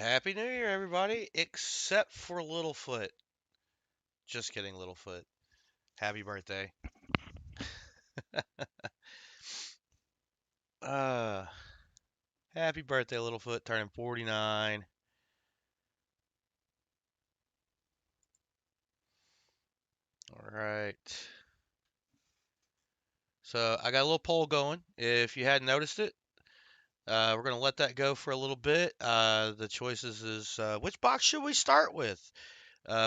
Happy New Year, everybody, except for Littlefoot. Just kidding, Littlefoot. Happy birthday. Uh, Happy birthday, Littlefoot, turning 49. All right. So I got a little poll going. If you hadn't noticed it, we're gonna let that go for a little bit. The choices is which box should we start with?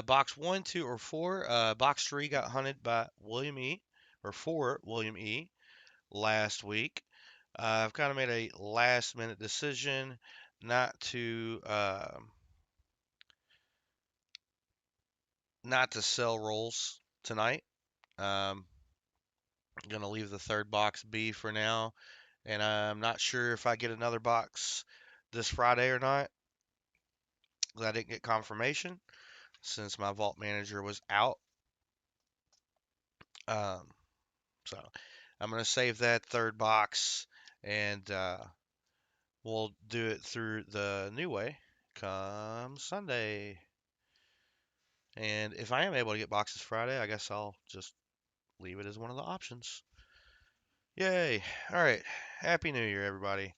Box 1, 2, or 4. Box 3 got hunted by William E. or for William E. last week. I've kind of made a last minute decision not to not to sell rolls tonight. Um, I'm gonna leave the third box be for now, and I'm not sure if I get another box this Friday or not. I didn't get confirmation since my vault manager was out. Um, so I'm gonna save that third box, and we'll do it through the new way come Sunday. And if I am able to get boxes Friday, I guess I'll just leave it as one of the options. Yay. All right. Happy New Year, everybody.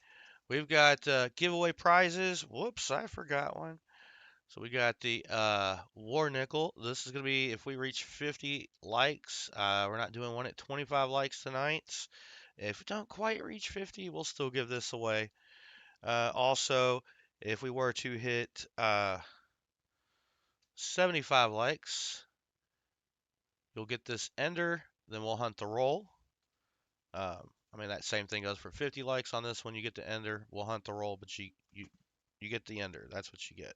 We've got giveaway prizes. Whoops, I forgot one. So we got the War Nickel. This is going to be if we reach 50 likes. We're not doing one at 25 likes tonight. If we don't quite reach 50, we'll still give this away. Also, if we were to hit 75 likes, you'll get this ender, then we'll hunt the roll. I mean, that same thing goes for 50 likes on this one. You get the ender. We'll hunt the roll, but you get the ender. That's what you get.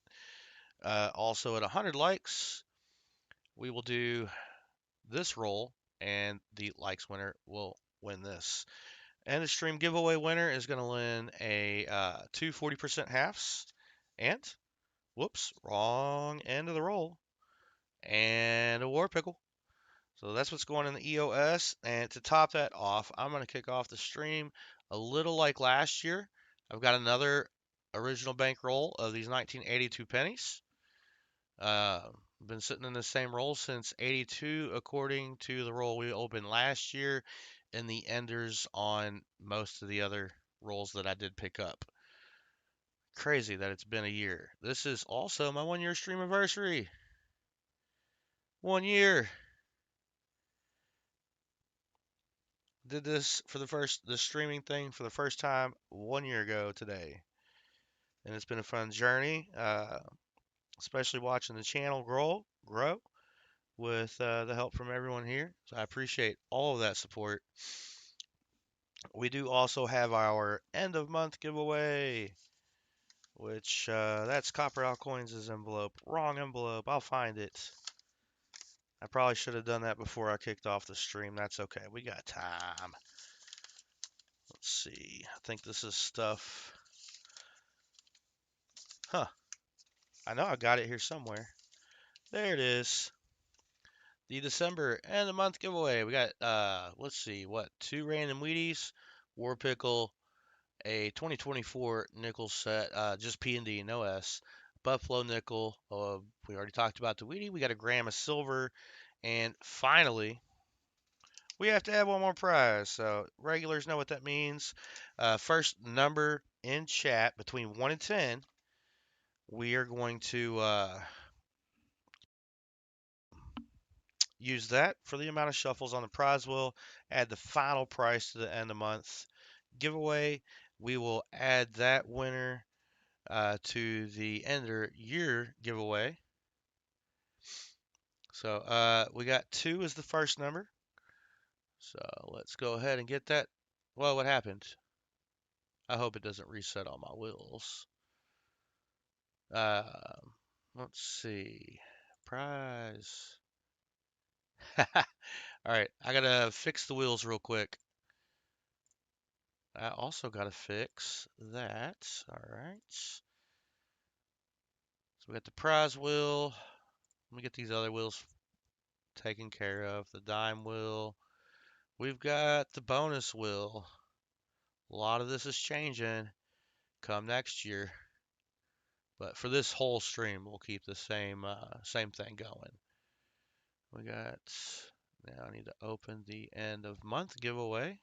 Also, at 100 likes, we will do this roll, and the likes winner will win this. And the stream giveaway winner is going to win a 2 40% halves, and whoops, wrong end of the roll, and a war pickle. So that's what's going in the EOS. And to top that off, I'm going to kick off the stream a little like last year. I've got another original bankroll of these 1982 pennies. Been sitting in the same roll since 82, according to the roll we opened last year, and the enders on most of the other rolls that I did pick up. Crazy that it's been a year. This is also my 1 year Streamiversary. 1 year. Did this for the streaming thing for the first time 1 year ago today, and it's been a fun journey. Especially watching the channel grow with the help from everyone here. So I appreciate all of that support. We do also have our end of month giveaway, which that's Copper Alcoins' envelope. Wrong envelope. I'll find it. I probably should have done that before I kicked off the stream. That's okay. We got time. Let's see. I think this is stuff. Huh. I know I got it here somewhere. There it is. The December and the month giveaway. We got let's see, what, 2 random Wheaties, War Pickle, a 2024 nickel set, just P and D, no S. Buffalo nickel. We already talked about the Wheatie. We got a gram of silver, and finally, we have to add one more prize. So regulars know what that means. First number in chat between 1 and 10. We are going to use that for the amount of shuffles on the prize wheel, add the final price to the end of month giveaway. We will add that winner to the ender year giveaway. So we got 2 as the first number. So let's go ahead and get that. Well, what happened? I hope it doesn't reset all my wheels. Uh, let's see. Prize. All right, I gotta fix the wheels real quick. I also gotta fix that. All right. So we got the prize wheel. Let me get these other wheels taken care of. The dime wheel. We've got the bonus wheel. A lot of this is changing come next year. But for this whole stream, we'll keep the same thing going. We got, now I need to open the end of month giveaway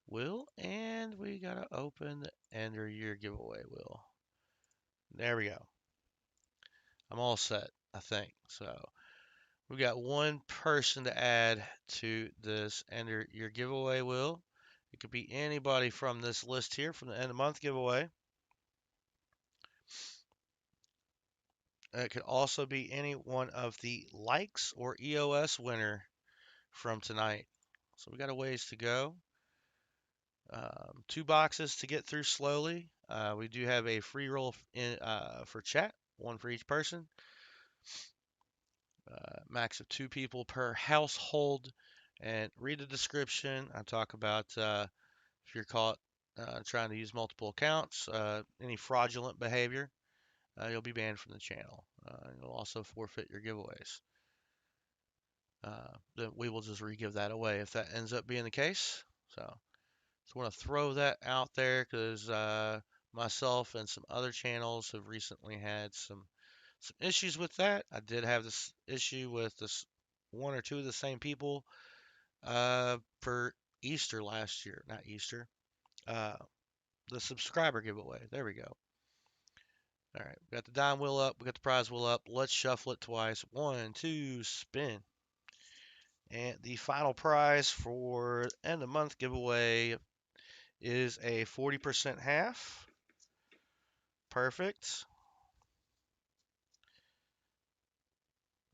wheel, and we gotta open the end of year giveaway wheel. There we go. I'm all set, I think. So we got one person to add to this end of year giveaway wheel. It could be anybody from this list here from the end of month giveaway. It could also be any one of the likes or EOS winner from tonight. So we got a ways to go. 2 boxes to get through slowly. We do have a free roll for chat, one for each person. Max of 2 people per household. And read the description. I talk about if you're caught trying to use multiple accounts, any fraudulent behavior, you'll be banned from the channel. You'll also forfeit your giveaways. Then we will just re-give that away if that ends up being the case. So I want to throw that out there because myself and some other channels have recently had some issues with that. I did have this issue with this 1 or 2 of the same people for Easter last year. Not Easter. The subscriber giveaway. There we go. All right, we got the dime wheel up. We got the prize wheel up. Let's shuffle it twice. 1, 2, spin. And the final prize for end of month giveaway is a 40% half. Perfect.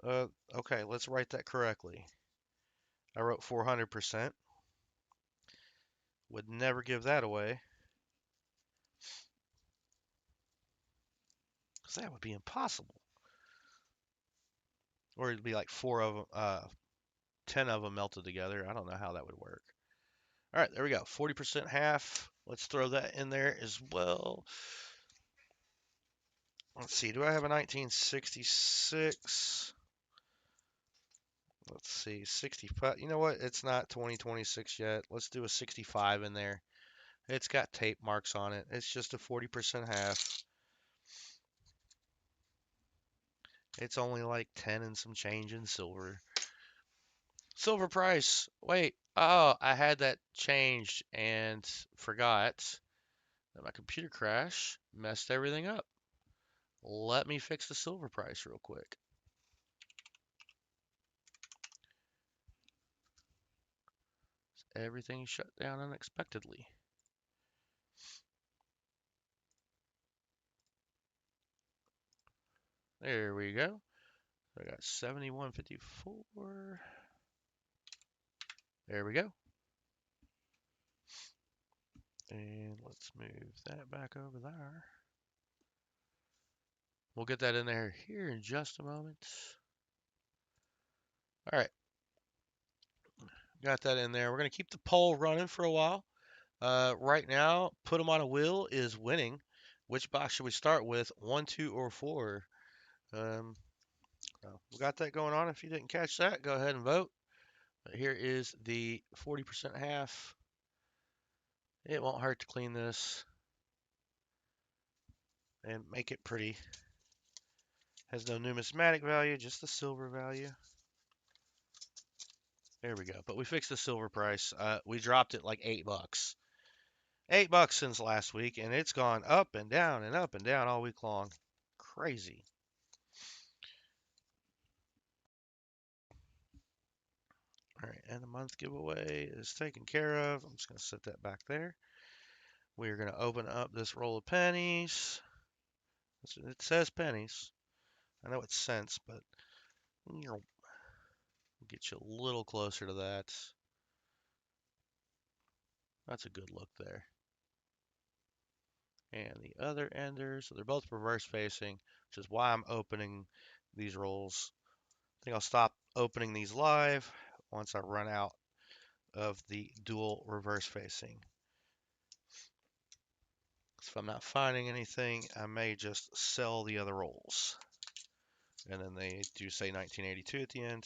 Okay, let's write that correctly. I wrote 400%. Would never give that away. Because that would be impossible. Or it'd be like 4 of them, 10 of them melted together. I don't know how that would work. All right, there we go. 40% half. Let's throw that in there as well. Let's see. Do I have a 1966? Let's see. 65. You know what? It's not 2026 yet. Let's do a 65 in there. It's got tape marks on it. It's just a 40% half. It's only like 10 and some change in silver. Silver price. Wait. Oh, I had that changed and forgot that my computer crash messed everything up. Let me fix the silver price real quick. Everything shut down unexpectedly. There we go. I got 71.54. There we go. And let's move that back over there. We'll get that in there here in just a moment. All right. Got that in there. We're going to keep the poll running for a while. Right now, put them on a wheel is winning. Which box should we start with? 1, 2, or 4? We got that going on. If you didn't catch that, go ahead and vote. But here is the 40% half. It won't hurt to clean this and make it pretty. Has no numismatic value, just the silver value. There we go. But we fixed the silver price. We dropped it like $8. $8 since last week, and it's gone up and down and up and down all week long. Crazy. All right, end of month giveaway is taken care of. I'm just going to set that back there. We're going to open up this roll of pennies. It says pennies. I know it's cents, but we'll get you a little closer to that. That's a good look there. And the other ender, so they're both reverse facing, which is why I'm opening these rolls. I think I'll stop opening these live once I run out of the dual reverse facing. If I'm not finding anything, I may just sell the other rolls. And then they do say 1982 at the end.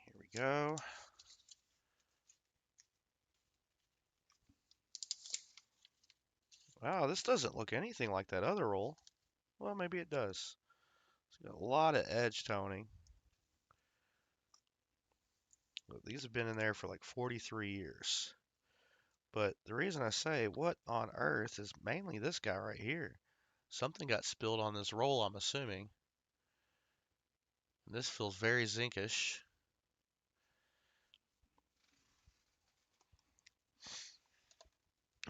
Here we go. Wow, this doesn't look anything like that other roll. Well, maybe it does. It's got a lot of edge toning. These have been in there for like 43 years. But the reason I say what on earth is mainly this guy right here. Something got spilled on this roll, I'm assuming. This feels very zinkish.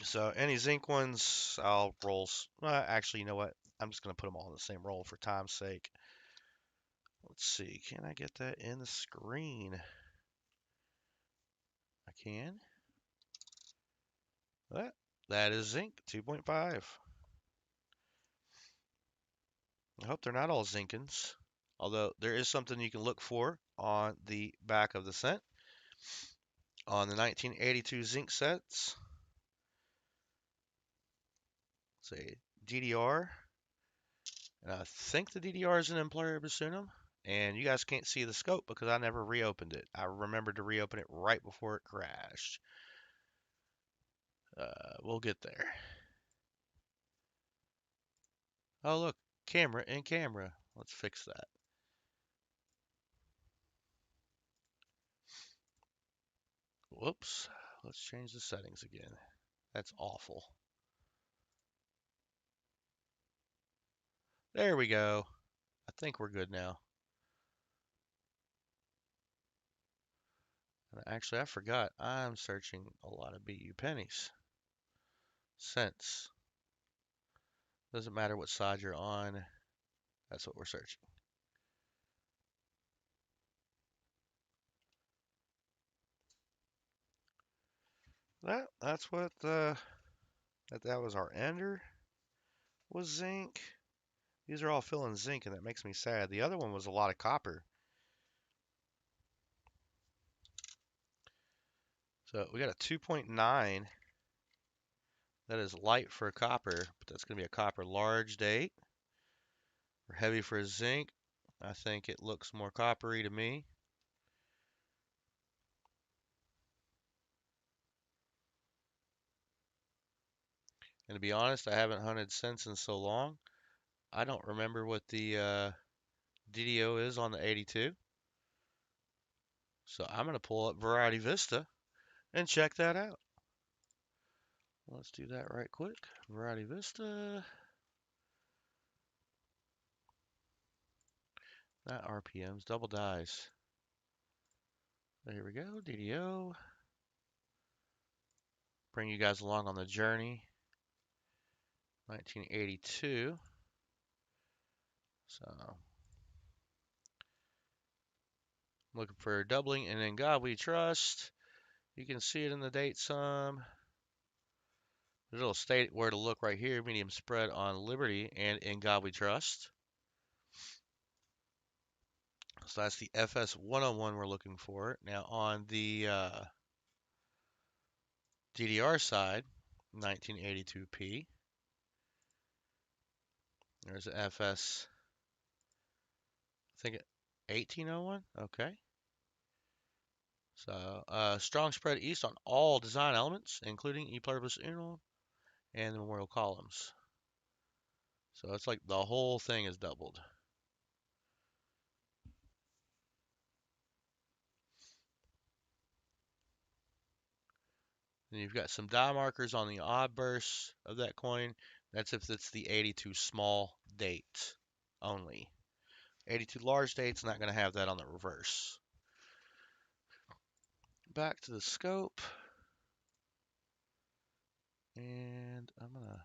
So any zinc ones, I'll roll. Actually, you know what? I'm just going to put them all in the same roll for time's sake. Let's see. Can I get that in the screen? I can. That is zinc 2.5. I hope they're not all Zinkins. Although there is something you can look for on the back of the scent. On the 1982 zinc sets, say DDR. And I think the DDR is an Employer Bassunum. And you guys can't see the scope because I never reopened it. I remembered to reopen it right before it crashed. We'll get there. Oh, look, camera in camera. Let's fix that. Whoops. Let's change the settings again. That's awful. There we go. I think we're good now. And actually, I forgot. I'm searching a lot of BU pennies. Cents. Doesn't matter what side you're on. That's what we're searching. That's what that was our ender was zinc. These are all filling zinc, and that makes me sad. The other one was a lot of copper. So we got a 2.9. That is light for a copper, but that's going to be a copper large date. Or heavy for a zinc. I think it looks more coppery to me. And to be honest, I haven't hunted cents in so long. I don't remember what the DDO is on the 82. So I'm going to pull up Variety Vista and check that out. Let's do that right quick. Variety Vista. Not RPMs, double dies. There we go, DDO. Bring you guys along on the journey. 1982. So, looking for doubling, and in God we trust. You can see it in the date some. There's a little state where to look right here. Medium spread on Liberty and in God we trust. So that's the FS 101 we're looking for. Now on the DDR side, 1982P. There's the FS, I think 1801. Okay. So strong spread east on all design elements, including E pluribus unum and the memorial columns. So it's like the whole thing is doubled. Then you've got some die markers on the odd burst of that coin. That's if it's the 82 small date only. 82 large date's not going to have that on the reverse. Back to the scope. And I'm going to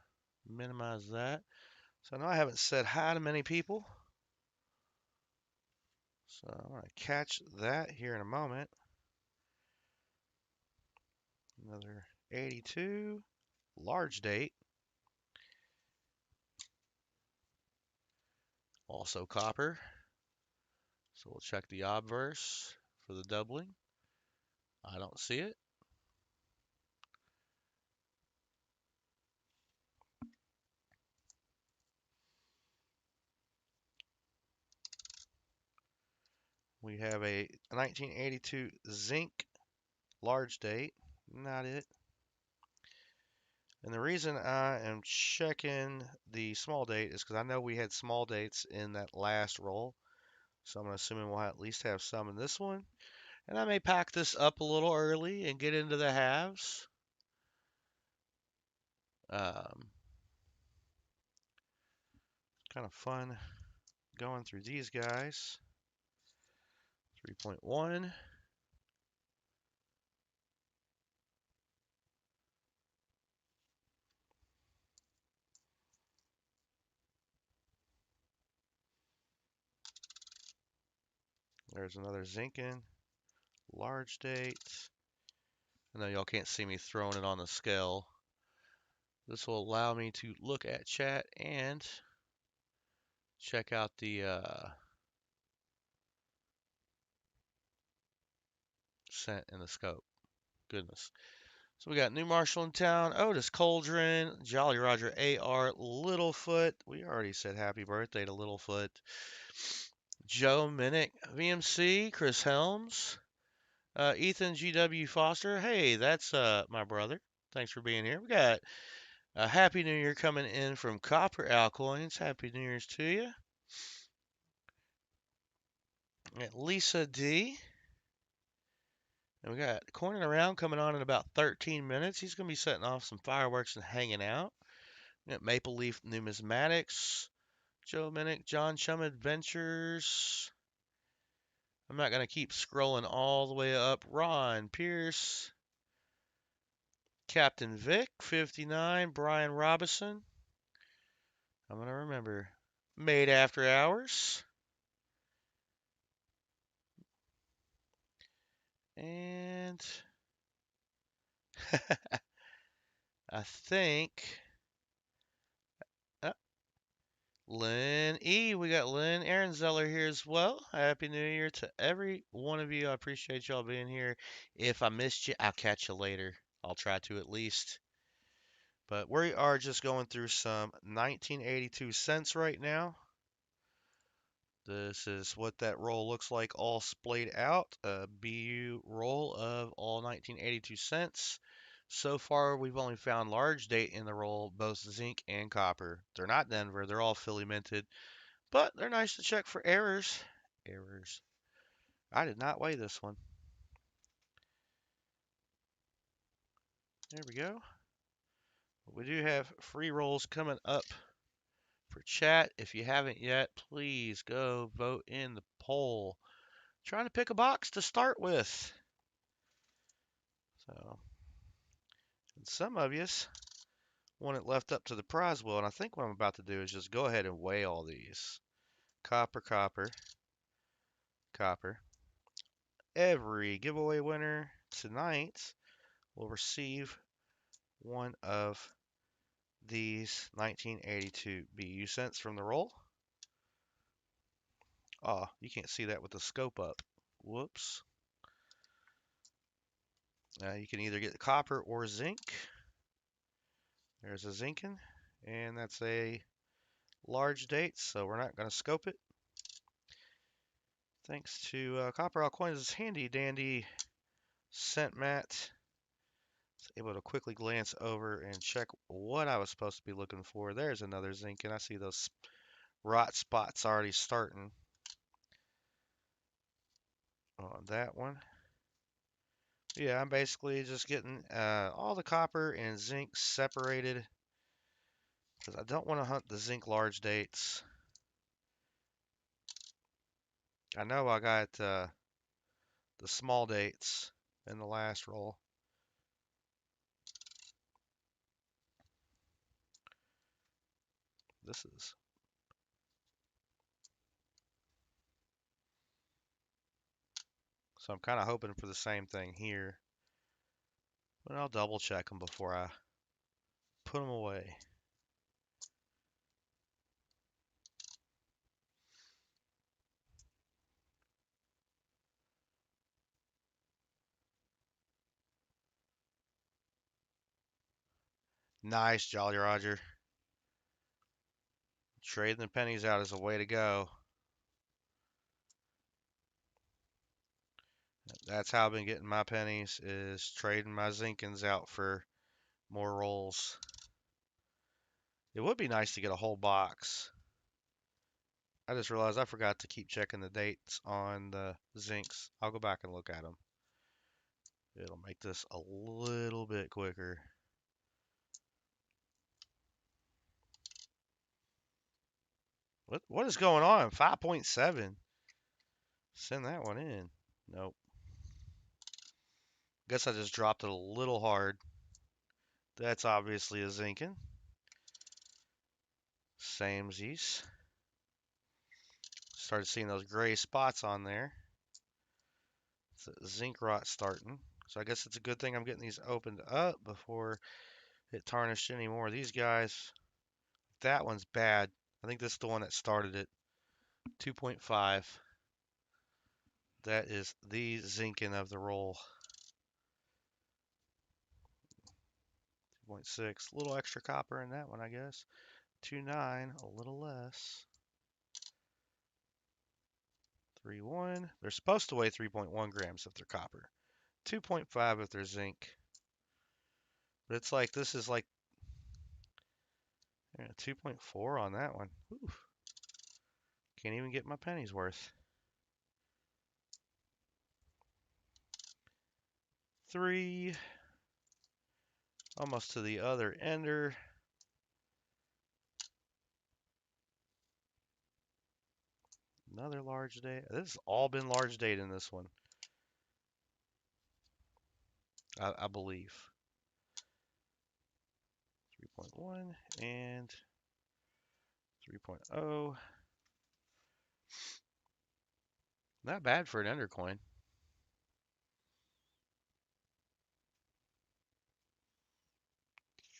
minimize that. So I know I haven't said hi to many people. So I'm going to catch that here in a moment. Another 82, large date. Also copper. So we'll check the obverse for the doubling. I don't see it. We have a 1982 zinc large date. Not it. And the reason I am checking the small date is because I know we had small dates in that last roll. So I'm assuming we'll at least have some in this one. And I may pack this up a little early and get into the halves. Kind of fun going through these guys. 3.1. There's another Zinkin. Large date. I know y'all can't see me throwing it on the scale. This will allow me to look at chat and check out the scent in the scope. Goodness. So we got New Marshall in town, Otis Coldren, Jolly Roger AR, Littlefoot. We already said happy birthday to Littlefoot. Joe Minnick, VMC, Chris Helms, Ethan GW Foster. Hey, that's my brother. Thanks for being here. We got a Happy New Year coming in from Copper Alcoins. Happy New Year's to you. Lisa D. And we got Corning Around coming on in about 13 minutes. He's going to be setting off some fireworks and hanging out. We got Maple Leaf Numismatics, Joe Minnick, John Chum Adventures. I'm not going to keep scrolling all the way up. Ron Pierce, Captain Vic, 59, Brian Robinson. I'm going to remember. Made After Hours. And I think uh, Lynn E. We got Lynn Ehrenzeller here as well. Happy New Year to every one of you. I appreciate y'all being here. If I missed you, I'll catch you later. I'll try to at least. But we are just going through some 1982 cents right now. This is what that roll looks like all splayed out. A BU roll of all 1982 cents. So far, we've only found large date in the roll, both zinc and copper. They're not Denver. They're all Philly minted, but they're nice to check for errors. Errors. I did not weigh this one. There we go. We do have free rolls coming up for chat. If you haven't yet, please go vote in the poll. Trying to pick a box to start with. So, and some of you want it left up to the prize wheel, and I think what I'm about to do is just go ahead and weigh all these. Copper, copper, copper. Every giveaway winner tonight will receive one of these 1982 BU cents from the roll. Oh, you can't see that with the scope up. Whoops. You can either get copper or zinc. There's a zinkin, and that's a large date, so we're not going to scope it. Thanks to Copper Coins' handy dandy scent mat. I was able to quickly glance over and check what I was supposed to be looking for. There's another zinc, and I see those rot spots already starting on that one. Yeah, I'm basically just getting all the copper and zinc separated because I don't want to hunt the zinc large dates. I know I got the small dates in the last roll. This is so I'm kind of hoping for the same thing here. But I'll double check them before I put them away. Nice, Jolly Roger. Trading the pennies out is a way to go. That's how I've been getting my pennies, is trading my Zinkins out for more rolls. It would be nice to get a whole box. I just realized I forgot to keep checking the dates on the zincs. I'll go back and look at them. It'll make this a little bit quicker. What is going on? 5.7. Send that one in. Nope. Guess I just dropped it a little hard. That's obviously a zinking. Samesies. Started seeing those gray spots on there. It's a zinc rot starting. So I guess it's a good thing I'm getting these opened up before it tarnished any more of these guys. That one's bad. I think this is the one that started it. 2.5. That is the zinking of the roll. 2.6. A little extra copper in that one, I guess. 2.9. A little less. 3.1. They're supposed to weigh 3.1 grams if they're copper. 2.5 if they're zinc. But it's like, this is like 2.4 on that one. Oof. Can't even get my pennies worth. 3. Almost to the other ender. Another large date. This has all been large date in this one. I believe. 3.1 and 3.0. Not bad for an ender coin.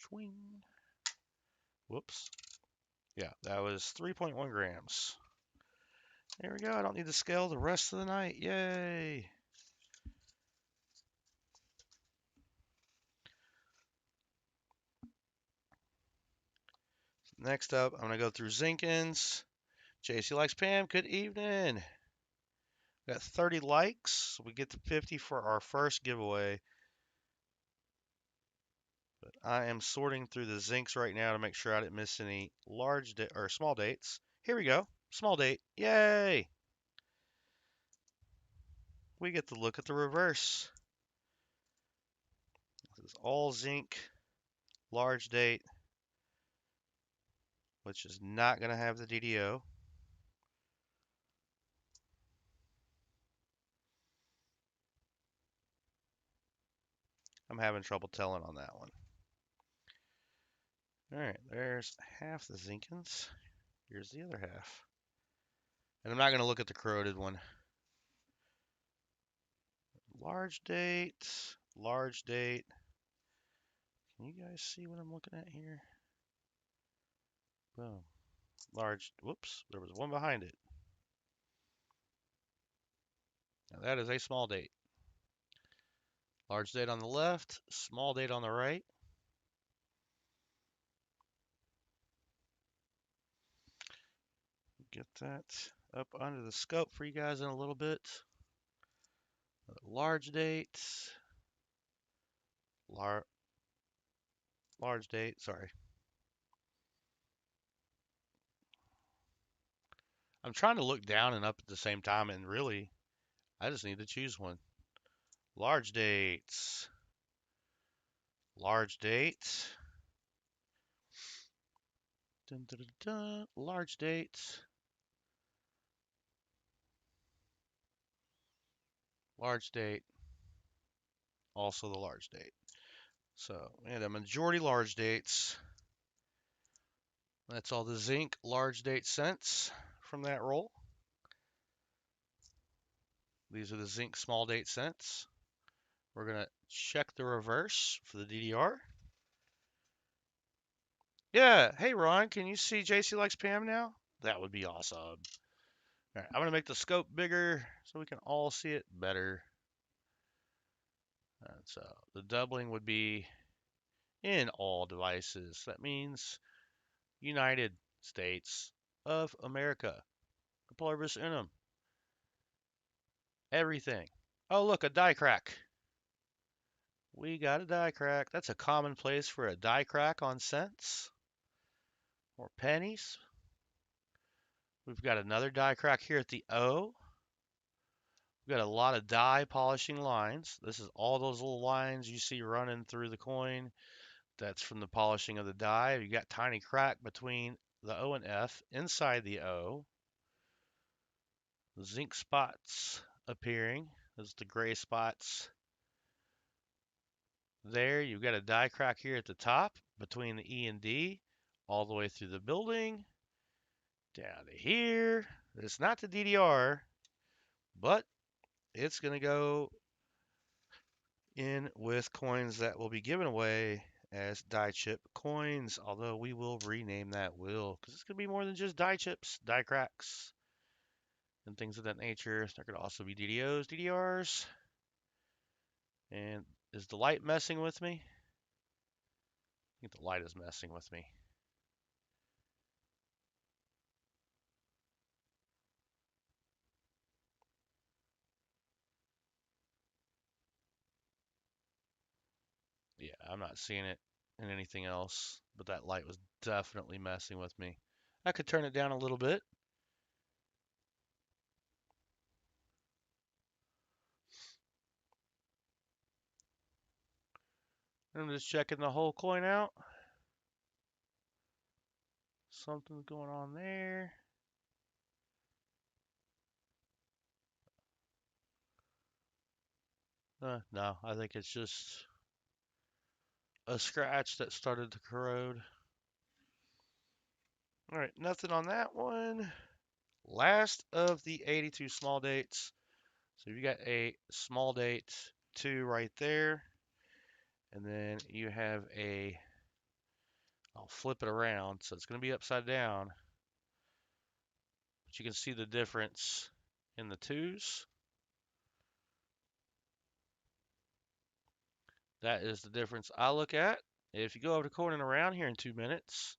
Swing. Whoops. Yeah, that was 3.1 grams. There we go. I don't need to scale the rest of the night. Yay. Next up, I'm going to go through Zinkins. JC Likes Pam, good evening. Got 30 likes. So we get to 50 for our first giveaway. But I am sorting through the zincs right now to make sure I didn't miss any large or small dates. Here we go. Small date. Yay. We get to look at the reverse. This is all zinc, large date, which is not going to have the DDO. I'm having trouble telling on that one. All right, there's half the Zinkins. Here's the other half. And I'm not going to look at the corroded one. Large date, large date. Can you guys see what I'm looking at here? Boom. Large, whoops, there was one behind it. Now that is a small date. Large date on the left, small date on the right. Get that up under the scope for you guys in a little bit. Large date. Large date, sorry. I'm trying to look down and up at the same time, and really, I just need to choose one. Large dates. Large date. Dun, dun, dun, dun. Large dates. Large date. Also the large date. So, and a majority large dates. That's all the zinc large date cents from that roll. These are the zinc small date cents. We're going to check the reverse for the DDR. Yeah. Hey, Ron, can you see JC Likes Pam now? That would be awesome. All right, I'm going to make the scope bigger so we can all see it better. And so the doubling would be in all devices. That means United States of America. Pluribus unum. Everything. Oh, look, a die crack. We got a die crack. That's a common place for a die crack on cents. More pennies. We've got another die crack here at the O. We've got a lot of die polishing lines. This is all those little lines you see running through the coin. That's from the polishing of the die. You got tiny crack between the O and F inside the O. Zinc spots appearing. Those are the gray spots. There, you've got a die crack here at the top between the E and D, all the way through the building, down to here. It's not the DDR, but it's going to go in with coins that will be given away as die chip coins, although we will rename that wheel because it's going to be more than just die chips, die cracks, and things of that nature. They're going to also be DDOs, DDRs. And is the light messing with me? I think the light is messing with me. Yeah, I'm not seeing it in anything else, but that light was definitely messing with me. I could turn it down a little bit. I'm just checking the whole coin out. Something's going on there. No, I think it's just a scratch that started to corrode. All right, nothing on that one. Last of the 82 small dates. So you got a small date 2 right there. And then you have a, I'll flip it around. So it's going to be upside down. But you can see the difference in the 2s. That is the difference I look at. If you go over to Corning around here in 2 minutes,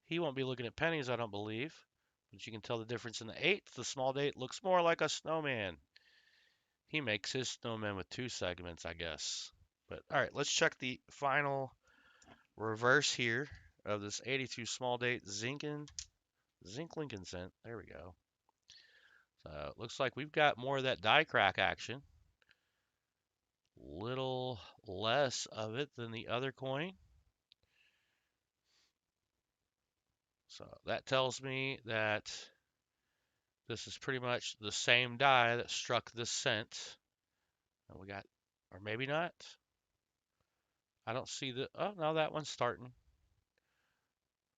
he won't be looking at pennies, I don't believe. But you can tell the difference in the 8th. The small date looks more like a snowman. He makes his snowman with 2 segments, I guess. But all right, let's check the final reverse here of this 82 small date Zinc Lincoln cent. There we go. So it looks like we've got more of that die crack action. Little less of it than the other coin. So that tells me that this is pretty much the same die that struck this cent. And we got, or maybe not. I don't see the, oh no, that one's starting.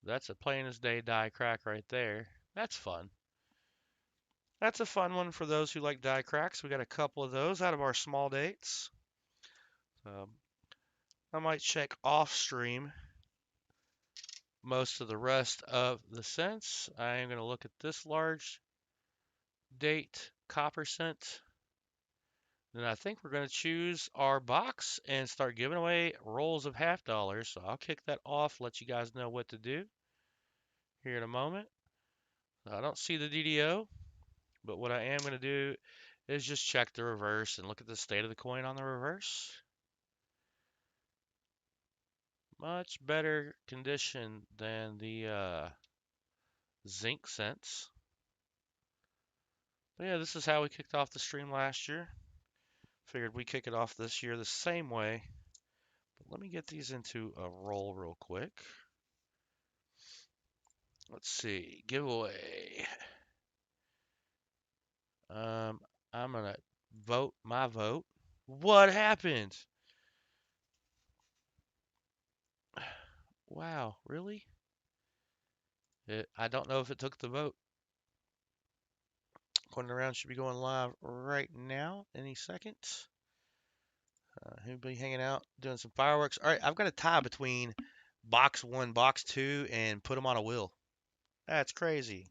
That's a plain as day die crack right there. That's fun. That's a fun one for those who like die cracks. We got a couple of those out of our small dates. I might check off stream most of the rest of the cents. I am going to look at this large date copper cent. Then I think we're going to choose our box and start giving away rolls of half dollars. So I'll kick that off, let you guys know what to do here in a moment. I don't see the DDO, but what I am going to do is just check the reverse and look at the state of the coin on the reverse. Much better condition than the zinc cents. But yeah, this is how we kicked off the stream last year. Figured we kick it off this year the same way. But let me get these into a roll real quick. Let's see, giveaway. I'm gonna vote my vote. What happened? Wow, really? I don't know if it took the vote. Going around should be going live right now, any second. He'll be hanging out, doing some fireworks. All right, I've got a tie between box 1, box 2, and put them on a wheel. That's crazy.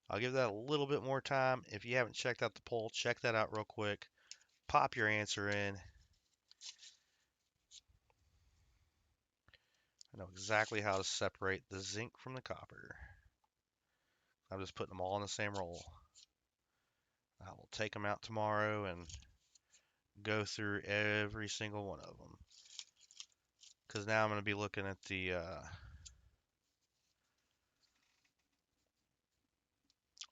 I'll give that a little bit more time. If you haven't checked out the poll, check that out real quick. Pop your answer in. I know exactly how to separate the zinc from the copper. I'm just putting them all in the same roll. I will take them out tomorrow and go through every single one of them. Because now I'm going to be looking at the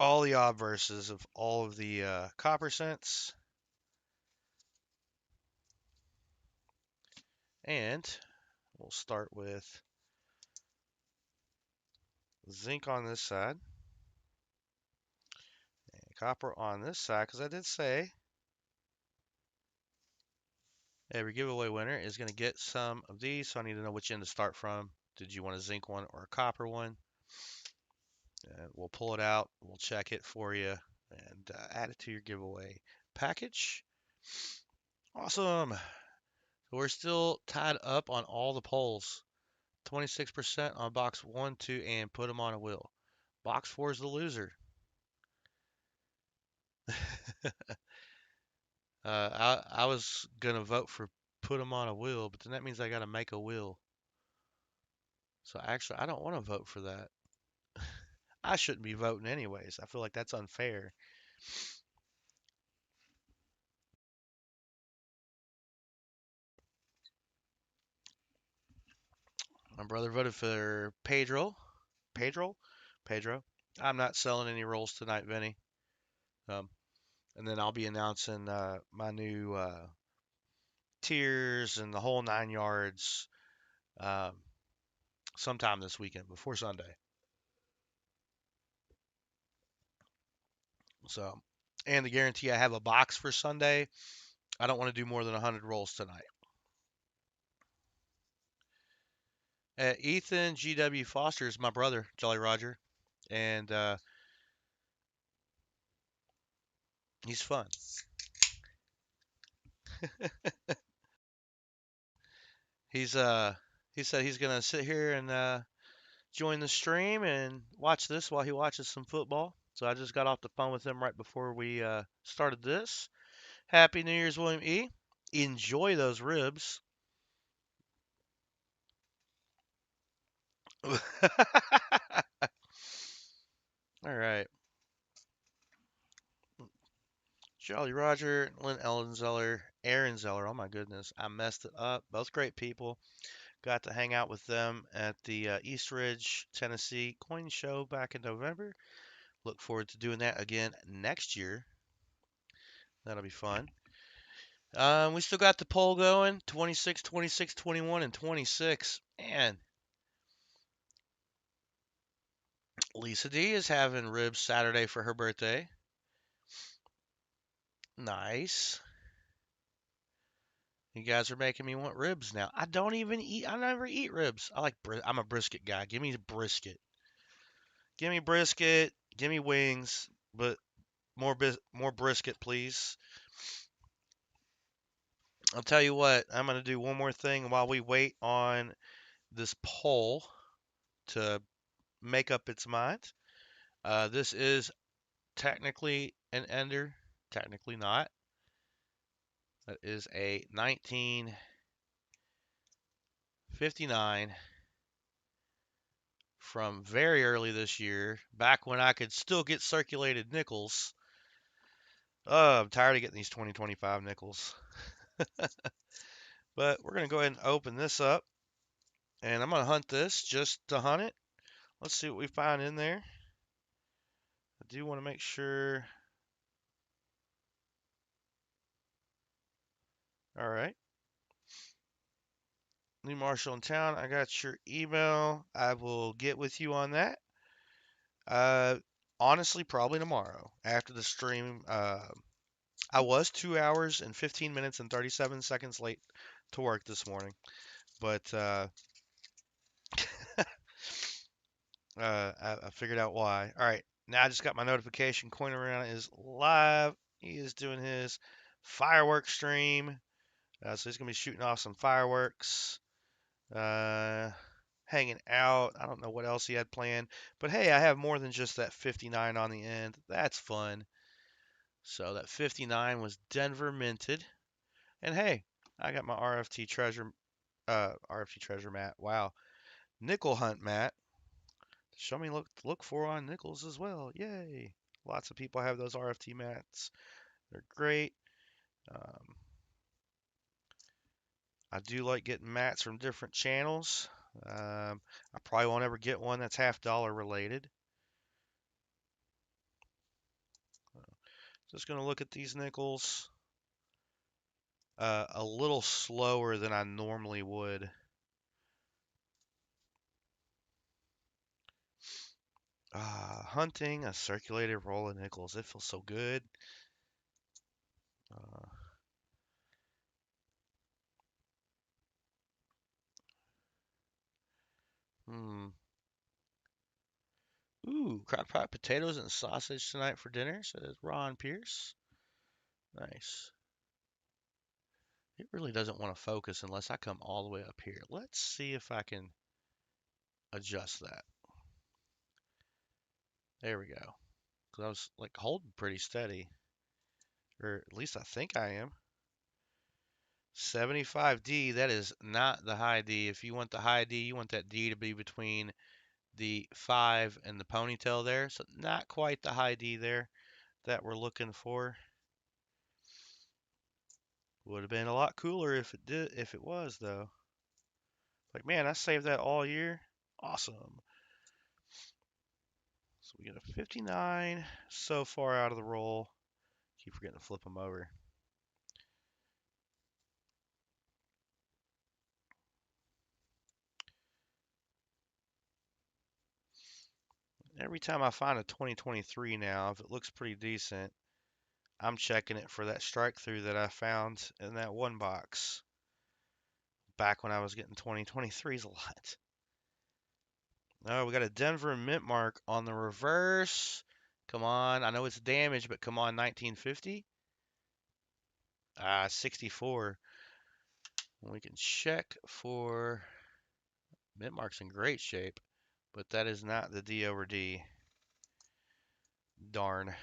all the obverses of all of the copper cents. And we'll start with zinc on this side and copper on this side, because I did say every giveaway winner is going to get some of these, so I need to know which end to start from. Did you want a zinc one or a copper one? And we'll pull it out, we'll check it for you, and add it to your giveaway package. Awesome. So we're still tied up on all the polls. 26% on box 1, 2, and put them on a wheel. Box 4 is the loser. I was going to vote for put them on a wheel, but then that means I got to make a wheel. So actually, I don't want to vote for that. I shouldn't be voting anyways. I feel like that's unfair. My brother voted for Pedro. Pedro? Pedro. I'm not selling any rolls tonight, Vinny. Um, and then I'll be announcing my new tiers and the whole 9 yards um, sometime this weekend before Sunday. So, and the guarantee I have a box for Sunday. I don't want to do more than 100 rolls tonight. Ethan G.W. Foster is my brother, Jolly Roger, and he's fun. He's he said he's gonna sit here and join the stream and watch this while he watches some football. So I just got off the phone with him right before we started this. Happy New Year's, William E. Enjoy those ribs. All right. Jolly Roger, Lynn Ellenzeller, Aaron Zeller. Oh my goodness, I messed it up. Both great people. Got to hang out with them at the East Ridge, Tennessee coin show back in November. Look forward to doing that again next year. That'll be fun. We still got the poll going 26, 26, 21, and 26. And Lisa D is having ribs Saturday for her birthday. Nice. You guys are making me want ribs now. I don't even eat. I never eat ribs. I'm a brisket guy. Give me the brisket. Give me brisket. Give me wings, but more brisket, please. I'll tell you what. I'm gonna do one more thing while we wait on this poll to make up its mind. This is technically an ender. Technically not. That is a 1959 from very early this year, back when I could still get circulated nickels. I'm tired of getting these 2025 nickels. But we're going to go ahead and open this up. And I'm going to hunt this just to hunt it. Let's see what we find in there. I do want to make sure. All right. New Marshall in town. I got your email. I will get with you on that. Uh, honestly, probably tomorrow after the stream. I was 2 hours and 15 minutes and 37 seconds late to work this morning, but I figured out why. All right, now I just got my notification. Coin Around is live. He is doing his fireworks stream, so he's gonna be shooting off some fireworks, uh, hanging out. I don't know what else he had planned, but hey, I have more than just that 59 on the end. That's fun. So that 59 was Denver minted, and hey, I got my RFT treasure mat. Wow, nickel hunt mat. Show me look for on nickels as well. Yay! Lots of people have those RFT mats. They're great. Um, I do like getting mats from different channels. I probably won't ever get one that's half dollar related. Just going to look at these nickels a little slower than I normally would. Hunting a circulated roll of nickels. It feels so good. Uh, hmm. Ooh, crock pot potatoes and sausage tonight for dinner, says Ron Pierce. Nice. It really doesn't want to focus unless I come all the way up here. Let's see if I can adjust that. There we go. Because I was like holding pretty steady. Or at least I think I am. 75D, that is not the high D. If you want the high D, you want that D to be between the 5 and the ponytail there. So not quite the high D there that we're looking for. Would have been a lot cooler if it was though. Like, man, I saved that all year. Awesome. So we get a 59 so far out of the roll. Keep forgetting to flip them over. Every time I find a 2023 now, if it looks pretty decent, I'm checking it for that strike through that I found in that one box back when I was getting 2023s a lot. Oh, we got a Denver mint mark on the reverse. Come on. I know it's damaged, but come on, 1950. 64. We can check for mint mark's in great shape, but that is not the D over D. Darn.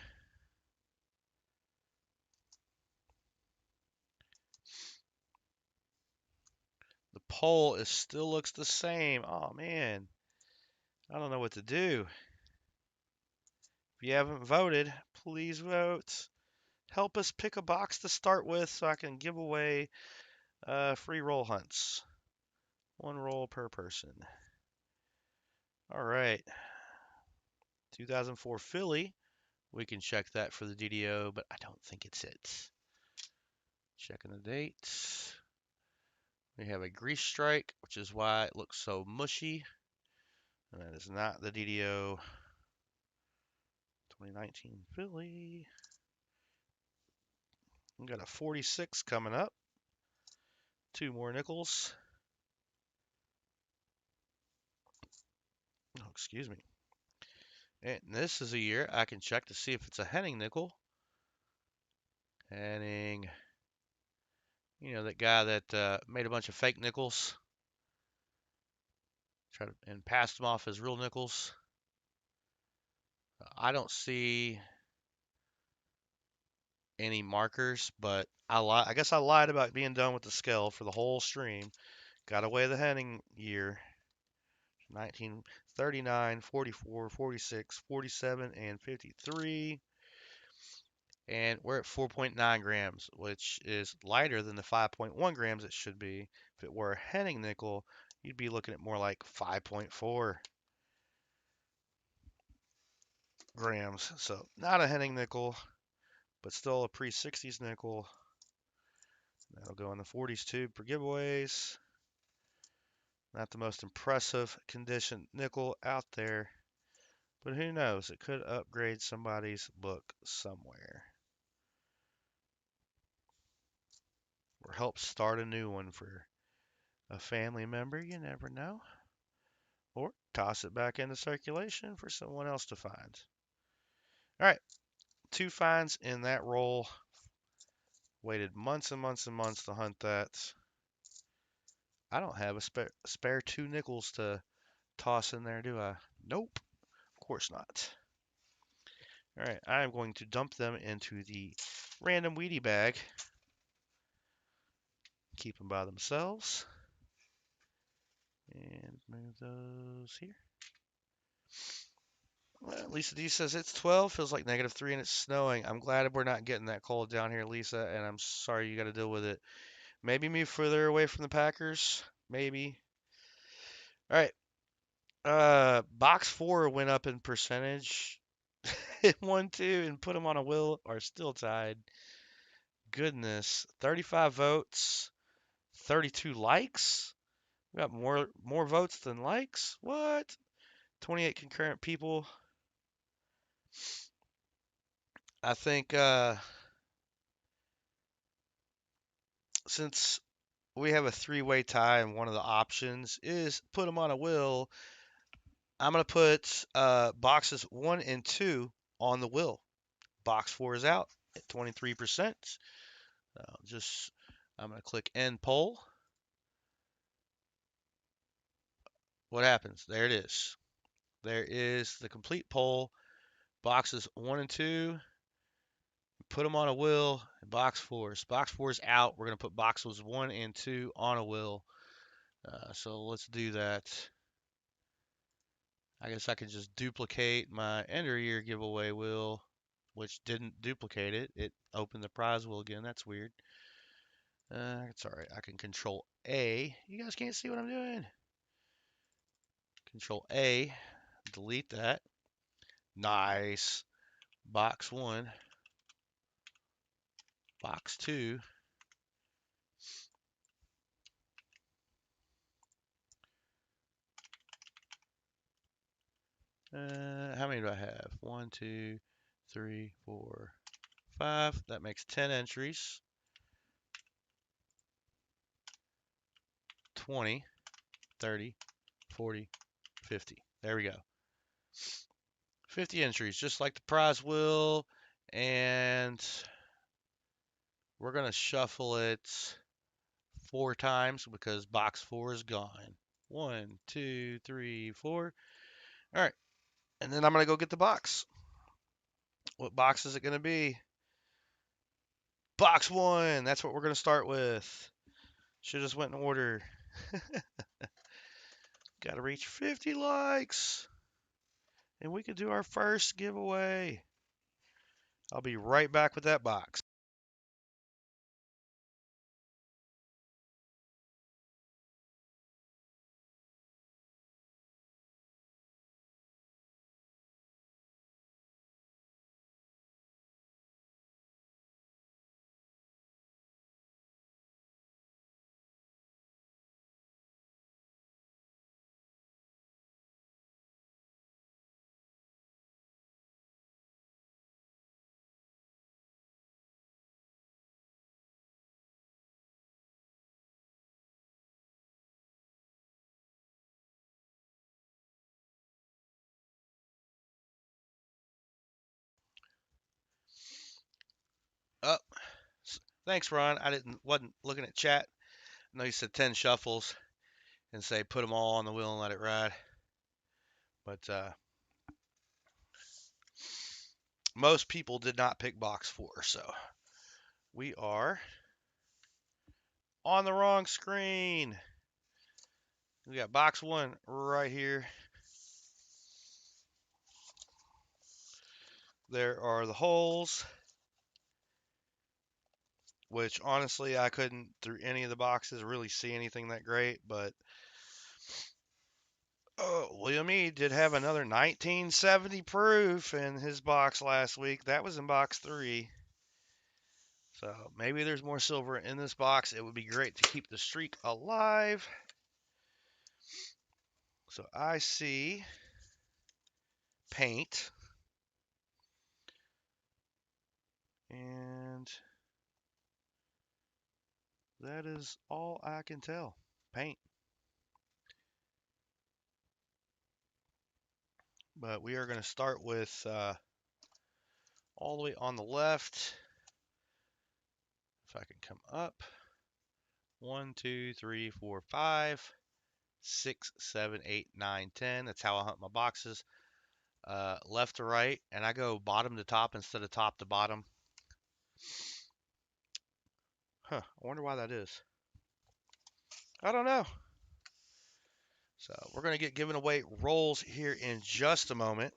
The poll still looks the same. Oh man. I don't know what to do. If you haven't voted, please vote. Help us pick a box to start with so I can give away free roll hunts. One roll per person. All right. 2004 Philly. We can check that for the DDO, but I don't think it's it. Checking the dates. We have a grease strike, which is why it looks so mushy. And that is not the DDO. 2019 Philly. We got a 46 coming up. 2 more nickels. Oh, excuse me. And this is a year I can check to see if it's a Henning nickel. Henning, you know, that guy that made a bunch of fake nickels and passed them off as real nickels. I don't see any markers, but I guess I lied about being done with the scale for the whole stream. Got away the Henning year. 1939, 44, 46, 47, and 53. And we're at 4.9 grams, which is lighter than the 5.1 grams it should be. If it were a Henning nickel, you'd be looking at more like 5.4 grams. So not a Henning nickel, but still a pre-60s nickel. That'll go in the 40s too for giveaways. Not the most impressive condition nickel out there, but who knows? It could upgrade somebody's book somewhere. Or help start a new one for a family member, you never know. Or toss it back into circulation for someone else to find. All right, 2 finds in that roll. Waited months and months and months to hunt that. I don't have a spare 2 nickels to toss in there, do I? Nope, of course not. All right, I'm going to dump them into the random Wheatie bag. Keep them by themselves. And move those here. Well, Lisa D says it's 12, feels like -3 and it's snowing. I'm glad we're not getting that cold down here, Lisa, and I'm sorry you got to deal with it. Maybe move further away from the Packers. Maybe. All right. Box 4 went up in percentage. 1, 2, and put them on a wheel are still tied. Goodness, 35 votes, 32 likes. We got more votes than likes. What? 28 concurrent people. I think since we have a three-way tie and one of the options is put them on a wheel, I'm gonna put boxes 1 and 2 on the wheel. Box 4 is out at 23%. Just I'm gonna click end poll. What happens? There it is. There is the complete poll. Boxes 1 and 2. Put them on a wheel. Box 4. Box 4 is out. We're gonna put boxes 1 and 2 on a wheel. So let's do that. I guess I could just duplicate my end of year giveaway wheel, which didn't duplicate it. It opened the prize wheel again. That's weird. It's all right. I can control A. You guys can't see what I'm doing. Control A. Delete that. Nice. Box 1. Box 2. How many do I have? 1, 2, 3, 4, 5. That makes 10 entries. 20, 30, 40, 50. There we go. 50 entries, just like the prize wheel. And we're going to shuffle it 4 times because box 4 is gone. 1, 2, 3, 4. All right. And then I'm going to go get the box. What box is it going to be? Box 1. That's what we're going to start with. Should have just went in order. Got to reach 50 likes. And we could do our first giveaway. I'll be right back with that box. Oh, thanks, Ron. I wasn't looking at chat. I know you said 10 shuffles and say put them all on the wheel and let it ride. But most people did not pick box 4, so we are on the wrong screen. We got box 1 right here. There are the holes, which honestly I couldn't through any of the boxes really see anything that great, but William E. did have another 1970 proof in his box last week. That was in box 3. So maybe there's more silver in this box. It would be great to keep the streak alive. So I see paint. And that is all I can tell. Paint. But we are going to start with all the way on the left. If I can come up. 1, 2, 3, 4, 5, 6, 7, 8, 9, 10. That's how I hunt my boxes. Left to right, and I go bottom to top instead of top to bottom. Huh, I wonder why that is. I don't know. So we're going to get given away rolls here in just a moment.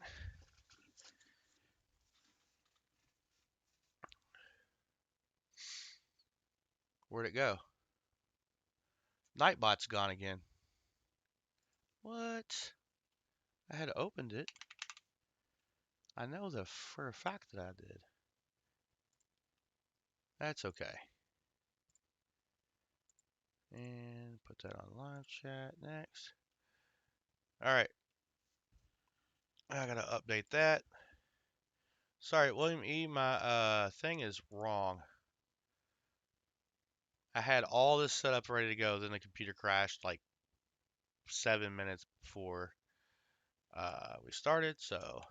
Where'd it go? Nightbot's gone again. What? I had opened it. I know for a fact that I did. That's okay. And put that on live chat next. All right. I gotta update that. Sorry, William E. My thing is wrong. I had all this set up ready to go, then the computer crashed like 7 minutes before we started. So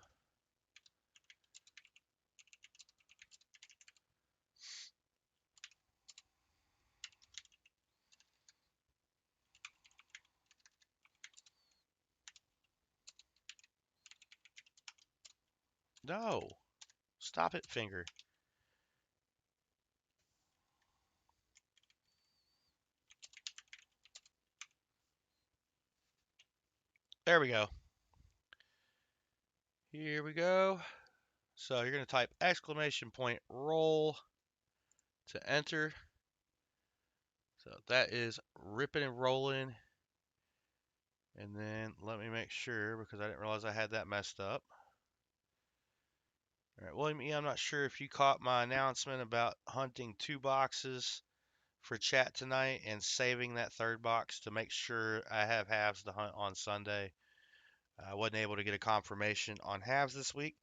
no, stop it, finger. There we go. Here we go. So you're going to type exclamation point roll to enter. So that is ripping and rolling. And then let me make sure because I didn't realize I had that messed up. All right, William E., I'm not sure if you caught my announcement about hunting 2 boxes for chat tonight and saving that 3rd box to make sure I have halves to hunt on Sunday. I wasn't able to get a confirmation on halves this week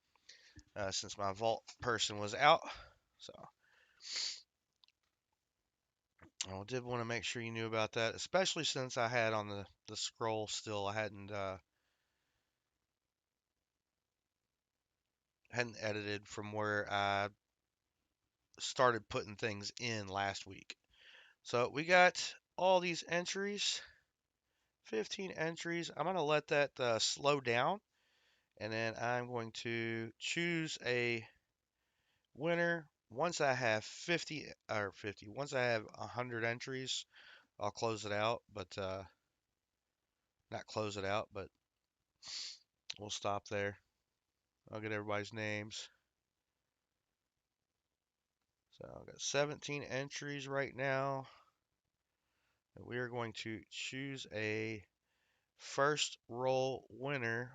since my vault person was out. So I did want to make sure you knew about that, especially since I had on the scroll still. I hadn't edited from where I started putting things in last week. So we got all these entries, 15 entries. I'm going to let that slow down, and then I'm going to choose a winner. Once I have 50, once I have 100 entries, I'll close it out, but not close it out, but we'll stop there. I'll get everybody's names. So I've got 17 entries right now. And we are going to choose a first roll winner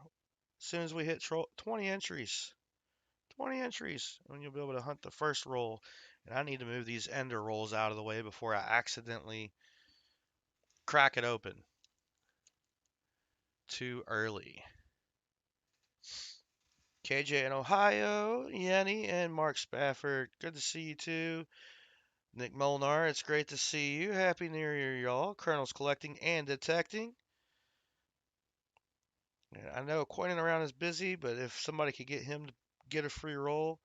as soon as we hit 20 entries. 20 entries, and you'll be able to hunt the first roll. And I need to move these ender rolls out of the way before I accidentally crack it open too early. KJ in Ohio, Yenny and Mark Spafford. Good to see you too. Nick Molnar, it's great to see you. Happy New Year, y'all. Colonel's collecting and detecting. And I know coining around is busy, but if somebody could get him to get a free roll,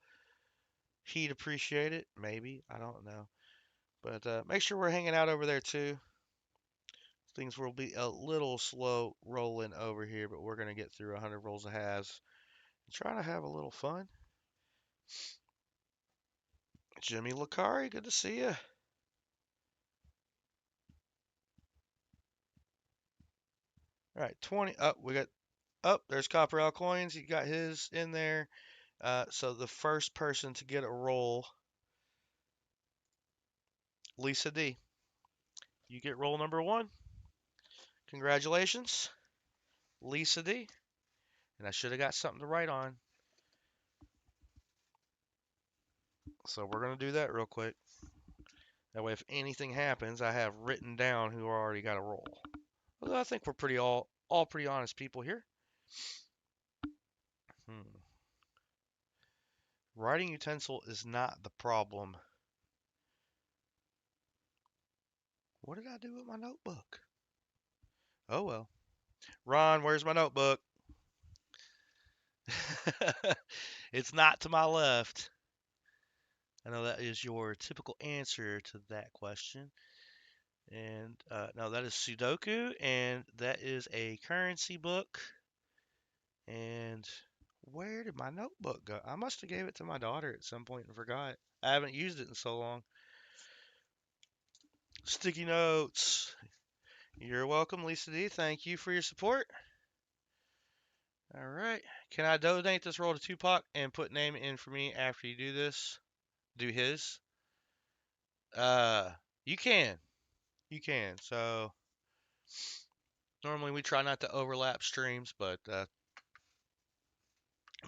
he'd appreciate it. Maybe. I don't know. But make sure we're hanging out over there too. Things will be a little slow rolling over here, but we're going to get through 100 rolls of halves and try to have a little fun. Jimmy Lakari, good to see you. All right, 20. We got. There's Copper L Coins. He got his in there. So the first person to get a roll, Lisa D. You get roll number 1. Congratulations, Lisa D. And I should have got something to write on. So we're going to do that real quick. That way, if anything happens, I have written down who already got a roll. Well, I think we're all pretty honest people here. Writing utensil is not the problem. What did I do with my notebook? Oh well. Ron, where's my notebook? It's not to my left. I know that is your typical answer to that question. And no, that is Sudoku, and that is a currency book. And where did my notebook go? I must have gave it to my daughter at some point and forgot. I haven't used it in so long. Sticky notes. You're welcome, Lisa D. Thank you for your support. All right. Can I donate this roll to Tupac and put name in for me after you do this? Do his? Uh, you can. You can. So normally we try not to overlap streams, but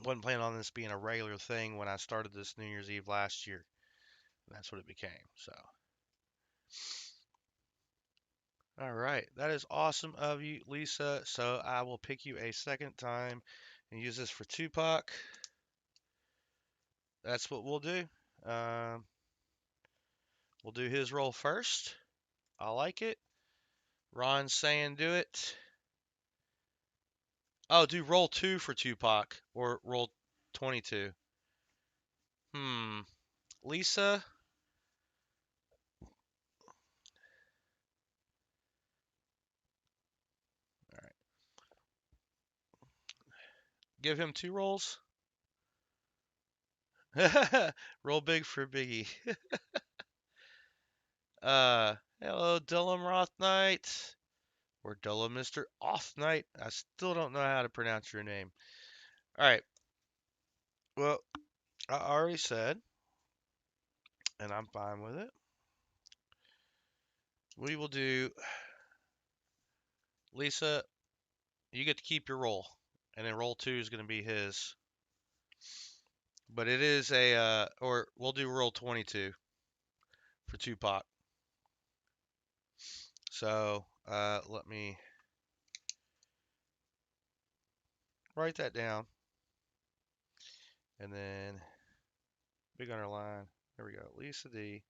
Wasn't planning on this being a regular thing when I started this New Year's Eve last year. And that's what it became. So, all right. That is awesome of you, Lisa. So I will pick you a second time and use this for Tupac. That's what we'll do. Um, we'll do his roll first. I like it. Ron's saying do it. Oh, do roll 2 for Tupac or roll 22. Lisa, all right. Give him 2 rolls. Roll big for Biggie. Hello, Dylan Roth Knight. Or Dylan Mr. Off Knight. I still don't know how to pronounce your name. All right. Well, I already said, and I'm fine with it. We will do, Lisa, you get to keep your roll. And then roll 2 is going to be his. But it is or we'll do roll 22 for Tupac. So let me write that down. And then big underline. There we go. Lisa D.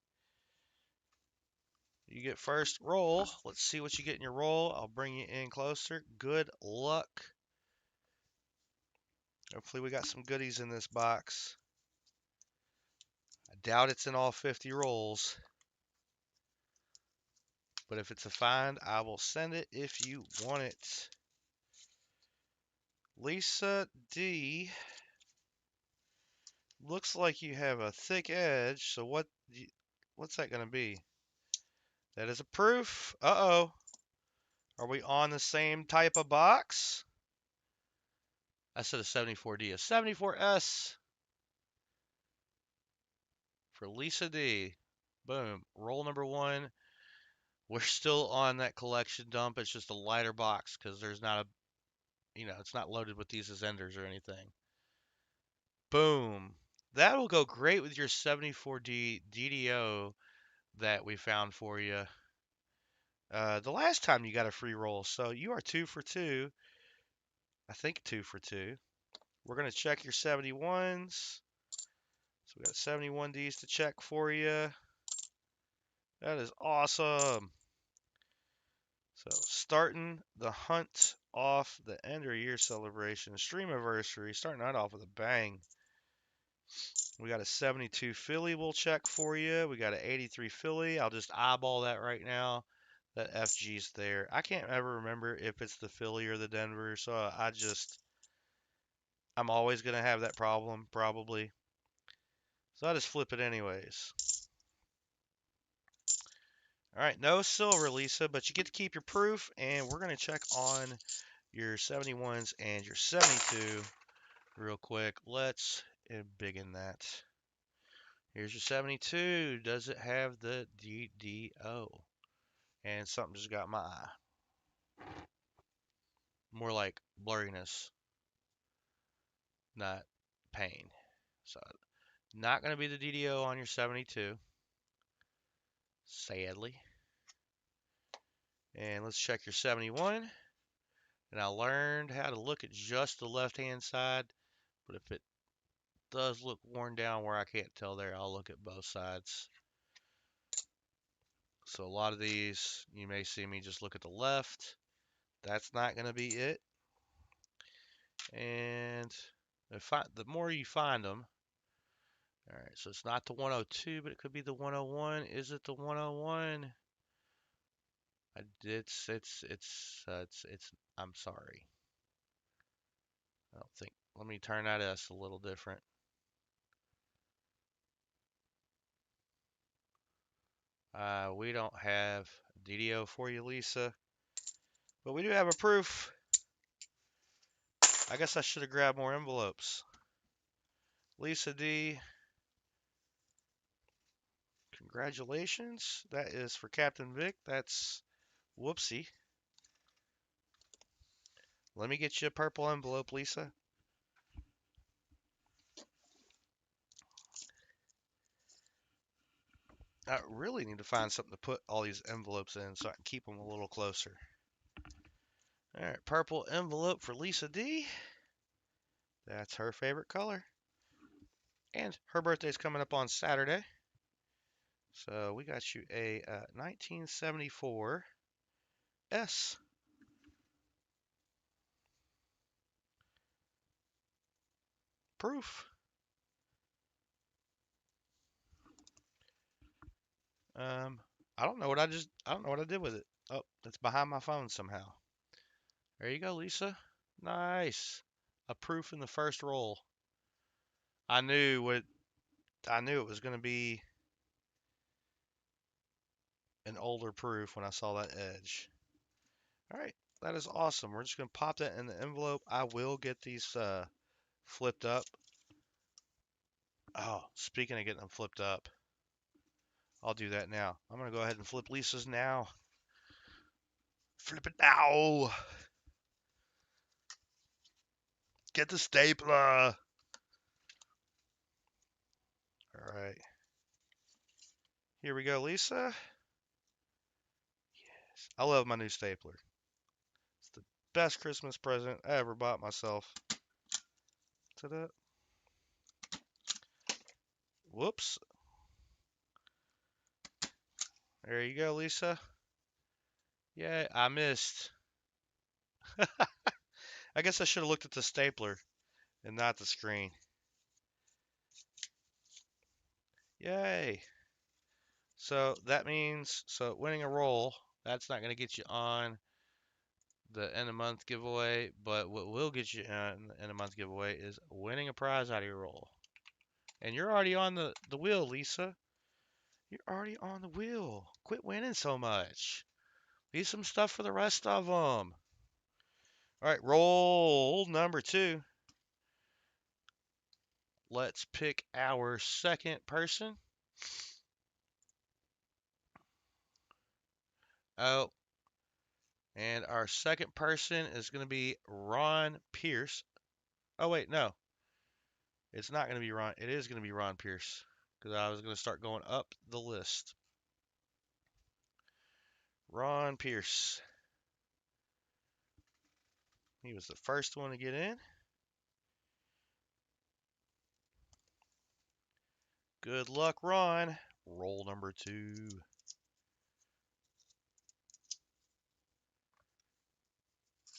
You get first roll. Let's see what you get in your roll. I'll bring you in closer. Good luck. Hopefully we got some goodies in this box. I doubt it's in all 50 rolls. But if it's a find, I will send it if you want it. Lisa D. Looks like you have a thick edge. So what's that going to be? That is a proof. Uh-oh. Are we on the same type of box? I said a 74D. A 74S for Lisa D. Boom. Roll number 1. We're still on that collection dump. It's just a lighter box because there's not it's not loaded with these as enders or anything. Boom. That'll go great with your 74D DDO that we found for you the last time you got a free roll. So you are 2 for 2. I think 2 for 2. We're going to check your 71s. So we got 71Ds to check for you. That is awesome. So starting the hunt off the end of year celebration, Streamiversary, starting that off with a bang. We got a 72 Philly we'll check for you. We got an 83 Philly. I'll just eyeball that right now. That FG's there. I can't ever remember if it's the Philly or the Denver, so I'm always going to have that problem, probably. So I just flip it anyways. All right, no silver, Lisa, but you get to keep your proof, and we're going to check on your 71s and your 72 real quick. Let's big in that. Here's your 72. Does it have the DDO? And something just got my eye. More like blurriness, not pain. So, not going to be the DDO on your 72. Sadly. And let's check your 71. And I learned how to look at just the left-hand side. But if it does look worn down where I can't tell there, I'll look at both sides. So a lot of these, you may see me just look at the left. That's not going to be it. And the more you find them, all right, so it's not the 102, but it could be the 101. Is it the 101? I'm sorry. I don't think, let me turn that S a little different. We don't have DDO for you, Lisa, but we do have a proof. I guess I should have grabbed more envelopes. Lisa D, congratulations. That is for Captain Vic. That's whoopsie. Let me get you a purple envelope, Lisa. I really need to find something to put all these envelopes in so I can keep them a little closer. All right, purple envelope for Lisa D. That's her favorite color. And her birthday's coming up on Saturday. So we got you a 1974 S. Proof. I don't know what I did with it. Oh, it's behind my phone somehow. There you go, Lisa. Nice. A proof in the first roll. I knew it was going to be an older proof when I saw that edge. All right, that is awesome. We're just going to pop that in the envelope. I will get these flipped up. Oh, speaking of getting them flipped up, I'll do that now. I'm going to go ahead and flip Lisa's now. Flip it now. Get the stapler. All right. Here we go, Lisa. Yes. I love my new stapler. It's the best Christmas present I ever bought myself. Ta-da. Whoops. There you go, Lisa. Yeah, I missed. I guess I should have looked at the stapler and not the screen. Yay. So that means, winning a roll, that's not going to get you on the end of month giveaway, but what will get you on the end of month giveaway is winning a prize out of your roll. And you're already on the wheel, Lisa. You're already on the wheel. Quit winning so much. Leave some stuff for the rest of them. All right, roll number 2. Let's pick our second person. Oh, and our second person is going to be Ron Pierce. Oh, wait, no. It's not going to be Ron. It is going to be Ron Pierce because I was going to start going up the list. Ron Pierce. He was the first one to get in. Good luck, Ron. Roll number 2.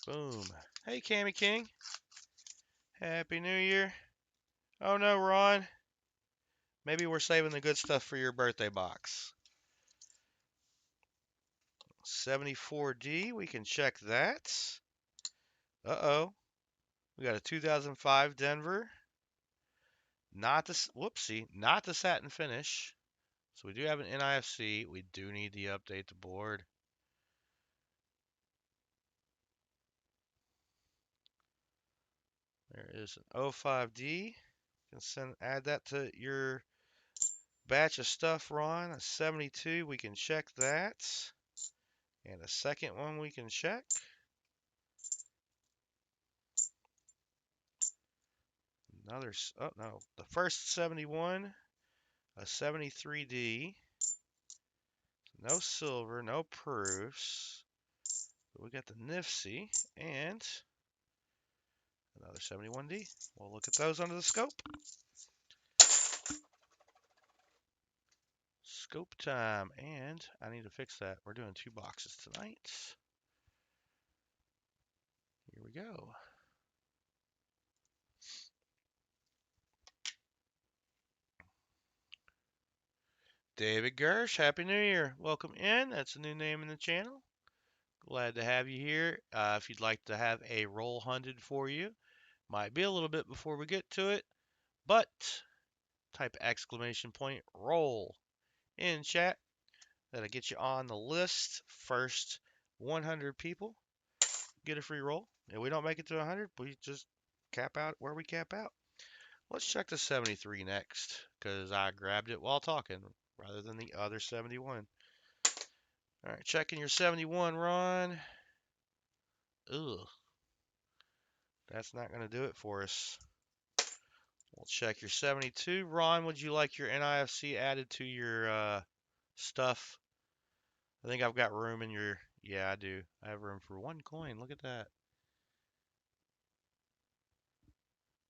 Boom. Hey, Cammy King. Happy New Year. Oh, no, Ron. Maybe we're saving the good stuff for your birthday box. 74D, we can check that. Uh-oh. We got a 2005 Denver. Not the satin finish. So we do have an NIFC. We do need to update the board. There is an 05D. You can add that to your batch of stuff, Ron. A 72, we can check that. And a second one we can check. Oh no, the first 71, a 73D. No silver, no proofs. But we got the NIFC and another 71D. We'll look at those under the scope. Scope time, and I need to fix that. We're doing 2 boxes tonight. Here we go. David Gersh, Happy New Year. Welcome in. That's a new name in the channel. Glad to have you here. If you'd like to have a roll hunted for you, might be a little bit before we get to it, but type !roll in chat. That'll get you on the list. First 100 people get a free roll. If we don't make it to 100, we just cap out where we cap out. Let's check the 73 next, because I grabbed it while talking rather than the other 71. All right, checking your 71, Ron. Ugh. That's not going to do it for us. We'll check your 72. Ron, would you like your NIFC added to your stuff. I think I've got room in your. Yeah, I do. I have room for 1 coin. Look at that.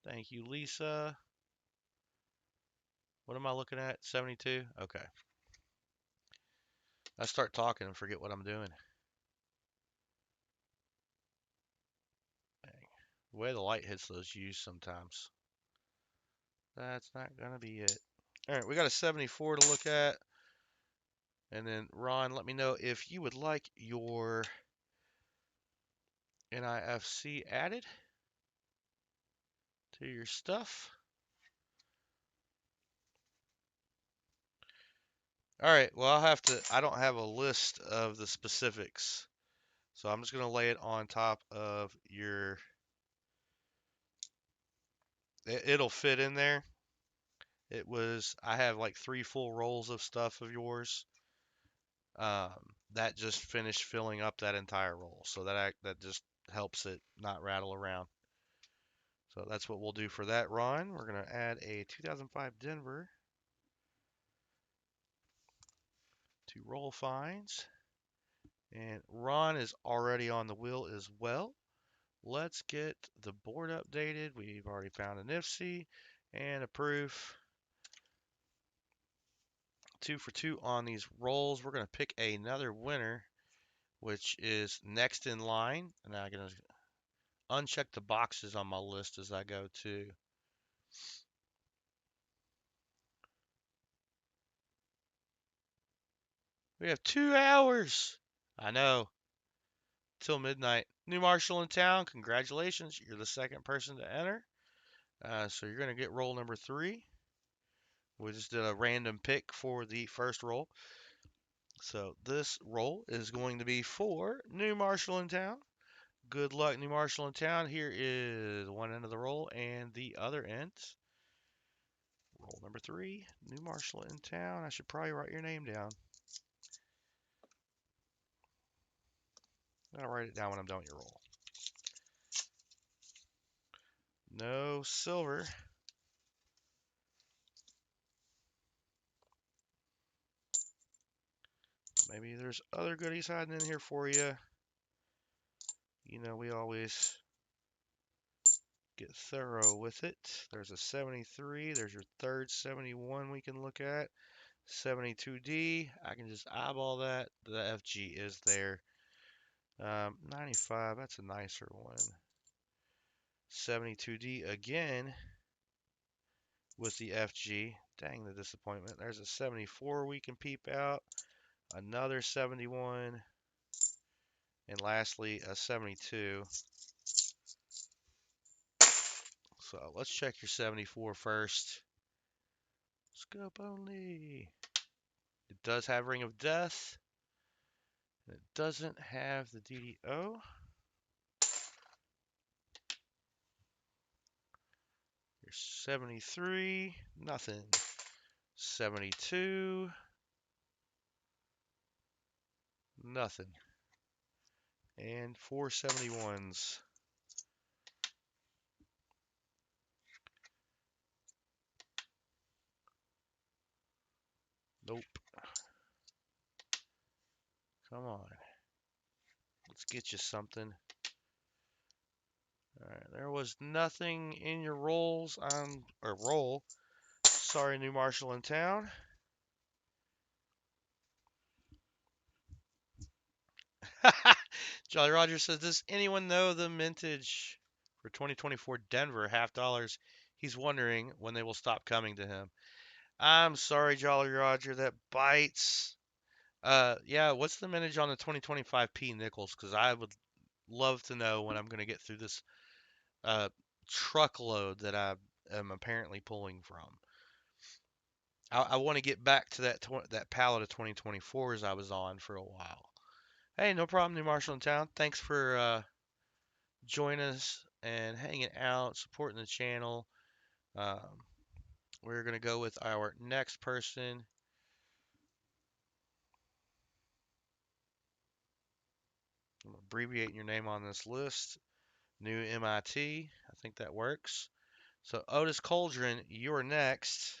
Thank you, Lisa. What am I looking at? 72? Okay. I start talking and forget what I'm doing. Dang. The way the light hits those U's sometimes. That's not going to be it. All right, we got a 74 to look at. And then, Ron, let me know if you would like your NIFC added to your stuff. All right, well, I don't have a list of the specifics. So I'm just going to lay it on top of your, it'll fit in there. I have like 3 full rolls of stuff of yours. That just finished filling up that entire roll. So that just helps it not rattle around. So that's what we'll do for that run. We're going to add a 2005 Denver to roll finds. And Ron is already on the wheel as well. Let's get the board updated. We've already found an IFC and a proof. 2 for 2 on these rolls. We're going to pick another winner, which is next in line. And I'm going to uncheck the boxes on my list as I go too. We have 2 hours. I know. Till midnight. New marshal in town. Congratulations. You're the second person to enter. So you're going to get roll number 3. We just did a random pick for the first roll. So this roll is going to be for New Marshall in town. Good luck, New Marshall in town. Here is one end of the roll and the other end. Roll number 3, New Marshall in town. I should probably write your name down. I'll write it down when I'm done with your roll. No silver. Maybe there's other goodies hiding in here for you. You know, we always get thorough with it. There's a 73. There's your third 71 we can look at. 72D. I can just eyeball that. The FG is there. 95. That's a nicer one. 72D again with the FG. Dang, the disappointment. There's a 74 we can peep out. Another 71. And lastly, a 72. So let's check your 74 first. Scope only. It does have Ring of Death. It doesn't have the DDO. Your 73, nothing. 72, nothing. And 471s. Nope. Come on. Let's get you something. Alright, there was nothing in your rolls or roll. Sorry, New Marshall in town. Jolly Roger says, does anyone know the mintage for 2024 Denver $50? He's wondering when they will stop coming to him. I'm sorry, Jolly Roger, that bites. Yeah, what's the mintage on the 2025 P Nichols? Because I would love to know when I'm going to get through this truckload that I am apparently pulling from. I want to get back to that pallet of 2024s I was on for a while. Hey, no problem, New Marshall in town. Thanks for joining us and hanging out, supporting the channel. We're going to go with our next person. I'm abbreviating your name on this list. New MIT. I think that works. So Otis Cauldron, you're next.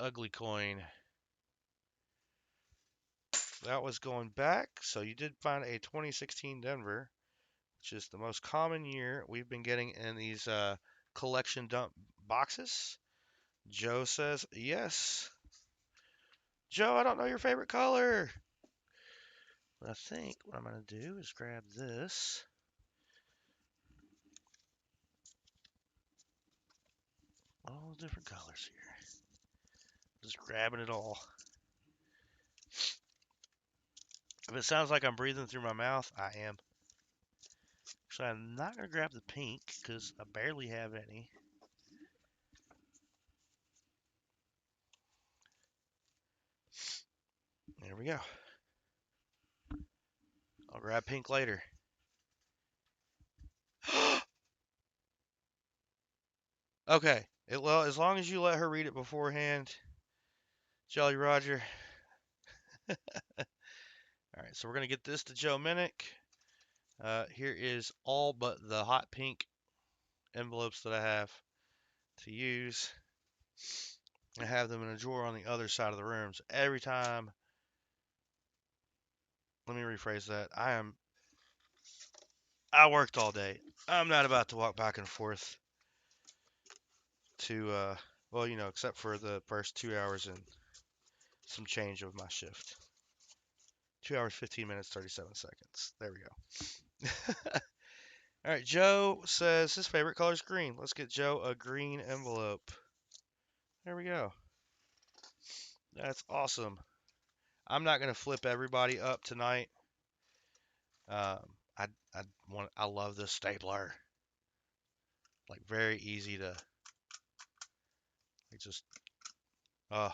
ugly coin. That was going back, so you did find a 2016 Denver, which is the most common year we've been getting in these collection dump boxes. Joe says yes. Joe, I don't know your favorite color. But I think what I'm going to do is grab this. All the different colors here. Just grabbing it all. If it sounds like I'm breathing through my mouth, I am. So I'm not going to grab the pink because I barely have any. There we go. I'll grab pink later. Okay. Well, as long as you let her read it beforehand, Jolly Roger. All right, so we're going to get this to Joe Minnick. Here is all but the hot pink envelopes that I have to use. I have them in a drawer on the other side of the room. So every time, let me rephrase that. I worked all day. I'm not about to walk back and forth to, well, you know, except for the first 2 hours and some change of my shift. 2 hours, 15 minutes, 37 seconds. There we go. All right, Joe says his favorite color is green. Let's get Joe a green envelope. There we go. That's awesome. I'm not gonna flip everybody up tonight. Um, I love this stapler. Like very easy to, like just, I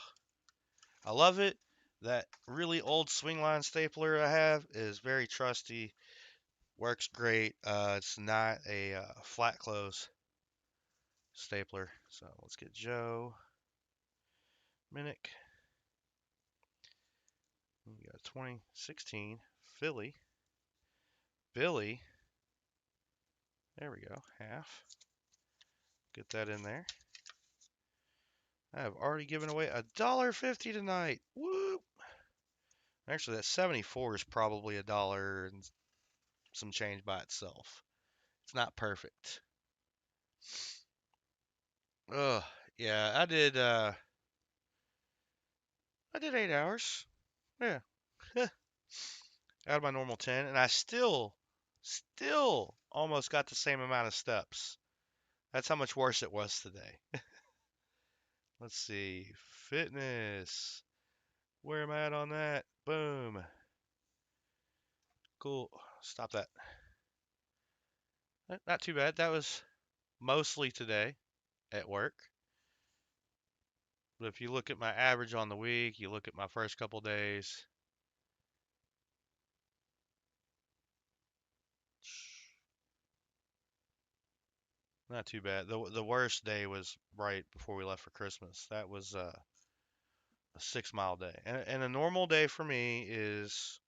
love it. That really old Swingline stapler I have is very trusty. Works great. It's not a flat close stapler. So let's get Joe Minnick. We got 2016 Philly. Billy. There we go. Half. Get that in there. I have already given away $1.50 tonight. Whoop! Actually, that 74 is probably $1 and some change by itself. It's not perfect. Ugh. Yeah, I did 8 hours. Yeah. Out of my normal 10, and I still almost got the same amount of steps. That's how much worse it was today. Let's see. Fitness. Where am I at on that? Boom. Cool. Stop that. Not too bad. That was mostly today at work. But if you look at my average on the week, you look at my first couple days. Not too bad. The worst day was right before we left for Christmas. That was a 6 mile day. And a normal day for me is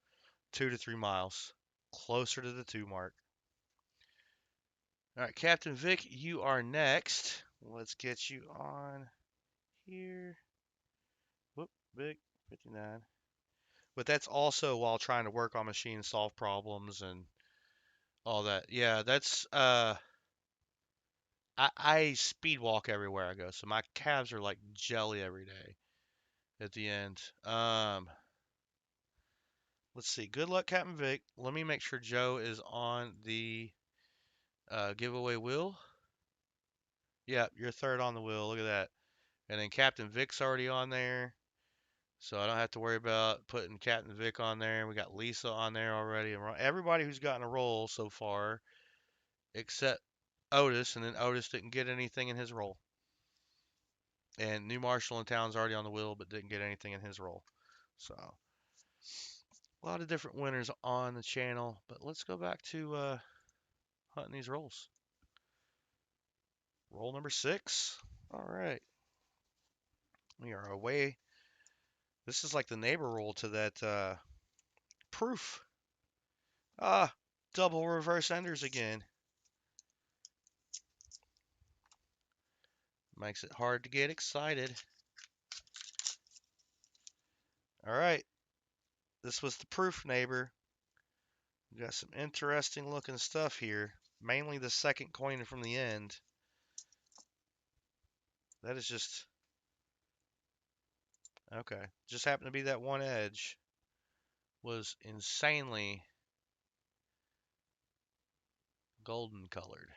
2 to 3 miles, closer to the 2 mark. All right, Captain Vic, you are next. Let's get you on here. Whoop, Vic, 59. But that's also while trying to work on machines, solve problems, and all that. Yeah, that's I speed walk everywhere I go, so my calves are like jelly every day at the end. Let's see. Good luck, Captain Vic. Let me make sure Joe is on the giveaway wheel. Yeah, you're third on the wheel. Look at that. And then Captain Vic's already on there. So I don't have to worry about putting Captain Vic on there. We got Lisa on there already. Everybody who's gotten a roll so far, except Otis, and then Otis didn't get anything in his roll. And New Marshall in town's already on the wheel, but didn't get anything in his roll. So a lot of different winners on the channel. But let's go back to hunting these rolls. Roll number 6. All right. We are away. This is like the neighbor roll to that proof. Double reverse enders again. Makes it hard to get excited. All right, this was the proof, neighbor. We got some interesting looking stuff here. Mainly the second coin from the end. That is just okay. Just happened to be that one edge was insanely golden colored.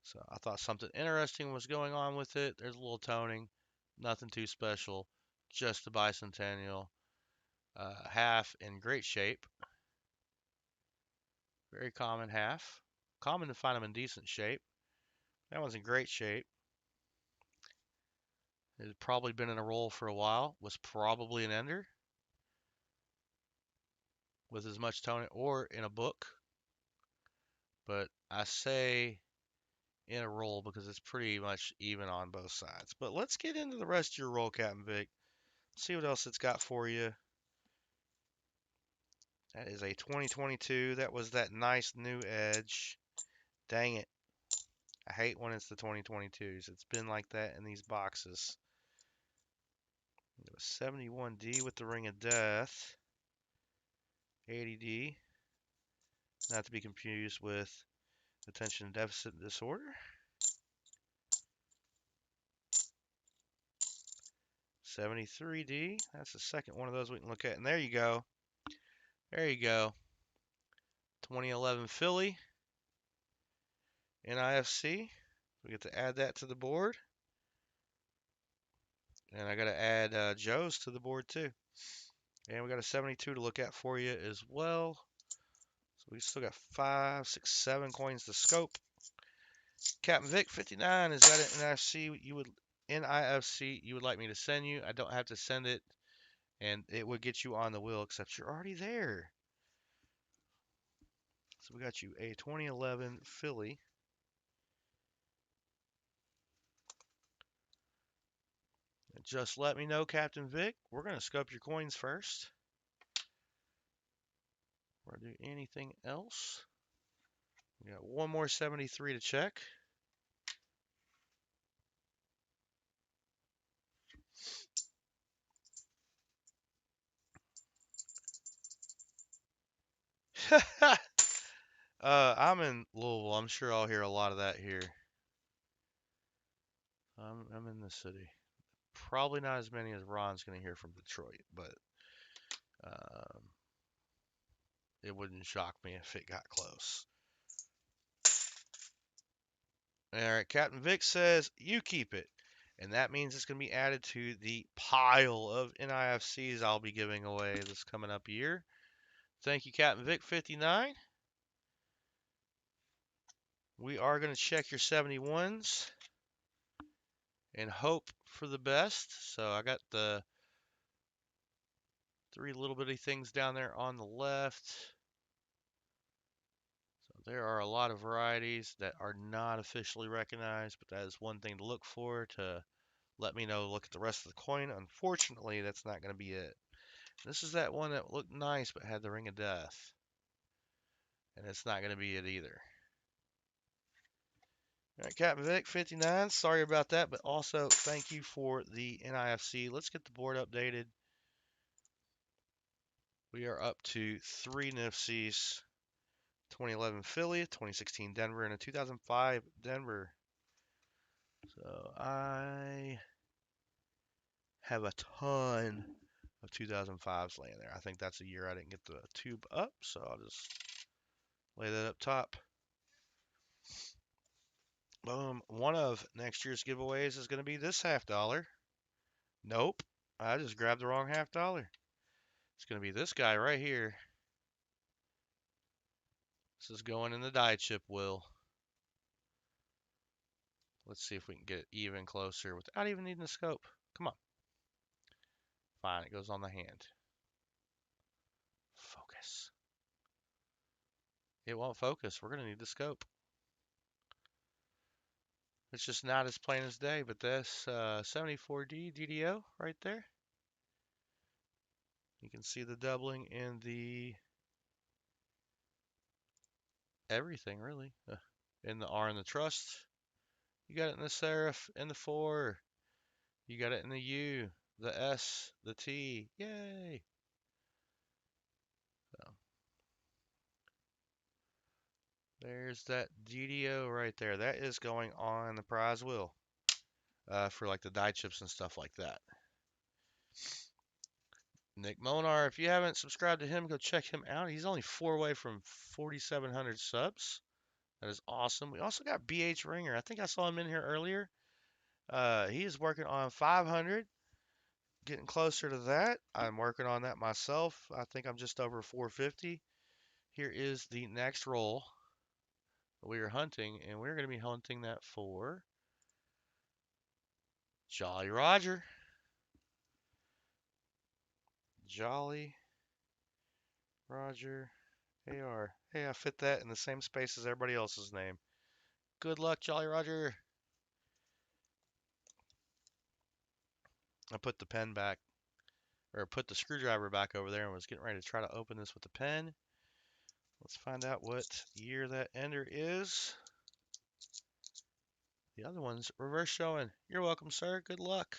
So I thought something interesting was going on with it. There's a little toning, nothing too special, just the bicentennial. Half in great shape, very common half. Common to find them in decent shape. That one's in great shape. It had probably been in a roll for a while. Was probably an ender with as much toning, or in a book. But I say in a roll because it's pretty much even on both sides. But let's get into the rest of your roll, Captain Vic. See what else it's got for you. That is a 2022. That was that nice new edge. Dang it. I hate when it's the 2022s. It's been like that in these boxes. 71D with the Ring of Death. 80D. Not to be confused with attention deficit disorder. 73D. That's the second one of those we can look at. And there you go. There you go. 2011 Philly. NIFC. We get to add that to the board. And I got to add Joe's to the board too. And we got a 72 to look at for you as well. So we still got 5, 6, 7 coins to scope. Captain Vic 59 has got an NIFC you would like me to send you. I don't have to send it, and it would get you on the wheel, except you're already there. So we got you a 2011 Philly. Just let me know, Captain Vic. We're going to scope your coins first. We're going to do anything else. We got one more 73 to check. I'm in Louisville. I'm sure I'll hear a lot of that here. I'm in the city. Probably not as many as Ron's going to hear from Detroit, but um, it wouldn't shock me if it got close. All right, Captain Vic says you keep it, and that means it's going to be added to the pile of NIFCs I'll be giving away this coming up year. Thank you, Captain Vic 59. We are going to check your 71s and hope for the best. So I got the 3 little bitty things down there on the left. So there are a lot of varieties that are not officially recognized, but that is one thing to look for to let me know, look at the rest of the coin. Unfortunately, that's not going to be it. This is that one that looked nice but had the Ring of Death. And it's not going to be it either. All right, Captain Vic 59, sorry about that, but also thank you for the NIFC. Let's get the board updated. We are up to 3 NIFCs. 2011 Philly, 2016 Denver, and a 2005 Denver. So I have a ton of 2005s laying there. I think that's a year I didn't get the tube up, so I'll just lay that up top. Boom. One of next year's giveaways is going to be this $50. Nope. I just grabbed the wrong $50. It's going to be this guy right here. This is going in the die chip wheel. Let's see if we can get it even closer without even needing a scope. Come on. Fine, it goes on the hand. Focus. It won't focus. We're going to need the scope. It's just not as plain as day, but this 74D DDO right there. You can see the doubling in the everything, really. In the R in the trust. You got it in the serif, in the 4. You got it in the U. the S, the T. Yay! So, there's that GDO right there. That is going on the prize wheel for like the die chips and stuff like that. Nick Monar, if you haven't subscribed to him, go check him out. He's only 4 away from 4,700 subs. That is awesome. We also got BH Ringer. I think I saw him in here earlier. He is working on 500, getting closer to that. I'm working on that myself. I think I'm just over 450. Here is the next roll we are hunting, and we're going to be hunting that for Jolly Roger. Jolly Roger AR. Hey, I fit that in the same space as everybody else's name. Good luck, Jolly Roger. I put the pen back, or put the screwdriver back over there and was getting ready to try to open this with the pen. Let's find out what year that ender is. The other one's reverse showing. You're welcome, sir. Good luck.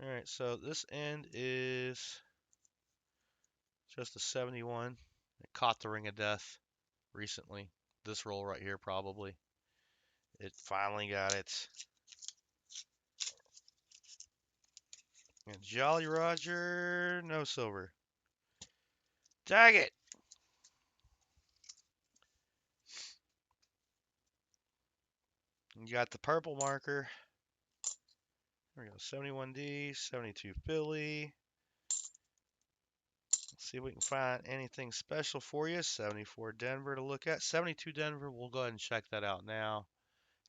All right, so this end is just a 71. It caught the ring of death recently. This roll right here, probably. It finally got it. And Jolly Roger, no silver. Tag it! You got the purple marker. There we go, 71D, 72 Philly. Let's see if we can find anything special for you. 74 Denver to look at. 72 Denver, we'll go ahead and check that out now.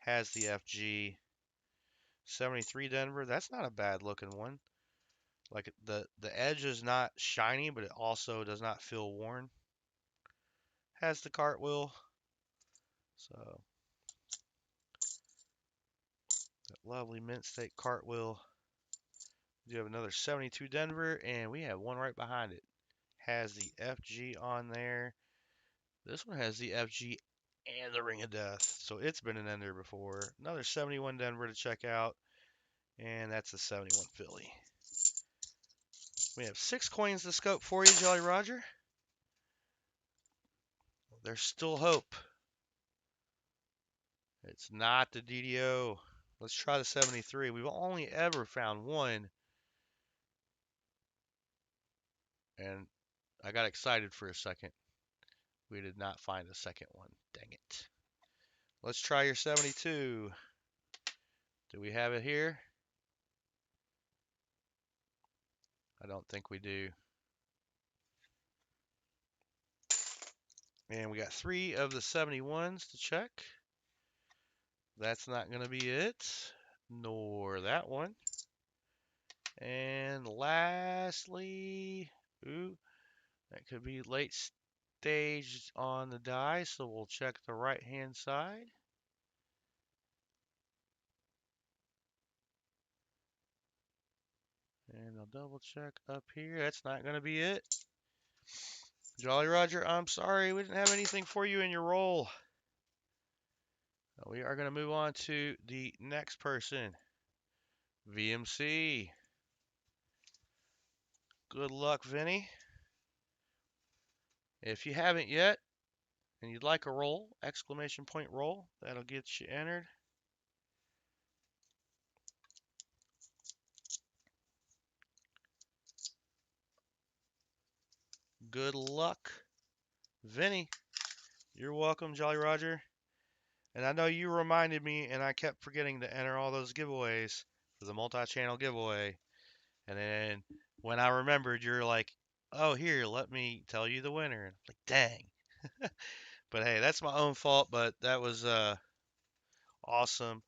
Has the FG. 73 Denver, that's not a bad looking one. Like the edge is not shiny, but it also does not feel worn. Has the cartwheel. So that lovely mint steak cartwheel. We do have another 72 Denver, and we have one right behind it. Has the FG on there. This one has the FG and the Ring of Death, so it's been an ender before. Another 71 Denver to check out, and that's the 71 Philly. We have 6 coins to scope for you, Jolly Roger. There's still hope. It's not the DDO. Let's try the 73. We've only ever found one, and I got excited for a second. We did not find a second one. Dang it. Let's try your 72. Do we have it here? I don't think we do. And we got 3 of the 71s to check. That's not going to be it, nor that one. And lastly, ooh, that could be late stage on the die, so we'll check the right-hand side. And I'll double check up here. That's not going to be it. Jolly Roger, I'm sorry, we didn't have anything for you in your roll. We are going to move on to the next person. VMC. Good luck, Vinny. If you haven't yet, and you'd like a roll, exclamation point roll, that'll get you entered. Good luck, Vinny. You're welcome, Jolly Roger. And I know you reminded me, and I kept forgetting to enter all those giveaways for the multi-channel giveaway. And then when I remembered, you're like, oh, here, let me tell you the winner. And I'm like, dang. But hey, that's my own fault, but that was awesome.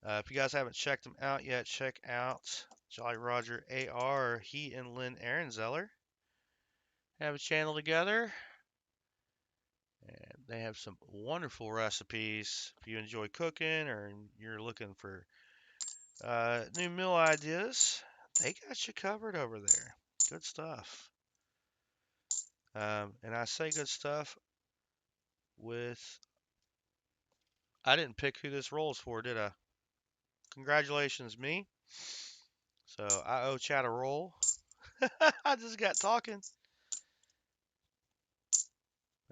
If you guys haven't checked them out yet, check out Jolly Roger AR. He and Lynn Ehrenzeller have a channel together, and they have some wonderful recipes. If you enjoy cooking or you're looking for new meal ideas, they got you covered over there. Good stuff. And I say good stuff with, I didn't pick who this roll is for, did I? Congratulations, me. So I owe Chad a roll. I just got talking.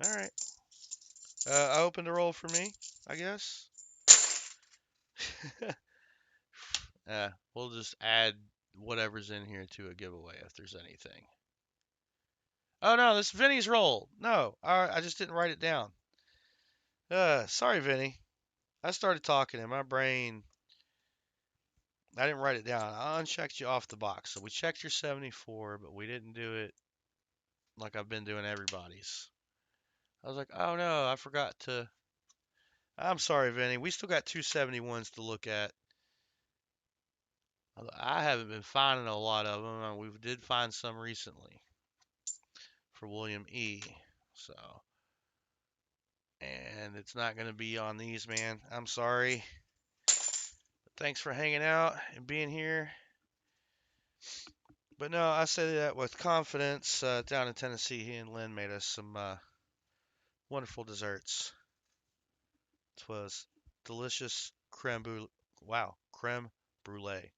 All right. I opened a roll for me, I guess. We'll just add whatever's in here to a giveaway if there's anything. Oh no, this is Vinny's roll. No, I just didn't write it down. Sorry, Vinny. I started talking and my brain, I didn't write it down. I unchecked you off the box. So we checked your 74, but we didn't do it like I've been doing everybody's. I was like, oh no, I forgot to. I'm sorry, Vinny. We still got two 71s to look at. I haven't been finding a lot of them. We did find some recently for William E. So, and it's not going to be on these, man. I'm sorry. But thanks for hanging out and being here. But no, I say that with confidence. Down in Tennessee, he and Lynn made us some wonderful desserts. It was delicious creme brulee. Wow, creme brulee.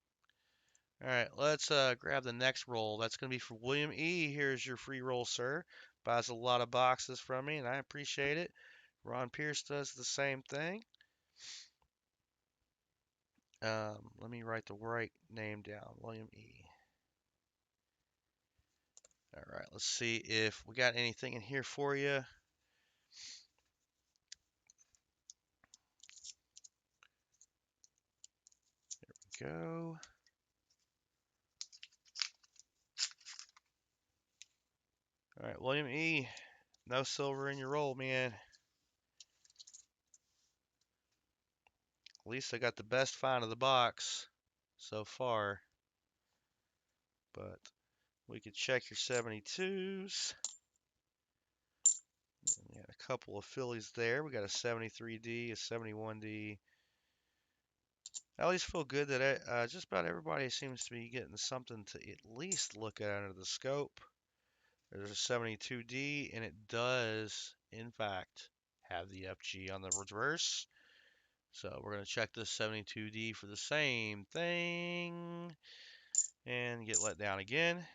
All right, let's grab the next roll. That's going to be for William E. Here's your free roll, sir. Buys a lot of boxes from me, and I appreciate it. Ron Pierce does the same thing. Let me write the right name down. William E. All right, let's see if we got anything in here for you. There we go. All right, William E. No silver in your roll, man. At least I got the best find of the box so far. But we could check your 72s. We got a couple of Phillies there. We got a 73D, a 71D. I always feel good that just about everybody seems to be getting something to at least look at under the scope. There's a 72D, and it does, in fact, have the FG on the reverse. So we're going to check this 72D for the same thing and get let down again.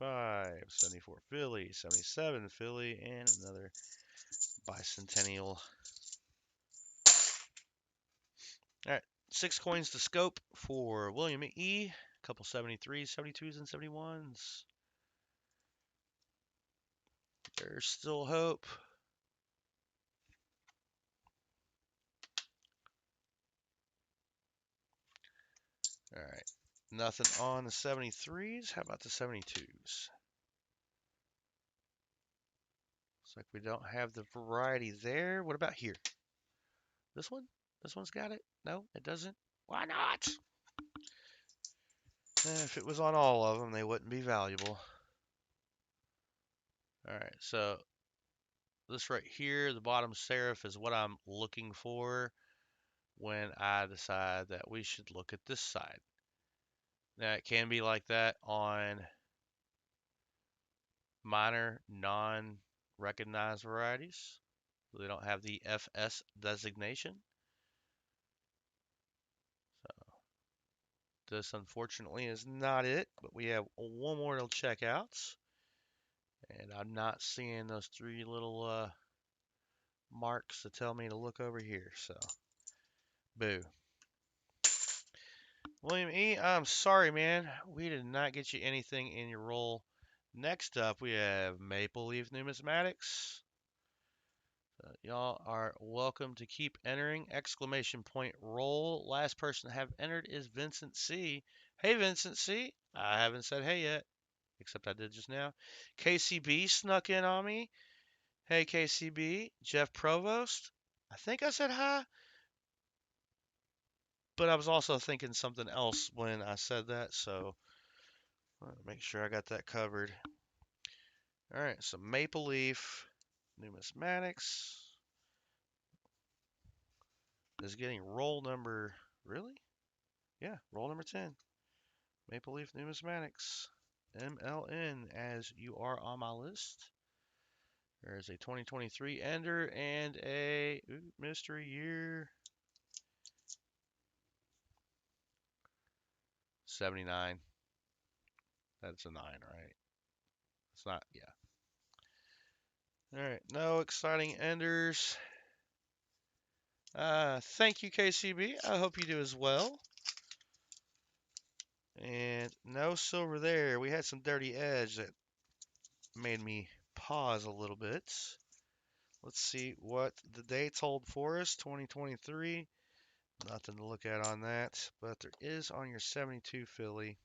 85, 74 Philly, 77 Philly, and another bicentennial. All right, 6 coins to scope for William E. A couple 73s, 72s, and 71s. There's still hope. All right, nothing on the 73s. How about the 72s? Looks like we don't have the variety there. What about here? This one? This one's got it? No, it doesn't. Why not? If it was on all of them, they wouldn't be valuable. All right, so this right here, the bottom serif, is what I'm looking for when I decide that we should look at this side. Now, it can be like that on minor non-recognized varieties. They don't have the FS designation. So this, unfortunately, is not it, but we have one more to check out. And I'm not seeing those 3 little marks to tell me to look over here, so boo. William E., I'm sorry, man. We did not get you anything in your roll. Next up, we have Maple Leaf Numismatics. Y'all are welcome to keep entering. Exclamation point roll. Last person to have entered is Vincent C. Hey, Vincent C. I haven't said hey yet, except I did just now. KCB snuck in on me. Hey, KCB. Jeff Provost. I think I said hi, but I was also thinking something else when I said that, so make sure I got that covered. All right, so Maple Leaf Numismatics is getting roll number, really? Yeah, roll number 10. Maple Leaf Numismatics, MLN, as you are on my list. There's a 2023 Ender and a mystery year. 79. That's a 9, right? It's not, yeah. All right, no exciting Enders. Thank you, KCB. I hope you do as well. And no silver there. We had some dirty edge that made me pause a little bit. Let's see what the dates hold for us. 2023. Nothing to look at on that, but there is on your 72 Philly.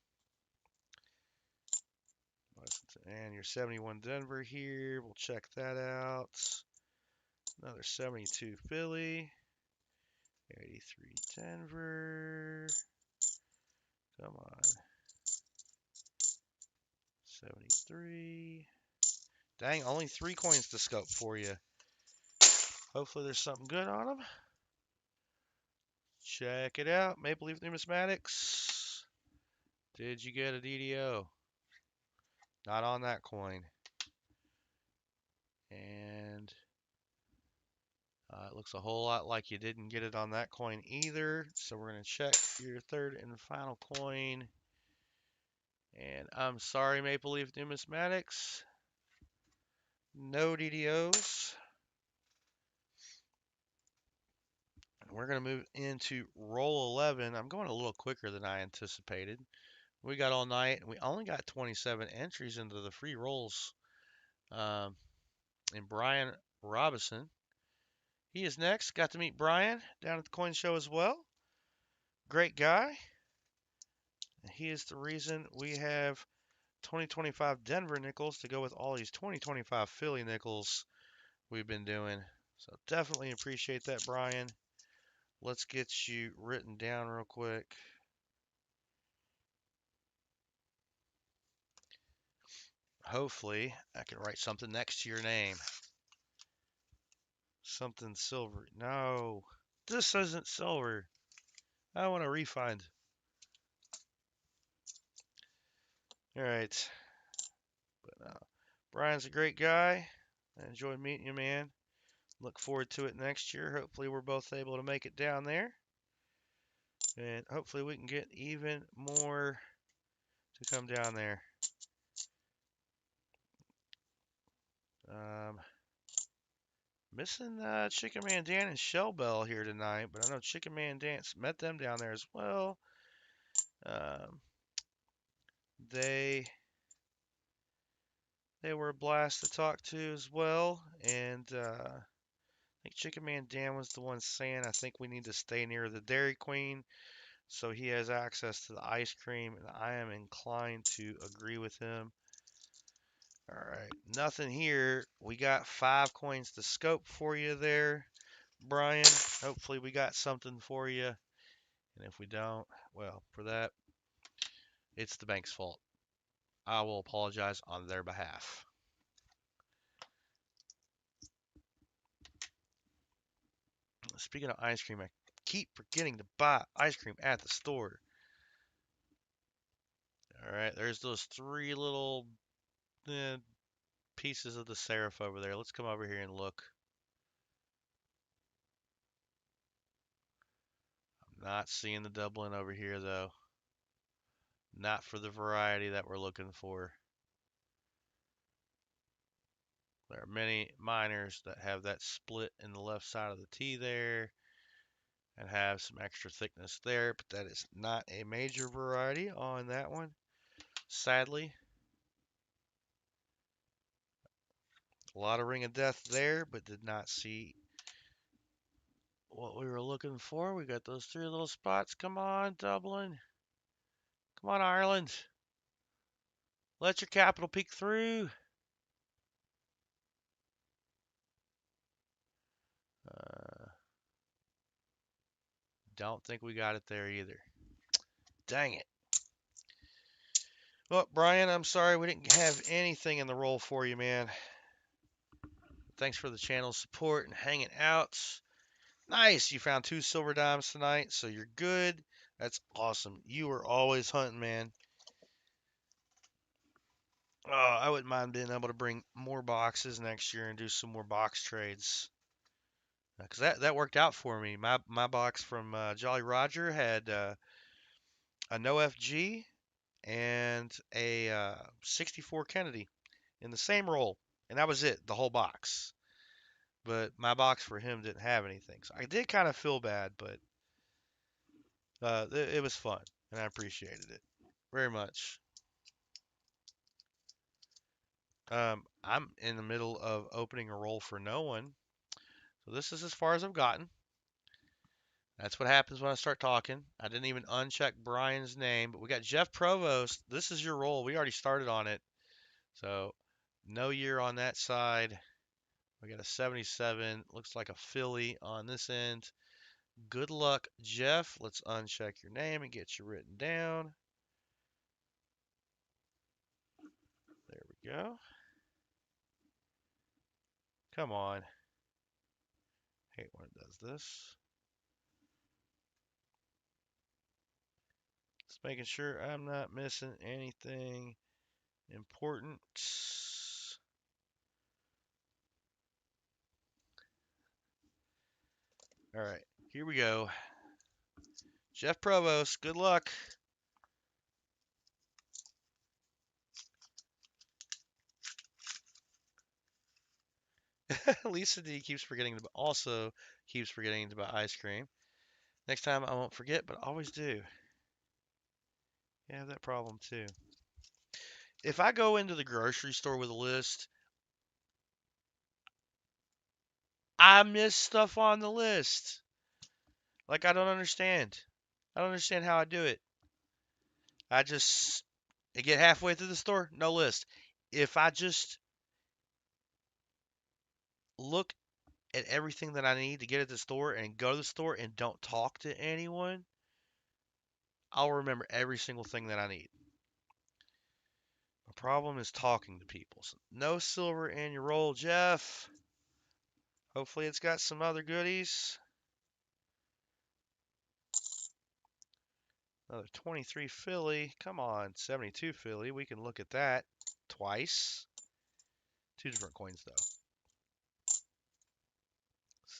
And your 71 Denver here. We'll check that out. Another 72 Philly. 83 Denver. Come on. 73. Dang, only 3 coins to scope for you. Hopefully there's something good on them. Check it out. Maple Leaf Numismatics. Did you get a DDO? Not on that coin. And it looks a whole lot like you didn't get it on that coin either. So we're going to check your third and final coin. And I'm sorry, Maple Leaf Numismatics. No DDOs. We're going to move into roll 11. I'm going a little quicker than I anticipated. We got all night, and we only got 27 entries into the free rolls. And Brian Robinson, he is next. Got to meet Brian down at the coin show as well. Great guy. He is the reason we have 2025 Denver nickels to go with all these 2025 Philly nickels we've been doing. So definitely appreciate that, Brian. Let's get you written down real quick. Hopefully, I can write something next to your name. Something silver. No, this isn't silver. I want a refund. All right. But Brian's a great guy. I enjoyed meeting you, man. Look forward to it next year. Hopefully, we're both able to make it down there. And hopefully, we can get even more to come down there. Missing Chicken Man Dan and Shell Bell here tonight, but I know Chicken Man Dan's met them down there as well. They were a blast to talk to as well, and I think Chicken Man Dan was the one saying I think we need to stay near the Dairy Queen so he has access to the ice cream, and I am inclined to agree with him. All right, nothing here. We got 5 coins to scope for you there, Brian. Hopefully we got something for you. And if we don't, well, for that, it's the bank's fault. I will apologize on their behalf. Speaking of ice cream, I keep forgetting to buy ice cream at the store. All right, there's those 3 little pieces of the serif over there. Let's come over here and look. I'm not seeing the Dublin over here, though. Not for the variety that we're looking for. There are many miners that have that split in the left side of the T there and have some extra thickness there, but that is not a major variety on that one, sadly. A lot of Ring of Death there, but did not see what we were looking for. We got those 3 little spots. Come on, Dublin. Come on, Ireland. Let your capital peek through. Don't think we got it there either. Dang it. Well, Brian, I'm sorry we didn't have anything in the roll for you, man. Thanks for the channel support and hanging out. Nice. You found 2 silver dimes tonight, so you're good. That's awesome. You are always hunting, man. I wouldn't mind being able to bring more boxes next year and do some more box trades. Because that worked out for me. My box from Jolly Roger had a no FG and a 64 Kennedy in the same roll, and that was it, the whole box. But my box for him didn't have anything, so I did kind of feel bad, but it was fun, and I appreciated it very much. I'm in the middle of opening a roll for no one, so this is as far as I've gotten. That's what happens when I start talking. I didn't even uncheck Brian's name, but we got Jeff Provost. This is your roll. We already started on it, so no year on that side. We got a 77. Looks like a Philly on this end. Good luck, Jeff. Let's uncheck your name and get you written down. There we go. Come on. Hate when it does this. Just making sure I'm not missing anything important. All right, here we go. Jeff Provost, good luck. Lisa D keeps forgetting to also keeps forgetting to buy ice cream. Next time I won't forget, but I always do. You have that problem too. If I go into the grocery store with a list, I miss stuff on the list. Like I don't understand. I don't understand how I do it. I get halfway through the store, no list. If I just look at everything that I need to get at the store and go to the store and don't talk to anyone, I'll remember every single thing that I need. My problem is talking to people. So no silver in your roll, Jeff. Hopefully it's got some other goodies. Another 23 Philly. Come on, 72 Philly. We can look at that twice. Two different coins, though.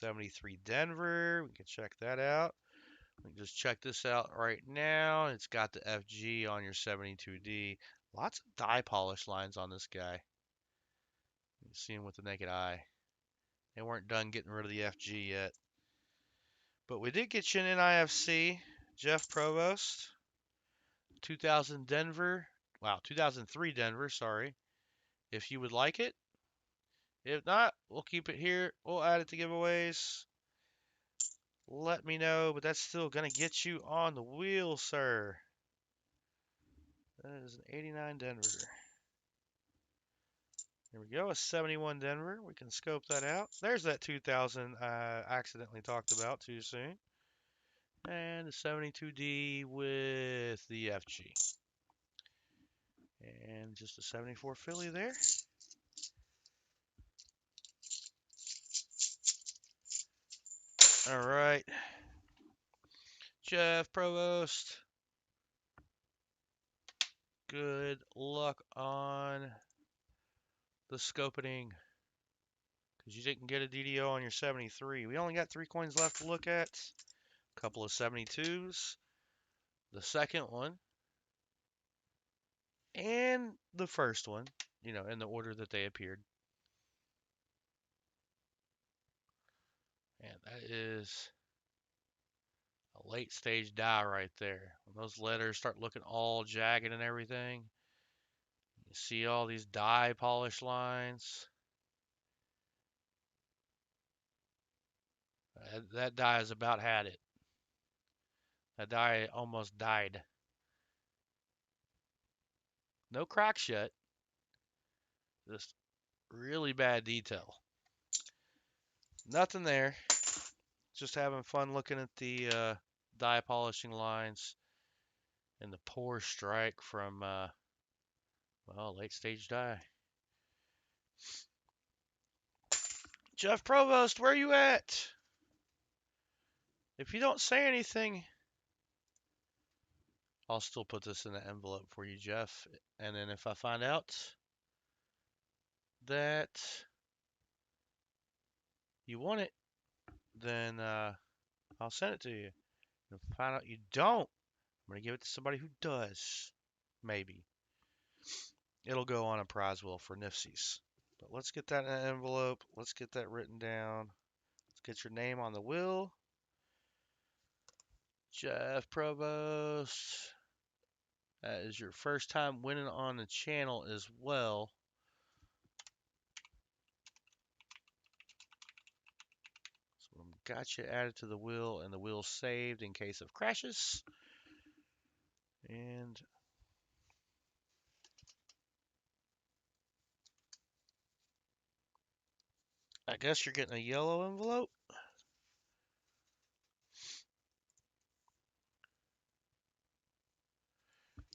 73 Denver. We can check that out. We can just check this out right now. It's got the FG on your 72D. Lots of die polish lines on this guy. You see him with the naked eye. They weren't done getting rid of the FG yet. But we did get you an NIFC. Jeff Provost. 2000 Denver. Wow, 2003 Denver, sorry. If you would like it. If not, we'll keep it here. We'll add it to giveaways. Let me know, but that's still going to get you on the wheel, sir. That is an 89 Denver. There we go, a 71 Denver. We can scope that out. There's that 2000 I accidentally talked about too soon. And the 72D with the FG. And just a 74 Philly there. All right. Jeff Provost. Good luck on the scopening. Because you didn't get a DDO on your 73. We only got 3 coins left to look at. A couple of 72s. The second one. And the first one. You know, in the order that they appeared. And that is a late stage die right there. When those letters start looking all jagged and everything. You see all these die polish lines. That die has about had it. That die almost died. No cracks yet. Just really bad detail. Nothing there. Just having fun looking at the die polishing lines and the poor strike from, well, late stage die. Jeff Provost, where you at? If you don't say anything, I'll still put this in the envelope for you, Jeff. And then if I find out, that you want it, then I'll send it to you. If I find out you don't, I'm going to give it to somebody who does. Maybe. It'll go on a prize wheel for Nifsies. But let's get that in an envelope. Let's get that written down. Let's get your name on the wheel. Jeff Provost. That is your first time winning on the channel as well. So I've got you added to the wheel and the wheel saved in case of crashes. And I guess you're getting a yellow envelope.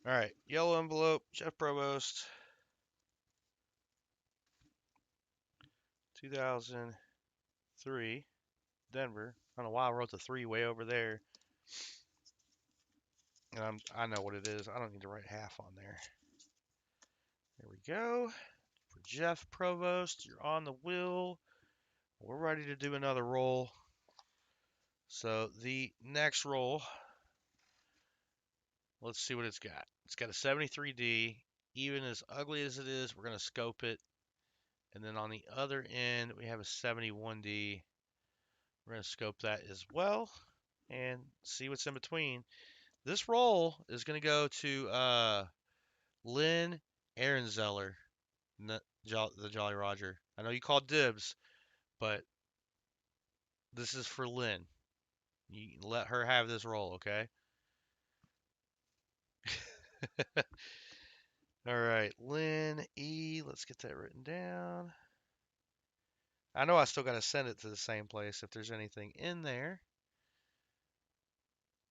All right, yellow envelope, Jeff Provost, 2003, Denver. I don't know why I wrote the 3 way over there. And I know what it is. I don't need to write half on there. There we go. For Jeff Provost, you're on the wheel. We're ready to do another roll. So the next roll, let's see what it's got. It's got a 73D. Even as ugly as it is, we're going to scope it. And then on the other end, we have a 71D. We're going to scope that as well and see what's in between. This roll is going to go to Lynn Ehrenzeller, the Jolly Roger. I know you called dibs, but this is for Lynn. You let her have this roll, okay? All right, Lynn E. Let's get that written down. I know I still got to send it to the same place if there's anything in there.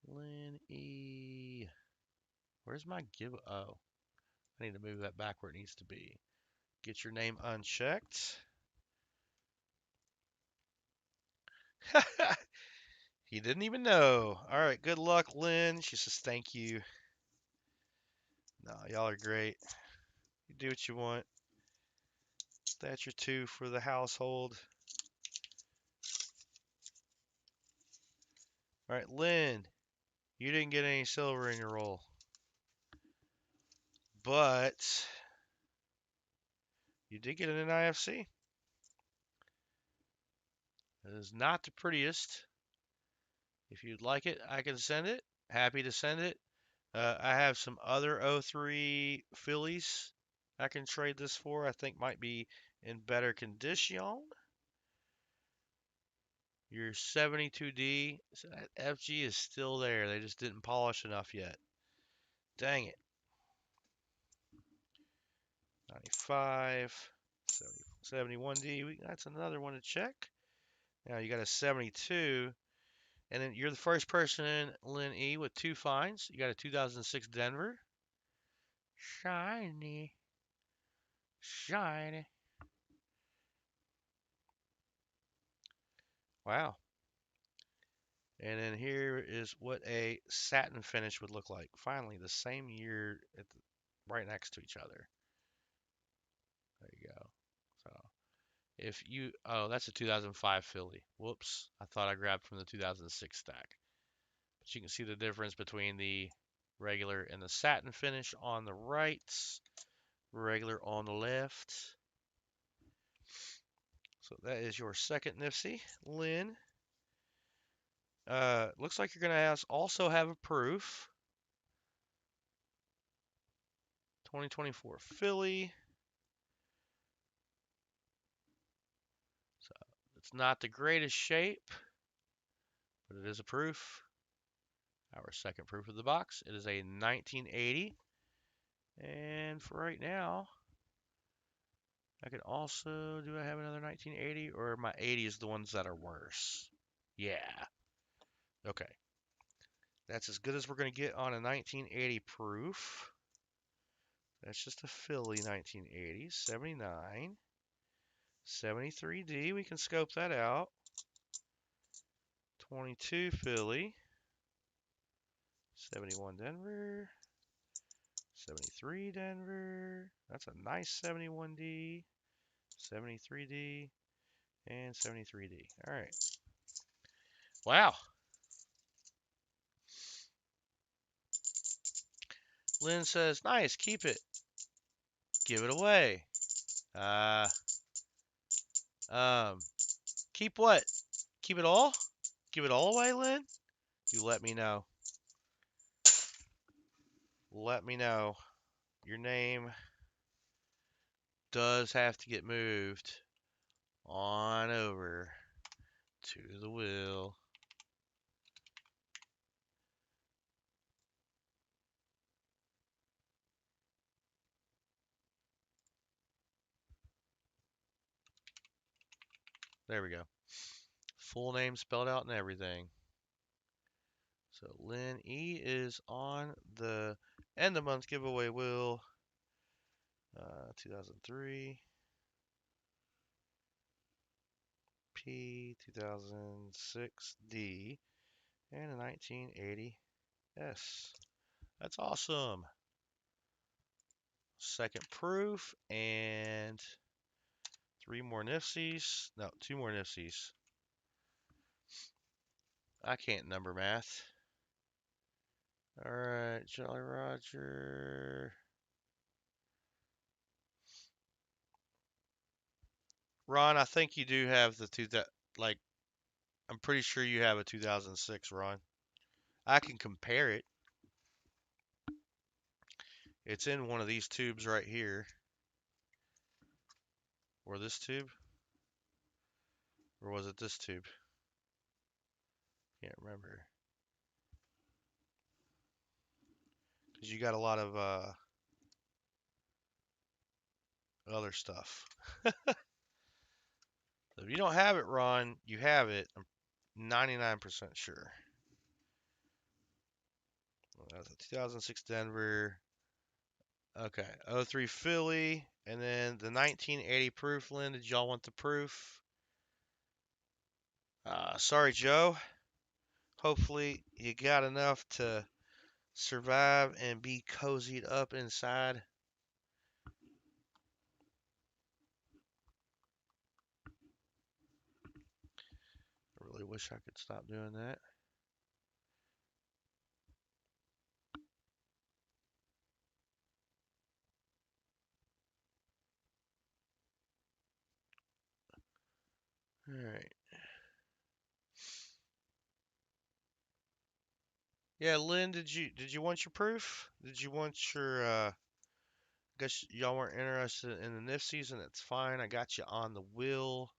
Lynn E. Where's my give? Oh, I need to move that back where it needs to be. Get your name unchecked. He didn't even know. All right, good luck, Lynn. She says thank you. No, y'all are great. You do what you want. That's your 2 for the household. All right, Lynn, you didn't get any silver in your roll. But you did get an IFC. It is not the prettiest. If you'd like it, I can send it. Happy to send it. I have some other 03 Phillies I can trade this for. I think might be in better condition. Your 72D, so that FG is still there. They just didn't polish enough yet. Dang it. 95, 71D. That's another one to check. Now you got a 72. And then you're the first person in, Lynn E, with 2 finds. You got a 2006 Denver. Shiny. Shiny. Wow. And then here is what a satin finish would look like. Finally, the same year, right next to each other. There you go. So if you, oh, that's a 2005 Philly. Whoops. I thought I grabbed from the 2006 stack. But you can see the difference between the regular and the satin finish on the right, regular on the left. So that is your second Nifty, Lynn. Looks like you're going to also have a proof. 2024 Philly. So it's not the greatest shape, but it is a proof. Our second proof of the box. It is a 1980. And for right now, I could also, do I have another 1980? Or my 80 is the ones that are worse? Yeah. Okay. That's as good as we're going to get on a 1980 proof. That's just a Philly 1980, 79, 73D. We can scope that out. 22 Philly, 71 Denver, 73 Denver. That's a nice 71D. 73D, and 73D. All right. Wow. Lynn says, nice, keep it. Give it away. Um, keep what? Keep it all? Give it all away, Lynn? You let me know. Let me know. Your name does have to get moved on over to the wheel. There we go. Full name spelled out and everything. So Lynn E is on the end of month giveaway wheel. 2003 P 2006 D and a 1980 S. That's awesome. Second proof and 3 more Nifsies. No, 2 more Nifsies. I can't number math. All right, Jolly Roger. Ron, I think you do have the like I'm pretty sure you have a 2006, Ron. I can compare it. It's in one of these tubes right here. Or this tube? Or was it this tube? Can't remember. Because you got a lot of other stuff. If you don't have it, Ron, you have it. I'm 99% sure. That's a 2006 Denver. Okay, 03 Philly. And then the 1980 proof, Lynn. Did y'all want the proof? Sorry, Joe. Hopefully you got enough to survive and be cozied up inside. I really wish I could stop doing that. All right. Yeah, Lynn, did you want your proof? Did you want your guess y'all weren't interested in the Nifsies, and it's fine. I got you on the wheel.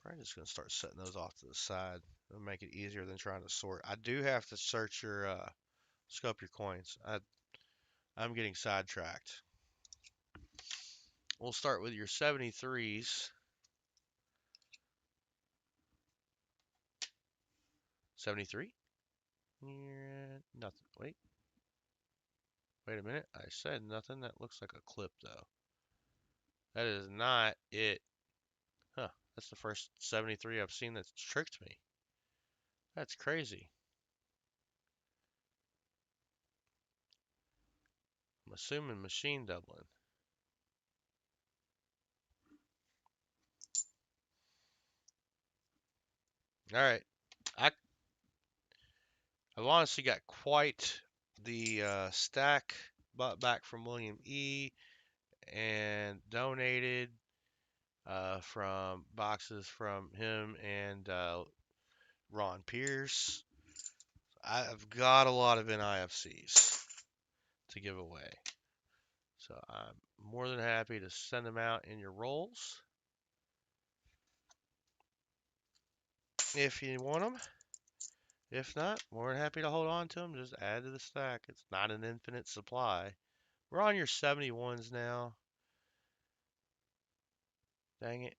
Probably just gonna start setting those off to the side. It'll make it easier than trying to sort. I do have to search your scope your coins. I'm getting sidetracked. We'll start with your 73s. 73? Nothing. Wait a minute. I said nothing. That looks like a clip, though. That is not it. Huh. That's the first 73 I've seen that's tricked me. That's crazy. I'm assuming machine doubling. All right. I've honestly got quite the stack bought back from William E. and donated from boxes from him and Ron Pierce. I've got a lot of NIFCs to give away. So I'm more than happy to send them out in your rolls if you want them. If not, more than happy to hold on to them. Just add to the stack. It's not an infinite supply. We're on your 71s now. Dang it.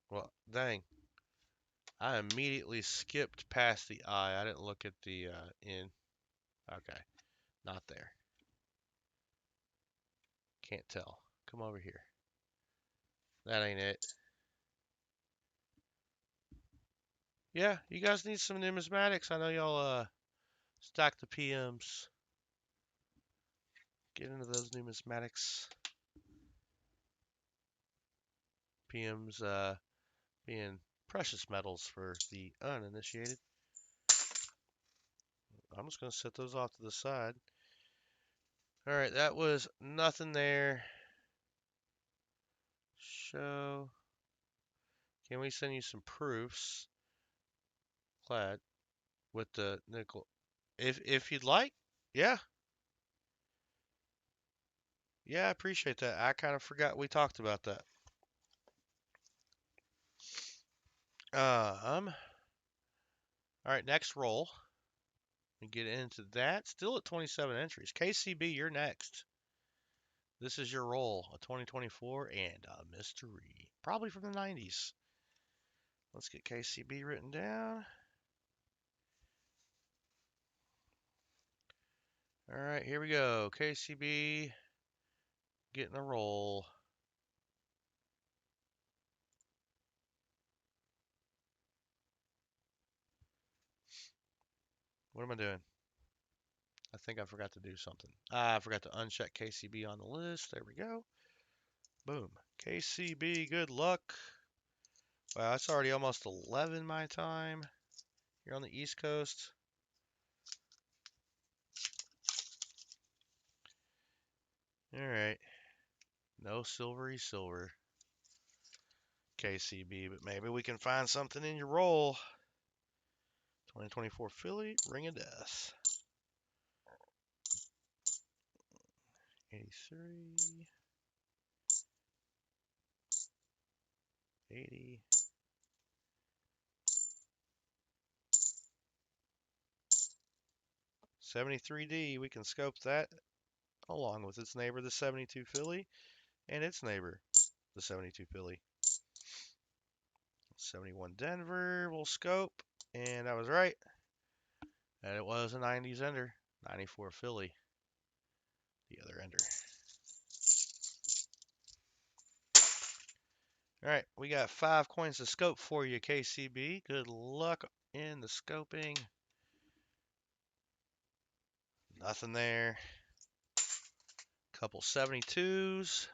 Well, dang. I immediately skipped past the I. I didn't look at the in. Okay. Not there. Can't tell. Come over here. That ain't it. Yeah, you guys need some numismatics. I know y'all stack the PMs. get into those numismatics. PM's being precious metals for the uninitiated. I'm just going to set those off to the side. All right, that was nothing there. Show. Can we send you some proofs? Glad with the nickel. If you'd like, yeah. Yeah, I appreciate that. I kind of forgot we talked about that. All right, next roll. We get into that. Still at 27 entries. KCB, you're next. This is your roll, a 2024 and a mystery. Probably from the 90s. Let's get KCB written down. All right, here we go. KCB getting a roll. What am I doing? I think I forgot to do something. I forgot to uncheck KCB on the list. There we go. Boom. KCB, good luck. Wow, it's already almost 11 my time here on the East Coast. All right. No silvery silver. KCB, but maybe we can find something in your roll. 2024 Philly, Ring of Death. 83. 80. 73D, we can scope that along with its neighbor, the 72 Philly, and its neighbor, the 72 Philly. 71 Denver, we'll scope, and I was right. And it was a 90s ender. 94 Philly, the other ender. All right, we got 5 coins to scope for you, KCB. Good luck in the scoping. Nothing there. Couple 72s.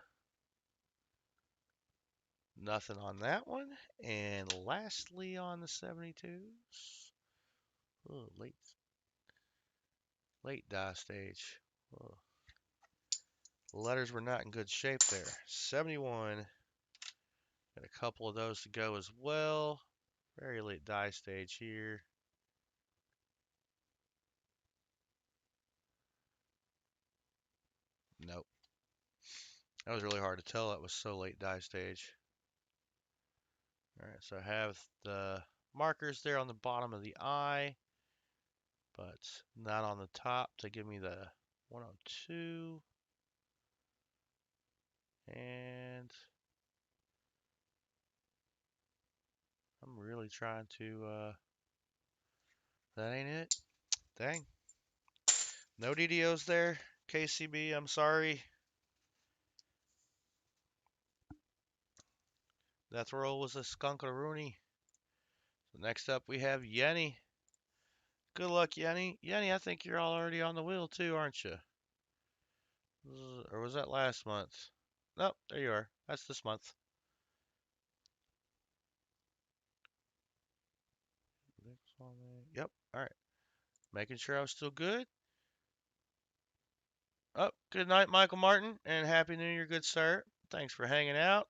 Nothing on that one. And lastly on the 72s. Oh, late die stage. Oh. The letters were not in good shape there. 71. Got a couple of those to go as well. Very late die stage here. Nope. That was really hard to tell. That was so late die stage. All right, so I have the markers there on the bottom of the eye, but not on the top to give me the 102. And I'm really trying to, that ain't it. Dang. No DDOs there. KCB, I'm sorry. Death roll was a skunkaroonie. So next up we have Yenny. Good luck, Yenny. Yenny, I think you're already on the wheel too, aren't you? Or was that last month? Nope, there you are. That's this month. Yep, alright. Making sure I was still good. Oh, good night, Michael Martin, and Happy New Year, good sir. Thanks for hanging out.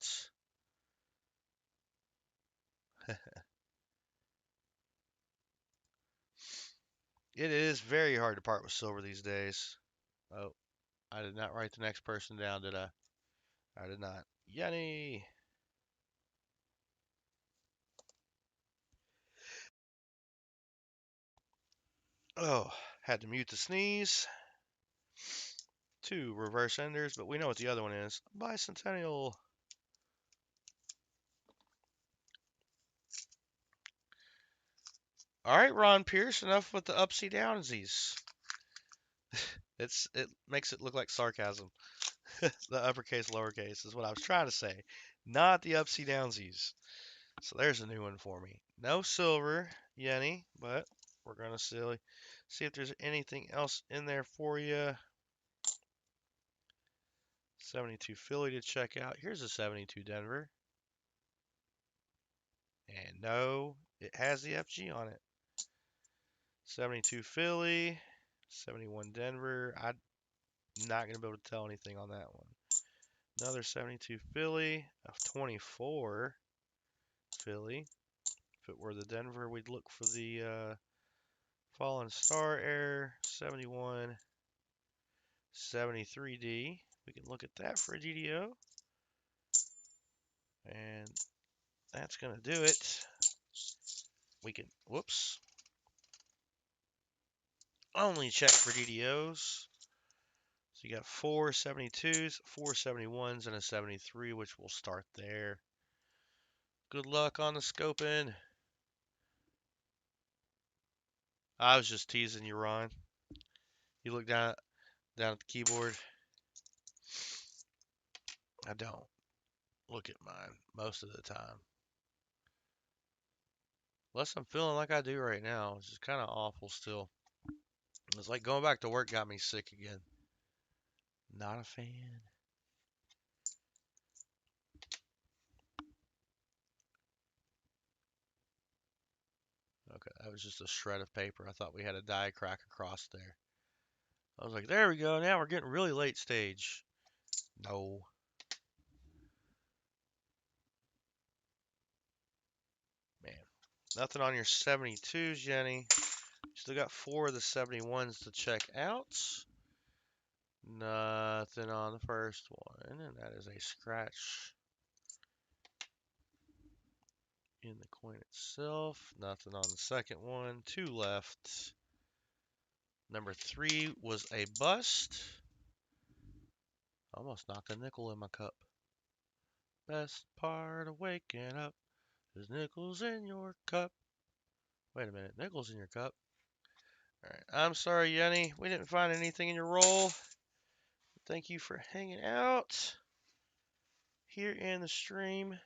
It is very hard to part with silver these days. Oh, I did not write the next person down, did I? I did not. Yenny. Oh, had to mute the sneeze. 2 reverse enders, but we know what the other one is. Bicentennial. All right, Ron Pierce, enough with the upsy downsies. It makes it look like sarcasm. The uppercase, lowercase is what I was trying to say, not the upsy downsies. So there's a new one for me. No silver, Yenny, but we're gonna see if there's anything else in there for you. 72 Philly to check out. Here's a 72 Denver. And no, it has the FG on it. 72 Philly, 71 Denver. I'm not going to be able to tell anything on that one. Another 72 Philly, a 24 Philly. If it were the Denver, we'd look for the fallen star error. 71, 73D. We can look at that for a DDO. And that's going to do it. We can, whoops, only check for DDOs. So you got 4 72s, 4 71s, and a 73, which will start there. Good luck on the scoping. I was just teasing you, Ron. You look down at the keyboard. I don't look at mine most of the time. Unless I'm feeling like I do right now, which is kind of awful still. It's like going back to work got me sick again. Not a fan. Okay, that was just a shred of paper. I thought we had a die crack across there. I was like, there we go. Now we're getting really late stage. No. Man. Nothing on your 72s, Jenny. Still got 4 of the 71s to check out. Nothing on the first one, and that is a scratch in the coin itself. Nothing on the second one. 2 left. Number 3 was a bust. Almost knocked a nickel in my cup. Best part of waking up is nickels in your cup. Wait a minute, nickels in your cup? Alright, I'm sorry, Yenny. We didn't find anything in your roll. Thank you for hanging out here in the stream.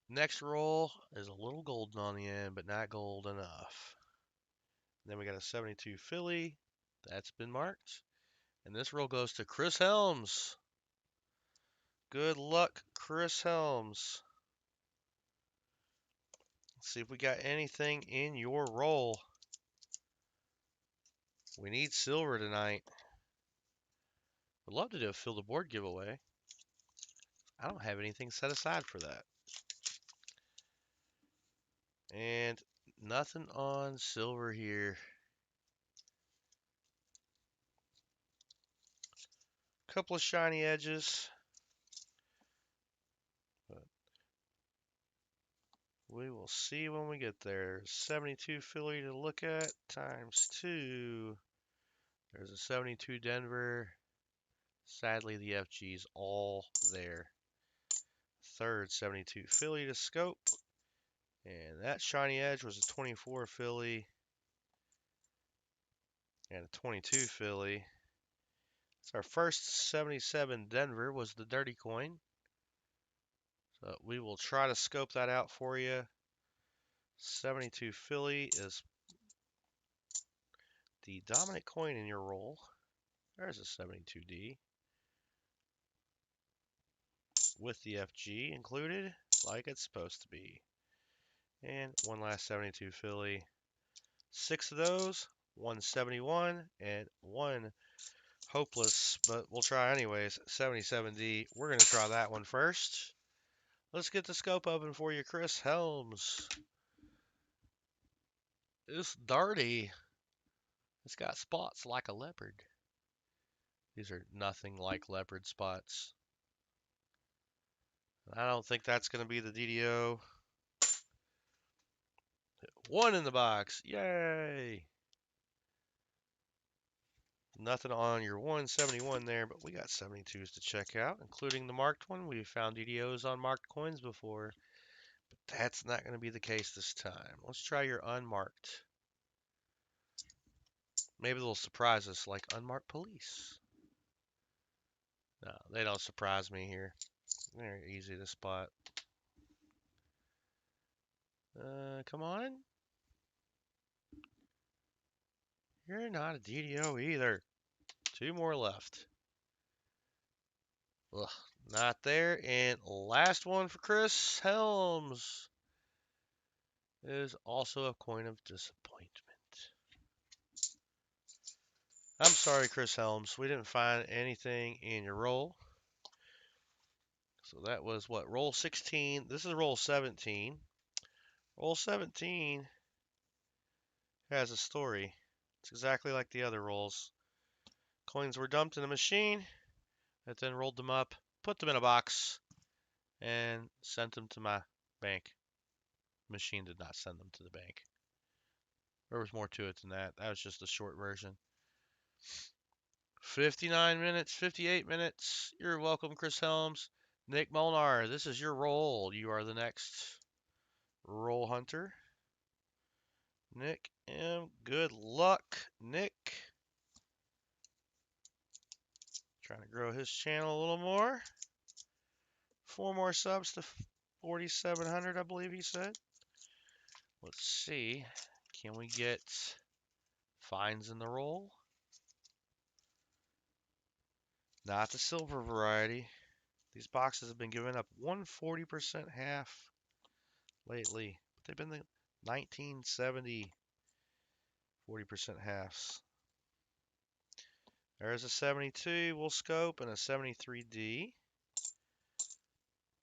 Next roll is a little golden on the end, but not gold enough. Then we got a 72 Philly. That's been marked. And this roll goes to Chris Helms. Good luck, Chris Helms. Let's see if we got anything in your roll. We need silver tonight. Would love to do a fill the board giveaway. I don't have anything set aside for that. And nothing on silver here. Couple of shiny edges. But we will see when we get there. 72 Philly to look at times 2. There's a 72 Denver. Sadly, the FG's all there. Third 72 Philly to scope. And that shiny edge was a 24 Philly. And a 22 Philly. So our first 77 Denver was the dirty coin. So we will try to scope that out for you. 72 Philly is the dominant coin in your roll. There's a 72D. With the FG included, like it's supposed to be. And one last 72 Philly. 6 of those, 171, and 1 hopeless, but we'll try anyways. 77D. We're going to try that one first. Let's get the scope open for you, Chris Helms. It's dirty. It's got spots like a leopard. These are nothing like leopard spots. I don't think that's going to be the DDO. 1 in the box. Yay! Nothing on your 171 there, but we got 72s to check out, including the marked one. We've found DDOs on marked coins before, but that's not going to be the case this time. Let's try your unmarked. Maybe they'll surprise us like unmarked police. No, they don't surprise me here. They're easy to spot. Come on. You're not a DDO either. 2 more left. Ugh, not there. And last one for Chris Helms is also a coin of disappointment. I'm sorry, Chris Helms. We didn't find anything in your roll. So that was what? Roll 16. This is roll 17. Roll 17 has a story. It's exactly like the other rolls. Coins were dumped in a machine. It then rolled them up, put them in a box, and sent them to my bank. Machine did not send them to the bank. There was more to it than that. That was just a short version. 59 minutes, 58 minutes. You're welcome, Chris Helms. Nick Molnar, this is your roll. You are the next roll hunter. Nick M. Good luck, Nick. Trying to grow his channel a little more. 4 more subs to 4,700, I believe he said. Let's see. Can we get finds in the roll? Not the silver variety. These boxes have been giving up 140% half lately. But they've been the 1970 40% halves. There's a 72 we'll scope and a 73D.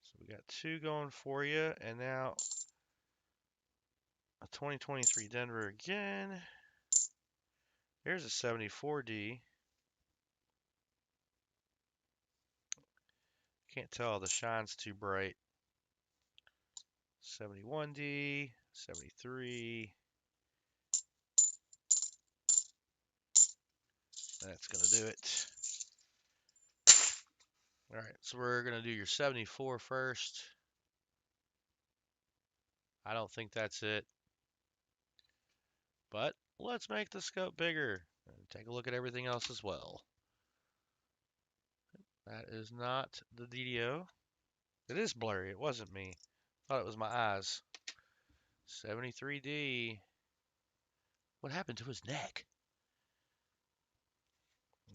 So we got 2 going for you. And now a 2023 Denver again. Here's a 74D. Can't tell, the shine's too bright. 71D, 73. That's going to do it. All right, so we're going to do your 74 first. I don't think that's it. But let's make the scope bigger and take a look at everything else as well. That is not the DDO. It is blurry. It wasn't me. Thought it was my eyes. 73D. What happened to his neck?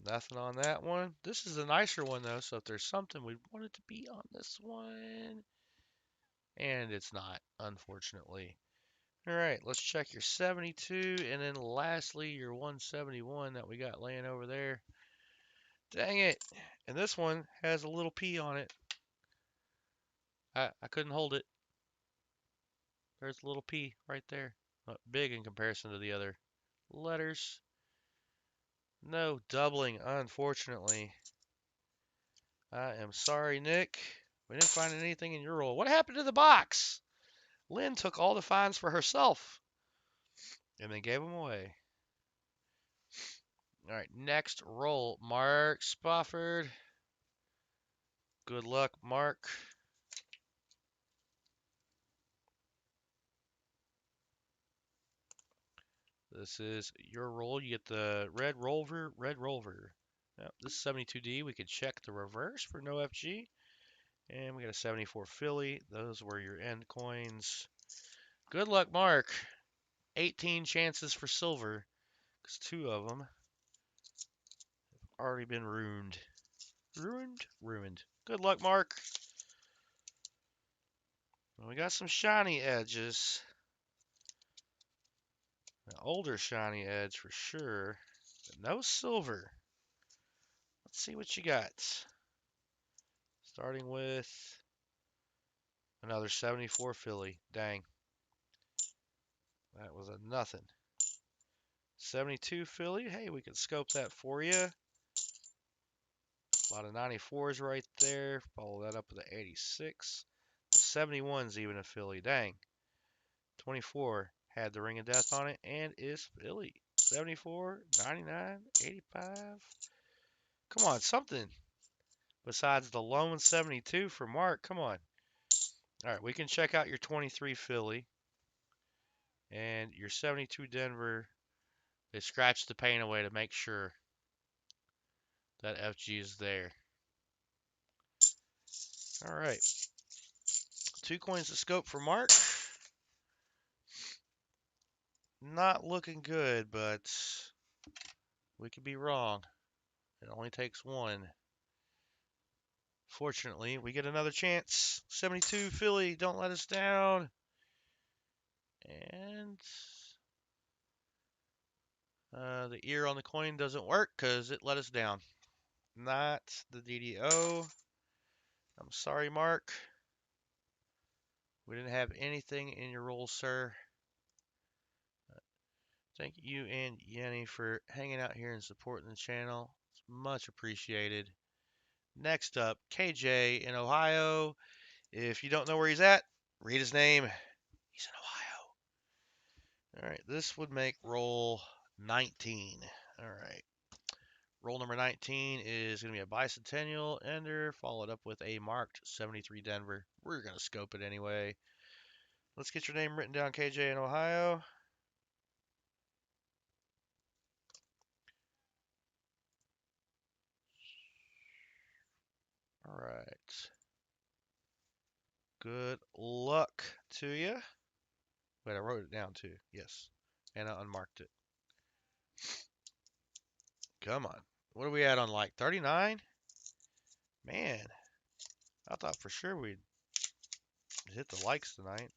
Nothing on that one. This is a nicer one, though, so if there's something, we want it to be on this one. And it's not, unfortunately. All right, let's check your 72, and then lastly, your 171 that we got laying over there. Dang it. And this one has a little P on it. I couldn't hold it. There's a little P right there. Not big in comparison to the other letters. No doubling, unfortunately. I am sorry, Nick. We didn't find anything in your roll. What happened to the box? Lynn took all the finds for herself and then gave them away. All right, next roll, Mark Spofford. Good luck, Mark. This is your roll. You get the red rover, red rover. Yep, this is 72D. We could check the reverse for no FG. And we got a 74 Philly. Those were your end coins. Good luck, Mark. 18 chances for silver, because 2 of them have already been ruined. Ruined. Good luck, Mark. Well, we got some shiny edges. An older shiny edge for sure, but no silver. Let's see what you got. Starting with another 74 Philly. Dang. That was a nothing. 72 Philly. Hey, we can scope that for you. A lot of 94s right there. Follow that up with an 86. The 71's even a Philly. Dang. 24 had the Ring of Death on it and is Philly. 74, 99, 85. Come on, something besides the lone 72 for Mark. Come on. All right, we can check out your 23 Philly and your 72 Denver. They scratched the paint away to make sure that FG is there. All right. 2 coins to scope for Mark. Not looking good, but we could be wrong. It only takes one. Fortunately, we get another chance. 72 Philly, don't let us down. And the ear on the coin doesn't work because it let us down. Not the DDO. I'm sorry, Mark. We didn't have anything in your roll, sir. Thank you and Yenny for hanging out here and supporting the channel. It's much appreciated. Next up, KJ in Ohio. If you don't know where he's at, read his name. He's in Ohio. All right, this would make roll 19. All right. Roll number 19 is going to be a bicentennial ender, followed up with a marked 73 Denver. We're going to scope it anyway. Let's get your name written down, KJ in Ohio. All right. Good luck to you. Wait, I wrote it down too. Yes. And I unmarked it. Come on. What are we at on like 39? Man, I thought for sure we'd hit the likes tonight.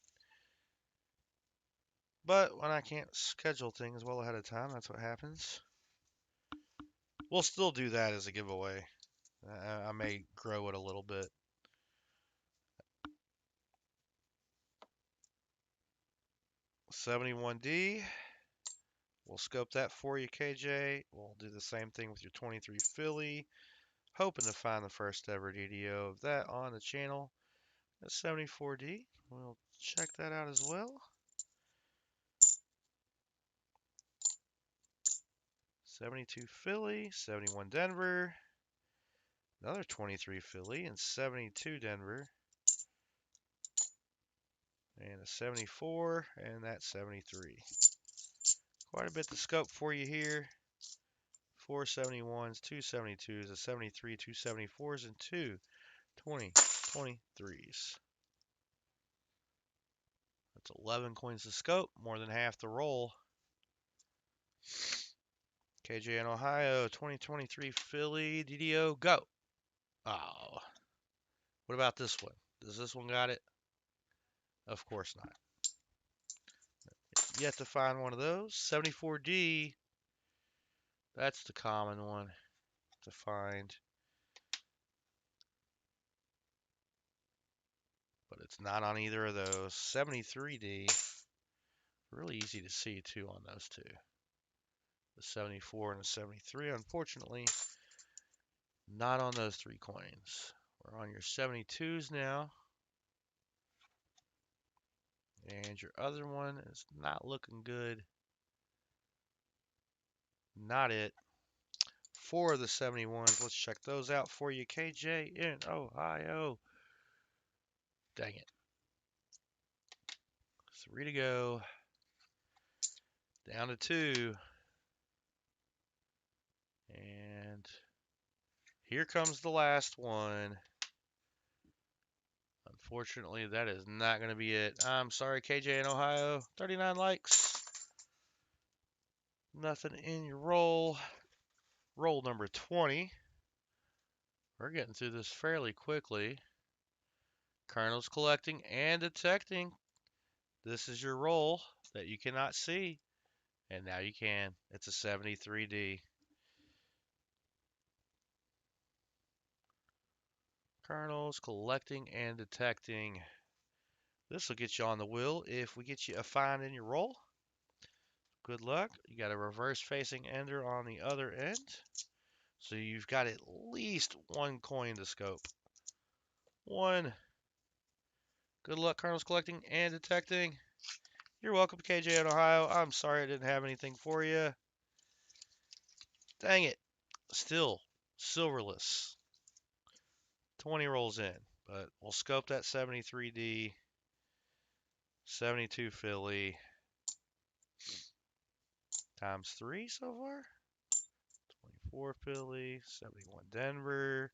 But when I can't schedule things well ahead of time, that's what happens. We'll still do that as a giveaway. I may grow it a little bit. $71D. We'll scope that for you, KJ. We'll do the same thing with your 23 Philly. Hoping to find the first ever DDO of that on the channel. That's 74D. We'll check that out as well. 72 Philly, 71 Denver, another 23 Philly, and 72 Denver, and a 74, and that 73. Quite a bit to scope for you here. 4 71s, 2 72s, a 73, 2 74s, and 2 23s. That's 11 coins to scope, more than half the roll. KJ in Ohio, 2023 Philly, DDO, go. Oh. What about this one? Does this one got it? Of course not. Yet to find one of those. 74D. That's the common one to find. But it's not on either of those. 73D. Really easy to see, too, on those two. The 74 and the 73, unfortunately, not on those three coins. We're on your 72s now. And your other one is not looking good. Not it. 4 of the 71s. Let's check those out for you. KJ in Ohio. Dang it. 3 to go. Down to 2. And here comes the last one. Unfortunately, that is not going to be it. I'm sorry, KJ in Ohio. 39 likes. Nothing in your roll. Roll number 20. We're getting through this fairly quickly. Kernels collecting and detecting. This is your roll that you cannot see. And now you can. It's a 73D. Kernels collecting and detecting. This will get you on the wheel if we get you a find in your roll. Good luck. You got a reverse facing ender on the other end. So you've got at least one coin to scope. One. Good luck, Kernels collecting and detecting. You're welcome, KJ in Ohio. I'm sorry I didn't have anything for you. Dang it. Still silverless. 20 rolls in, but we'll scope that 73D. 72 Philly. Times 3 so far. 24 Philly. 71 Denver.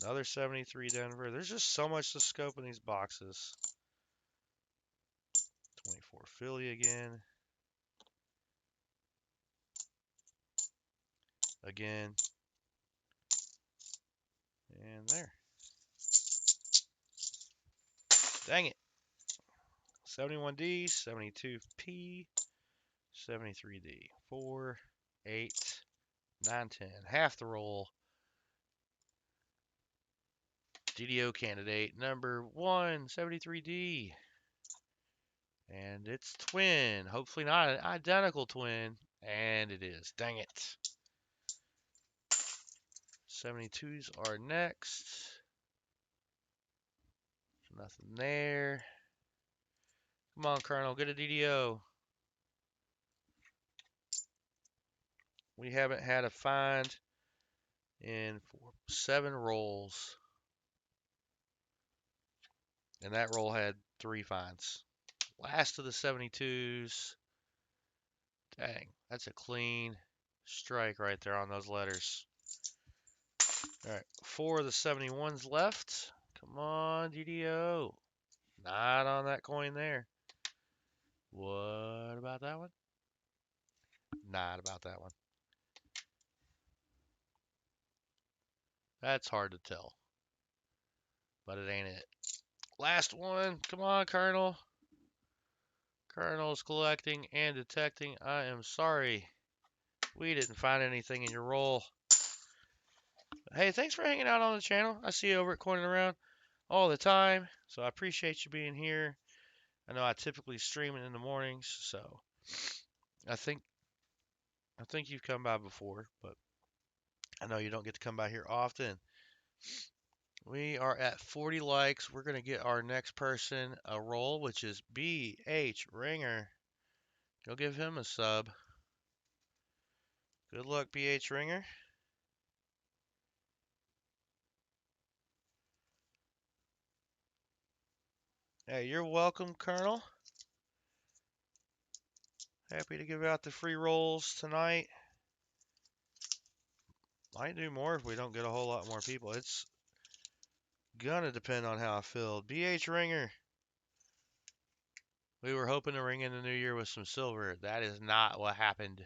Another 73 Denver. There's just so much to scope in these boxes. 24 Philly again. Again. And there. Dang it. 71D, 72P, 73D. 4, 8, 9, 10. Half the roll. DDO candidate number 1, 73D. And it's twin. Hopefully not an identical twin. And it is. Dang it. 72s are next. Nothing there. Come on, Colonel. Get a DDO. We haven't had a find in 7 rolls. And that roll had 3 finds. Last of the 72s. Dang, that's a clean strike right there on those letters. All right, 4 of the 71s left. Come on, DDO. Not on that coin there. What about that one? Not about that one. That's hard to tell. But it ain't it. Last one. Come on, Colonel. Colonel's collecting and detecting. I am sorry. We didn't find anything in your roll. Hey, thanks for hanging out on the channel. I see you over at Coining Around all the time. So I appreciate you being here. I know I typically stream it in the mornings, so I think you've come by before, but I know you don't get to come by here often. We are at 40 likes. We're going to get our next person a roll, which is BH Ringer. Go give him a sub. Good luck, BH Ringer. Hey, you're welcome, Colonel. Happy to give out the free rolls tonight. Might do more if we don't get a whole lot more people. It's gonna depend on how I feel. BH Ringer. We were hoping to ring in the new year with some silver. That is not what happened.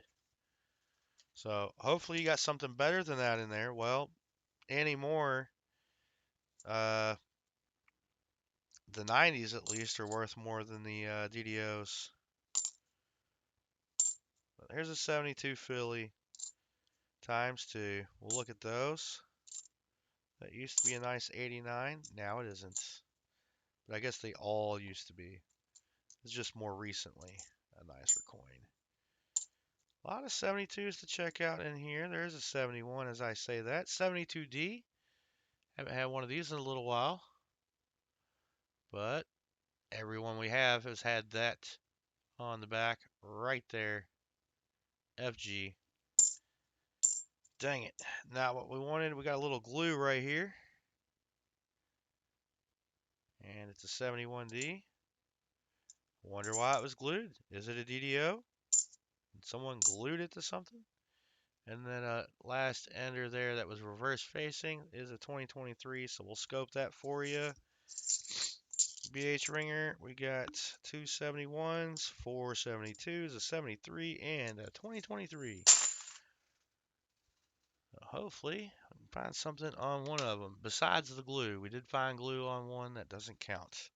So hopefully you got something better than that in there. Well, anymore, the 90s at least are worth more than the DDOs. But here's a 72 Philly times 2. We'll look at those. That used to be a nice 89. Now it isn't. But I guess they all used to be. It's just more recently a nicer coin. A lot of 72s to check out in here. There's a 71 as I say that. 72D. Haven't had one of these in a little while. But everyone we have has had that on the back right there. FG. Dang it. Not what we wanted. We got a little glue right here. And it's a 71D. Wonder why it was glued. Is it a DDO? Did someone glued it to something? And then last ender there that was reverse facing is a 2023. So we'll scope that for you. BH Ringer, we got 2 71s, 4 72s, a 73, and a 2023. Hopefully, we can find something on one of them. Besides the glue. We did find glue on one. That doesn't count.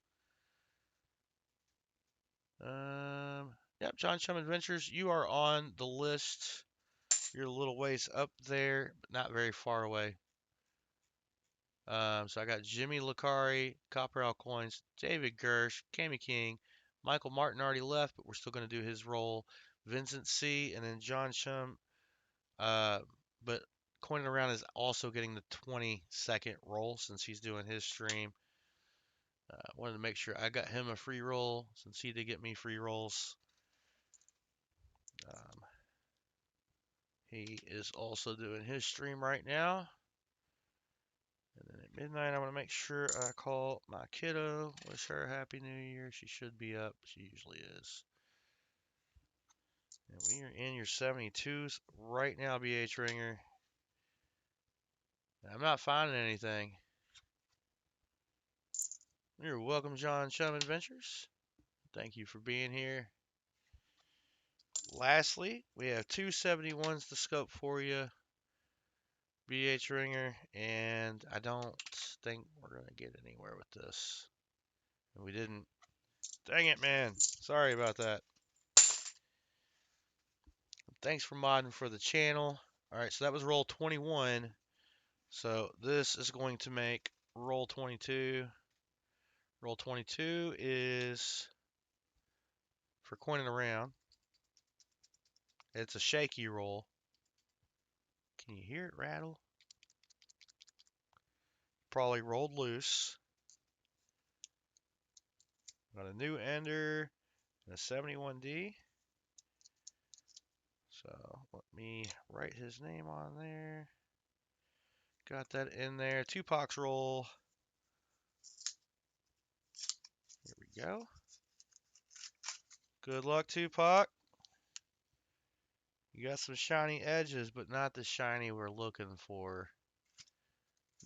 Yep, John Chum Adventures, you are on the list. You're a little ways up there, but not very far away. So I got Jimmy Lacari, Copperell Coins, David Gersh, Cami King, Michael Martin already left, but we're still going to do his role. Vincent C, and then John Chum. But Coining Around is also getting the 20-second roll since he's doing his stream. Wanted to make sure I got him a free roll since he did get me free rolls. He is also doing his stream right now. And then at midnight, I want to make sure I call my kiddo, wish her a Happy New Year. She should be up. She usually is. And we are in your 72s right now, BH Ringer. I'm not finding anything. You're welcome, John Chum Adventures. Thank you for being here. Lastly, we have 2 71s to scope for you, BH Ringer, and I don't think we're going to get anywhere with this. We didn't. Dang it, man. Sorry about that. Thanks for modding for the channel. All right, so that was roll 21. So this is going to make roll 22. Roll 22 is for coining around. It's a shaky roll. Can you hear it rattle? Probably rolled loose. Got a new ender and a 71D. So let me write his name on there. Got that in there. Tupac's roll. Here we go. Good luck, Tupac. You got some shiny edges, but not the shiny we're looking for.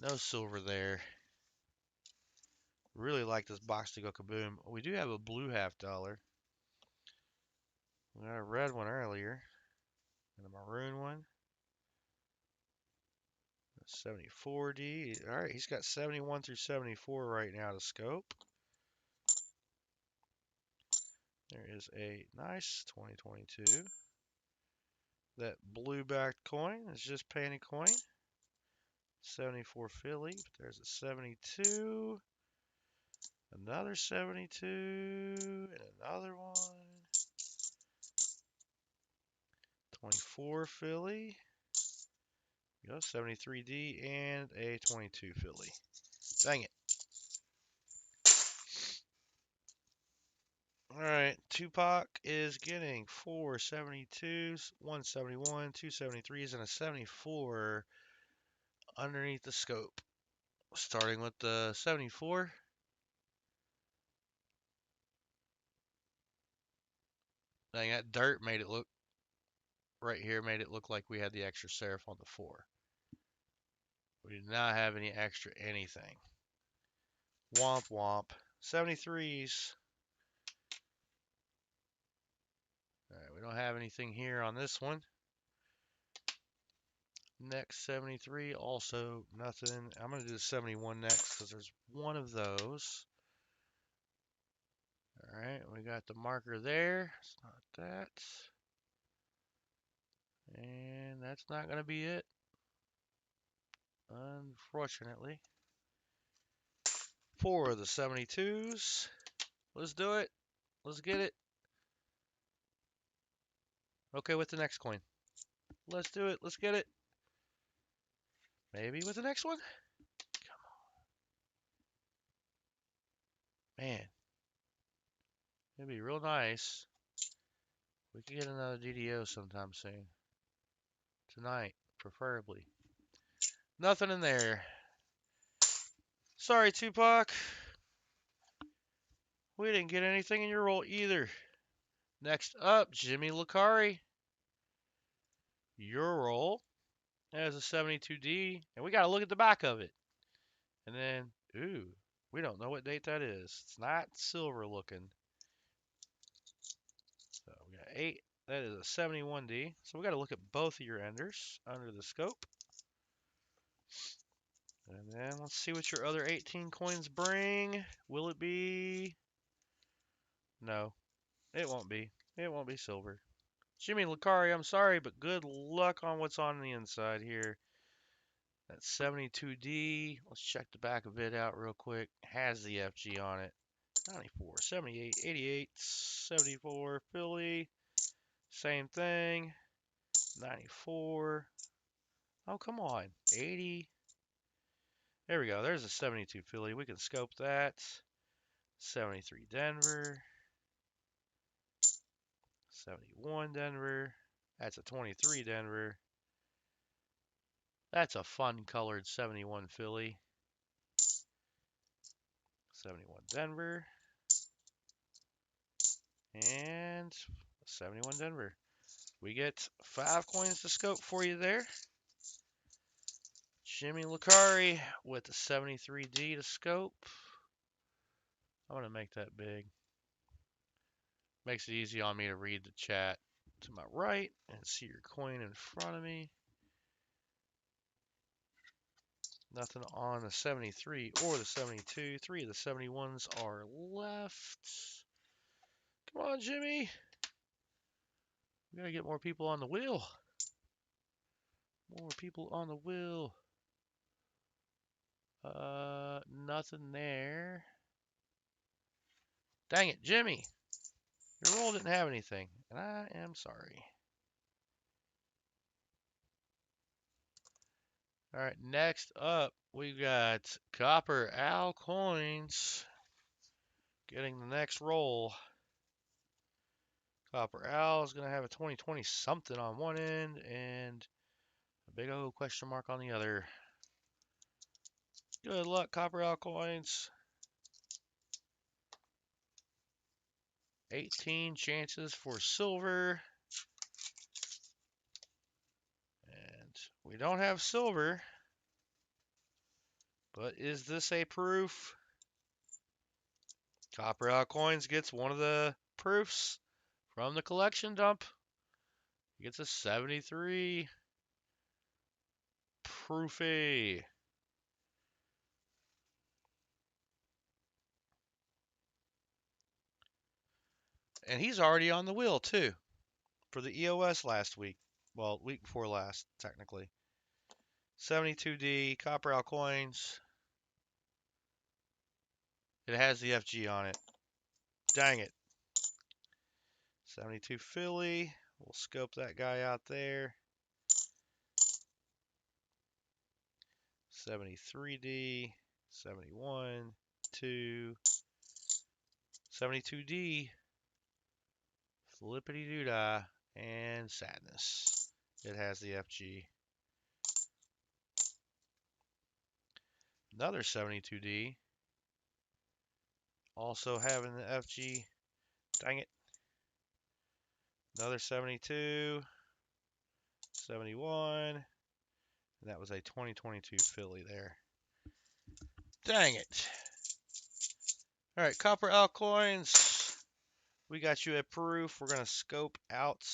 No silver there. Really like this box to go kaboom. We do have a blue $50. We got a red one earlier. And a maroon one. 74D. Alright, he's got 71 through 74 right now to scope. There is a nice 2022. That blue backed coin is just penny coin. 74 Philly. There's a 72. Another 72. And another one. 24 Philly. You know, 73D and a 22 Philly. Dang it. Alright, Tupac is getting 4 72s, 171, 2 73s, and a 74 underneath the scope. Starting with the 74. Dang, that dirt made it look, right here, made it look like we had the extra serif on the 4. We did not have any extra anything. Womp womp. 73s. Alright, we don't have anything here on this one. Next 73, also nothing. I'm going to do the 71 next because there's one of those. Alright, we got the marker there. It's not that. And that's not going to be it. Unfortunately. 4 of the 72s. Let's do it. Let's get it. Okay, with the next coin. Let's do it. Let's get it. Maybe with the next one? Come on. Man. It'd be real nice. We could get another DDO sometime soon. Tonight, preferably. Nothing in there. Sorry, Tupac. We didn't get anything in your roll either. Next up, Jimmy Lucari. Your roll has a 72D, and we got to look at the back of it. And then, ooh, we don't know what date that is. It's not silver looking. So we got 8. That is a 71D. So we got to look at both of your enders under the scope. And then let's see what your other 18 coins bring. Will it be? No, it won't be. It won't be silver. Jimmy Lucari, I'm sorry, but good luck on what's on the inside here. That's 72D. Let's check the back of it out real quick. Has the FG on it. 94, 78, 88, 74, Philly. Same thing. 94. Oh, come on. 80. There we go. There's a 72 Philly. We can scope that. 73 Denver. 71 Denver. That's a 23 Denver. That's a fun colored 71 Philly. 71 Denver. And 71 Denver. We get 5 coins to scope for you there. Jimmy Lucari with the 73D to scope. I'm going to make that big. Makes it easy on me to read the chat to my right and see your coin in front of me. Nothing on the 73 or the 72. 3 of the 71s are left. Come on, Jimmy. We gotta get more people on the wheel. More people on the wheel. Nothing there. Dang it, Jimmy. Your roll didn't have anything, and I am sorry. All right, next up, we got Copper Al Coins getting the next roll. Copper Al is going to have a 2020 something on one end and a big old question mark on the other. Good luck, Copper Al Coins. 18 chances for silver. And we don't have silver. But is this a proof? Copper Al Coins gets one of the proofs from the collection dump. He gets a 73. Proofy. And he's already on the wheel, too, for the EOS last week. Well, week before last, technically. 72D, Copper Al Coins. It has the FG on it. Dang it. 72 Philly. We'll scope that guy out there. 73D, 71, 2, 72D, Flippity Doodah, and Sadness. It has the FG. Another 72D, also having the FG. Dang it. Another 72, 71, and that was a 2022 Philly there. Dang it. All right, Copper Al Coins. We got you a proof. We're going to scope out,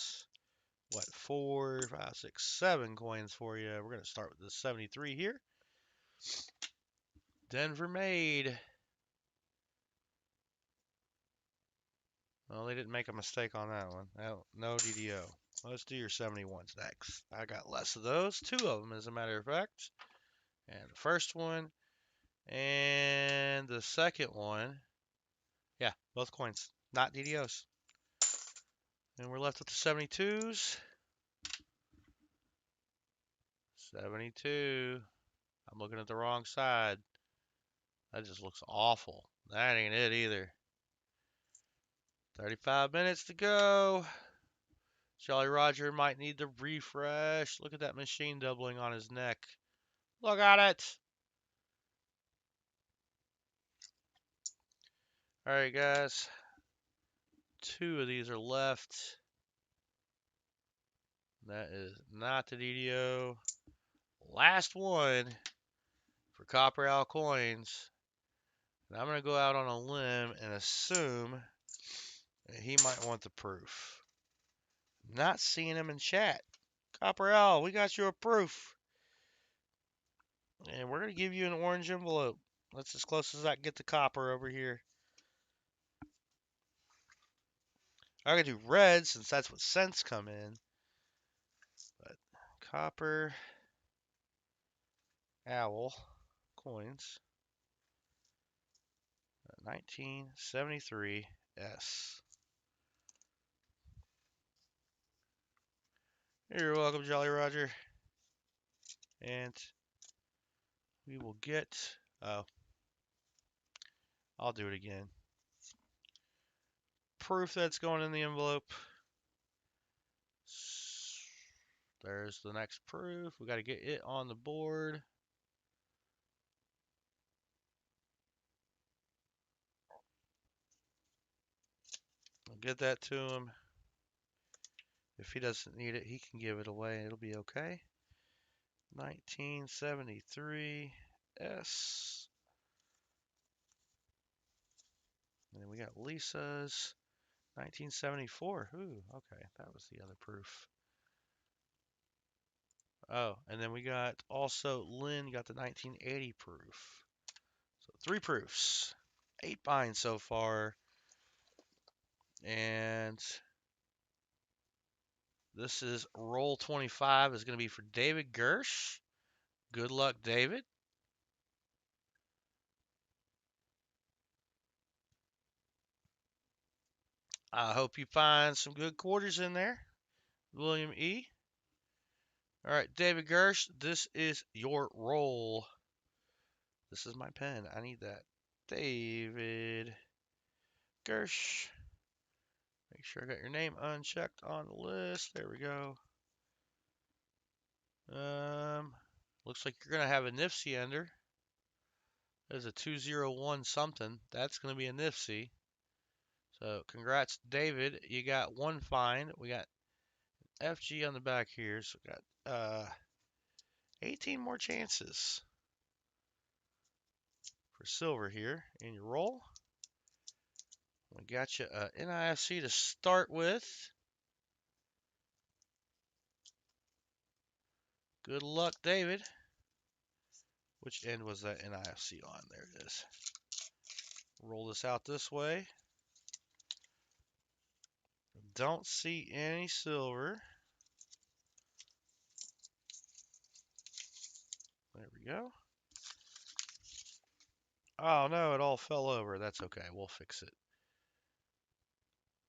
4, 5, 6, 7 coins for you. We're going to start with the 73 here. Denver made. Well, they didn't make a mistake on that one. No DDO. Let's do your 71s next. I got less of those. 2 of them, as a matter of fact. And the first one and the second one. Yeah, both coins. Not DDOs. And we're left with the 72s. 72. I'm looking at the wrong side. That just looks awful. That ain't it either. 35 minutes to go. Jolly Roger might need to refresh. Look at that machine doubling on his neck. Look at it. All right, guys. 2 of these are left. That is not the DDO. Last one for Copper Al Coins. And I'm going to go out on a limb and assume that he might want the proof. Not seeing him in chat. Copper Al, we got you a proof. And we're going to give you an orange envelope. That's as close as I can get to copper over here. I'm going to do red since that's what cents come in. But Copper Owl Coins. 1973 S. You're welcome, Jolly Roger. And we will get, I'll do it again. Proof that's going in the envelope. There's the next proof. We got to get it on the board. I'll get that to him. If he doesn't need it, he can give it away. It'll be okay. 1973 S. And then we got Lisa's 1974. Ooh, okay. That was the other proof. Oh, and then we got also Lynn got the 1980 proof. So 3 proofs. 8 binds so far. And this is roll 25 is going to be for David Gersh. Good luck, David. I hope you find some good quarters in there. William E. All right, David Gersh, this is your roll. This is my pen. I need that. David Gersh. Make sure I got your name unchecked on the list. There we go. Looks like you're gonna have a Nifty ender. There's a 201 something. That's gonna be a Nifty. So congrats, David. You got one find. We got FG on the back here. So we got 18 more chances for silver here in your roll. We got you a NIFC to start with. Good luck, David. Which end was that NIFC on? There it is. Roll this out this way. Don't see any silver. There we go. Oh no, it all fell over. That's okay. We'll fix it.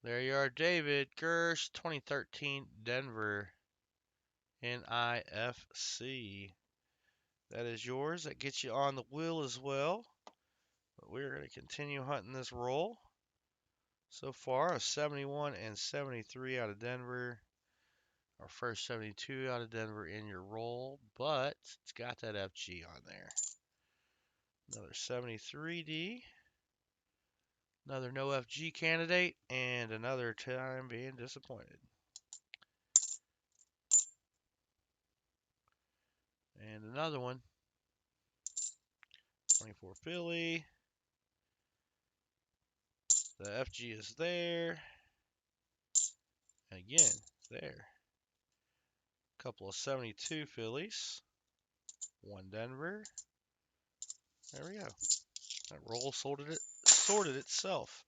There you are, David Gersh, 2013 Denver NIFC. That is yours. That gets you on the wheel as well. But we're going to continue hunting this roll. So far, a 71 and 73 out of Denver. Our first 72 out of Denver in your roll, but it's got that FG on there. Another 73D. Another no FG candidate, and another time being disappointed. And another one. 24 Philly. The FG is there. And again, there. Couple of 72 Phillies. One Denver. There we go. That roll sorted itself.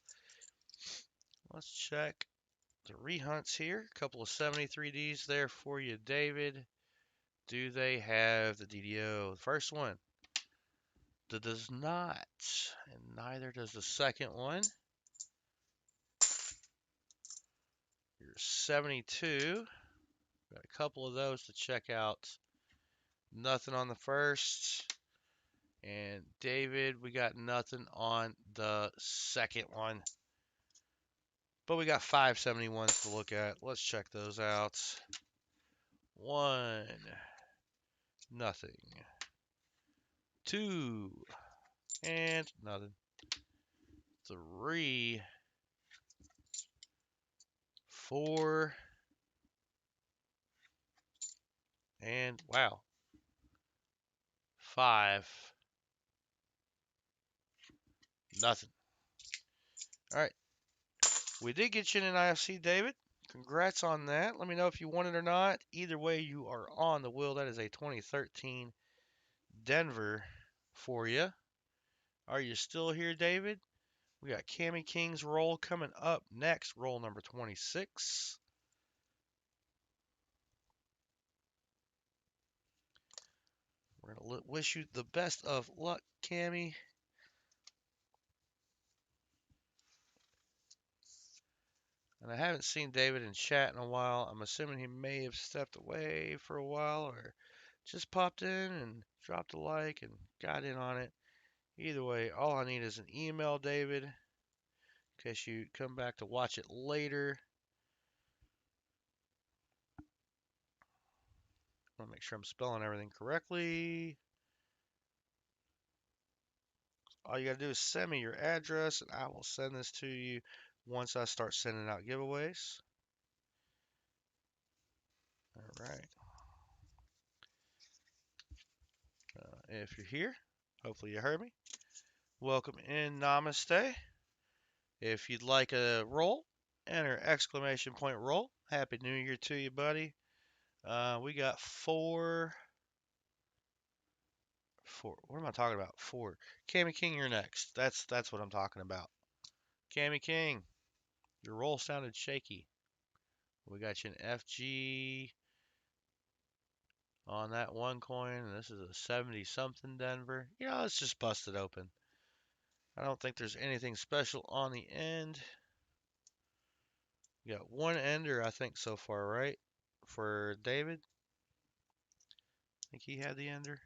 Let's check the rehunts here. A couple of 73Ds there for you, David. Do they have the DDO? The first one does not, and neither does the second one. Your 72. Got a couple of those to check out. Nothing on the first. And David, we got nothing on the second one. But we got 571s to look at. Let's check those out. 1. Nothing. 2. And nothing. 3. 4. And wow. 5. Nothing. All right. We did get you an IFC, David. Congrats on that. Let me know if you won it or not. Either way, you are on the wheel. That is a 2013 Denver for you. Are you still here, David? We got Cammy King's roll coming up next, roll number 26. We're going to wish you the best of luck, Cammy. And I haven't seen David in chat in a while. I'm assuming he may have stepped away for a while or just popped in and dropped a like and got in on it. Either way, all I need is an email, David, in case you come back to watch it later. I want to make sure I'm spelling everything correctly. All you got to do is send me your address, and I will send this to you once I start sending out giveaways. All right. If you're here, hopefully you heard me. Welcome in, Namaste. If you'd like a roll, enter exclamation point roll. Happy New Year to you, buddy. We got four. What am I talking about? Four. Cammy King, you're next. That's what I'm talking about. Cammy King, your roll sounded shaky. We got you an FG on that one coin, and this is a 70 something Denver. Yeah, let's just bust it open. I don't think there's anything special on the end. You got one ender, I think, so far, right? For David. I think he had the ender.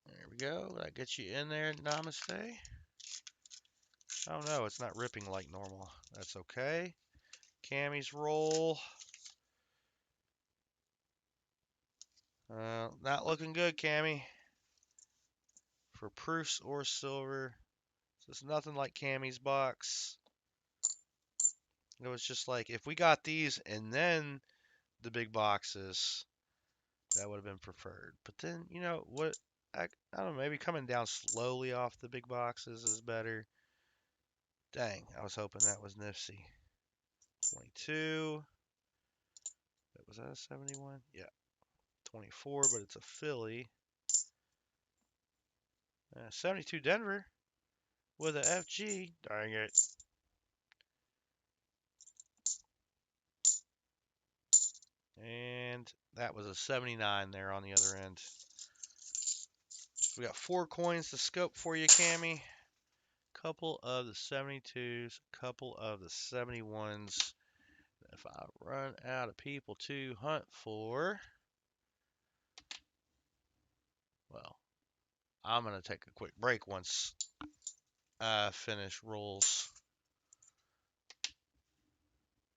There we go. That gets you in there. Namaste. Oh no, it's not ripping like normal. That's okay. Cammy's roll. Not looking good, Cammy. For proofs or silver. So it's nothing like Cammy's box. It was just like, if we got these and then the big boxes, that would have been preferred. But then, you know, what, I don't know, maybe coming down slowly off the big boxes is better. Dang, I was hoping that was Nifty. 22. Was that a 71? Yeah. 24, but it's a Philly. 72 Denver with a FG. Dang it. And that was a 79 there on the other end. We got 4 coins to scope for you, Cammy. Couple of the 72s, couple of the 71s. If I run out of people to hunt for, well, I'm going to take a quick break once I finish rolls.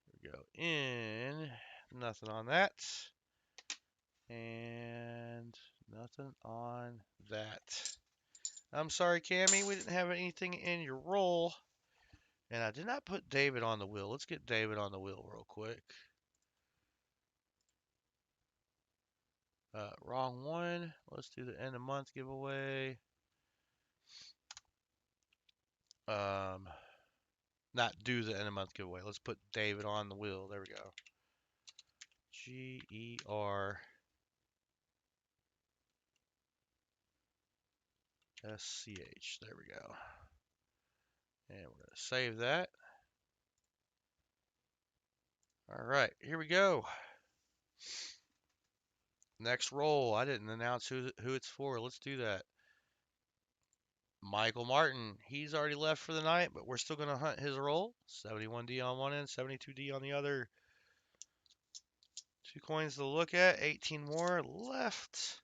Here we go in. Nothing on that. And nothing on that. I'm sorry, Cammy, we didn't have anything in your roll. And I did not put David on the wheel. Let's get David on the wheel real quick. Wrong one. Let's do the end of month giveaway. Not do the end of month giveaway. Let's put David on the wheel. There we go. GER SCH. There we go. And we're going to save that. All right, here we go. Next roll. I didn't announce who it's for. Let's do that. Michael Martin. He's already left for the night, but we're still going to hunt his roll. 71D on one end, 72D on the other. 2 coins to look at. 18 more left.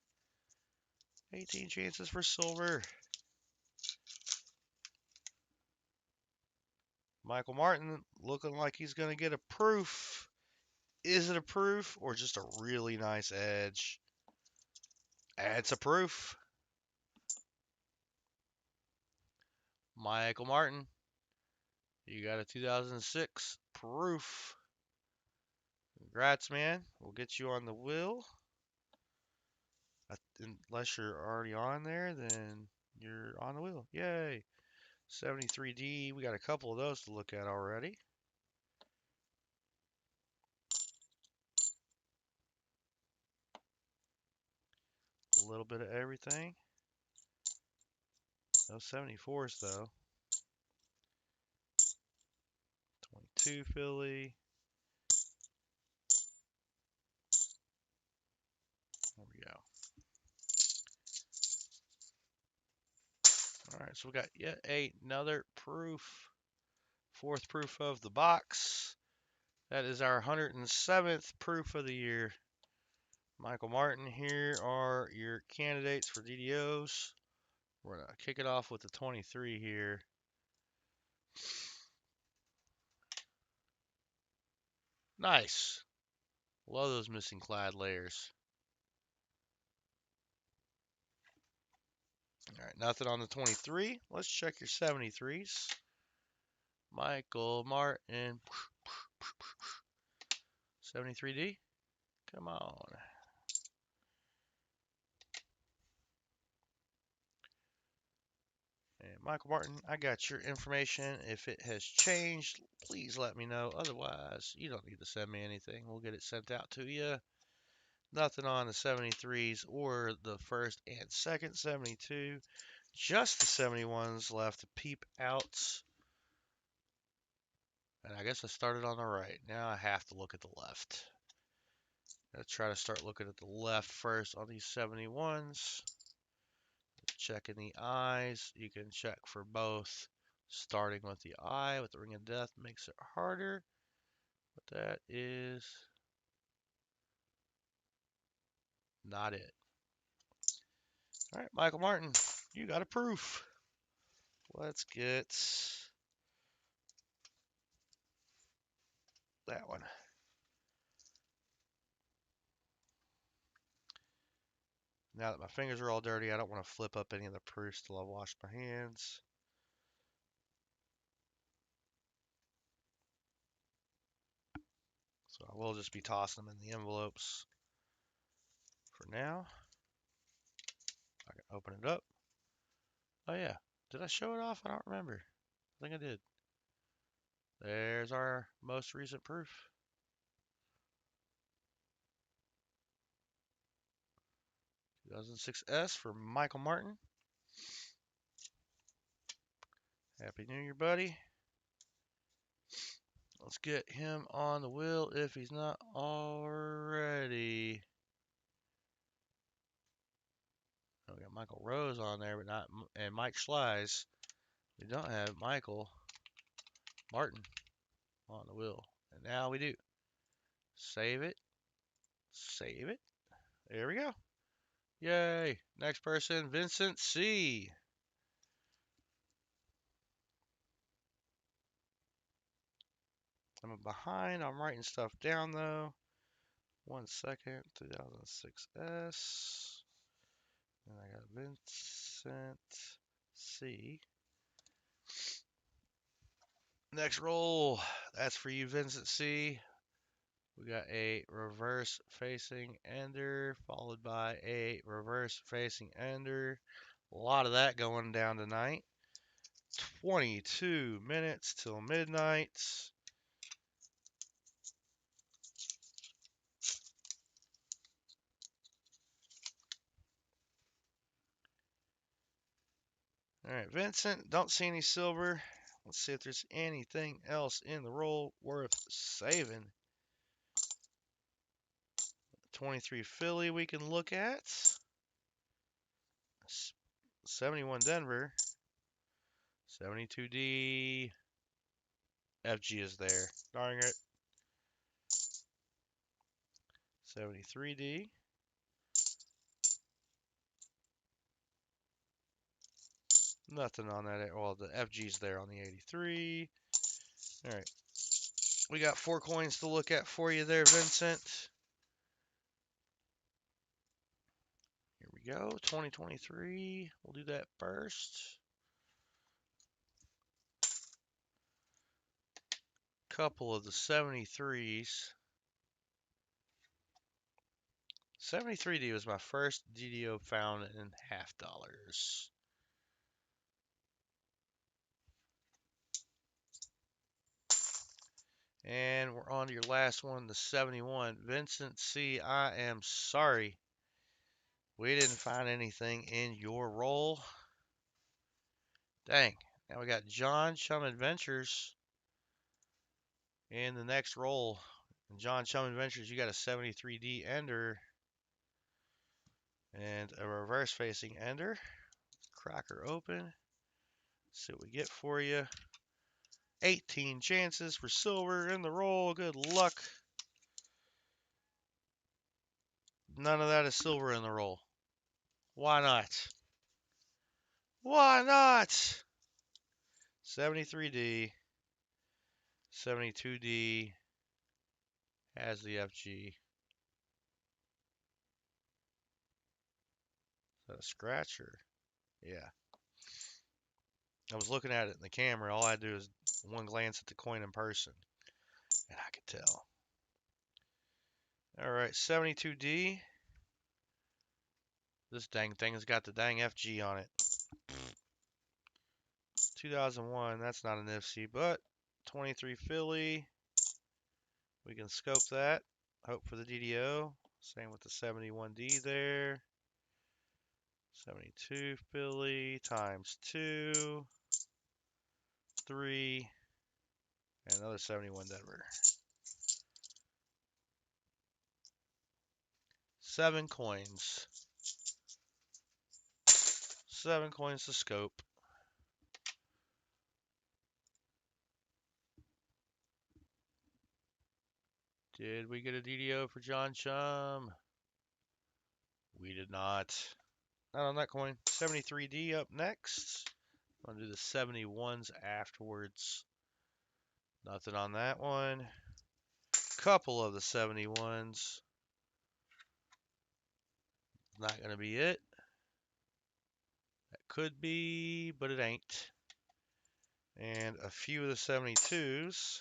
18 chances for silver. Michael Martin looking like he's going to get a proof. Is it a proof or just a really nice edge? It's a proof. Michael Martin, you got a 2006 proof. Congrats, man. We'll get you on the wheel. Unless you're already on there, then you're on the wheel. Yay. 73D. We got a couple of those to look at already. A little bit of everything. No 74s, though. 22 Philly. There we go. All right, so we got yet another proof. 4th proof of the box. That is our 107th proof of the year. Michael Martin, here are your candidates for DDOs. We're going to kick it off with the 23 here. Nice. Love those missing clad layers. All right, nothing on the 23. Let's check your 73s. Michael Martin. 73D. Come on. And Michael Martin, I got your information. If it has changed, please let me know. Otherwise, you don't need to send me anything. We'll get it sent out to you. Nothing on the 73s or the first and second 72. Just the 71s left to peep out. And I guess I started on the right. Now I have to look at the left. Let's try to start looking at the left first on these 71s. Checking the eyes. You can check for both. Starting with the eye with the Ring of Death makes it harder. But that is not it. All right, Michael Martin, you got a proof. Let's get that one. Now that my fingers are all dirty, I don't want to flip up any of the proofs till I wash my hands. So I will just be tossing them in the envelopes for now. I can open it up. Oh yeah, did I show it off? I don't remember. I think I did. There's our most recent proof. 2006S for Michael Martin. Happy New Year, buddy. Let's get him on the wheel if he's not already. Oh, we got Michael Rose on there, but not and Mike Schleiz. We don't have Michael Martin on the wheel, and now we do. Save it. Save it. There we go. Yay. Next person, Vincent C. I'm behind. I'm writing stuff down though. 1 second. 2006S. And I got Vincent C. Next roll. That's for you, Vincent C. We got a reverse facing ender followed by a reverse facing ender. A lot of that going down tonight. 22 minutes till midnight. All right, Vincent, don't see any silver. Let's see if there's anything else in the roll worth saving. 23 Philly we can look at. 71 Denver. 72D. FG is there. Darn it. 73D. Nothing on that. Well, the FG's there on the 83. All right. We got 4 coins to look at for you there, Vincent. Here we go. 2023. We'll do that first. Couple of the 73s. 73D was my first DDO found in half dollars. And we're on to your last one, the 71. Vincent C., I am sorry. We didn't find anything in your roll. Dang. Now we got John Chum Adventures in the next roll. And John Chum Adventures, you got a 73D ender and a reverse facing ender. Crack her open. See what we get for you. 18 chances for silver in the roll. Good luck. None of that is silver in the roll. Why not? Why not? 73D. 72D has the FG. Is that a scratcher? Yeah. I was looking at it in the camera. All I do is one glance at the coin in person, and I could tell. All right, 72D. This dang thing has got the dang FG on it. 2001, that's not an IFC, but 23 Philly. We can scope that. Hope for the DDO. Same with the 71D there. 72 Philly times 2, 3, and another 71 Denver. 7 coins. 7 coins to scope. Did we get a DDO for John Chum? We did not. Not on that coin. 73D up next. I'm going to do the 71s afterwards. Nothing on that one. Couple of the 71s. Not going to be it. That could be, but it ain't. And a few of the 72s.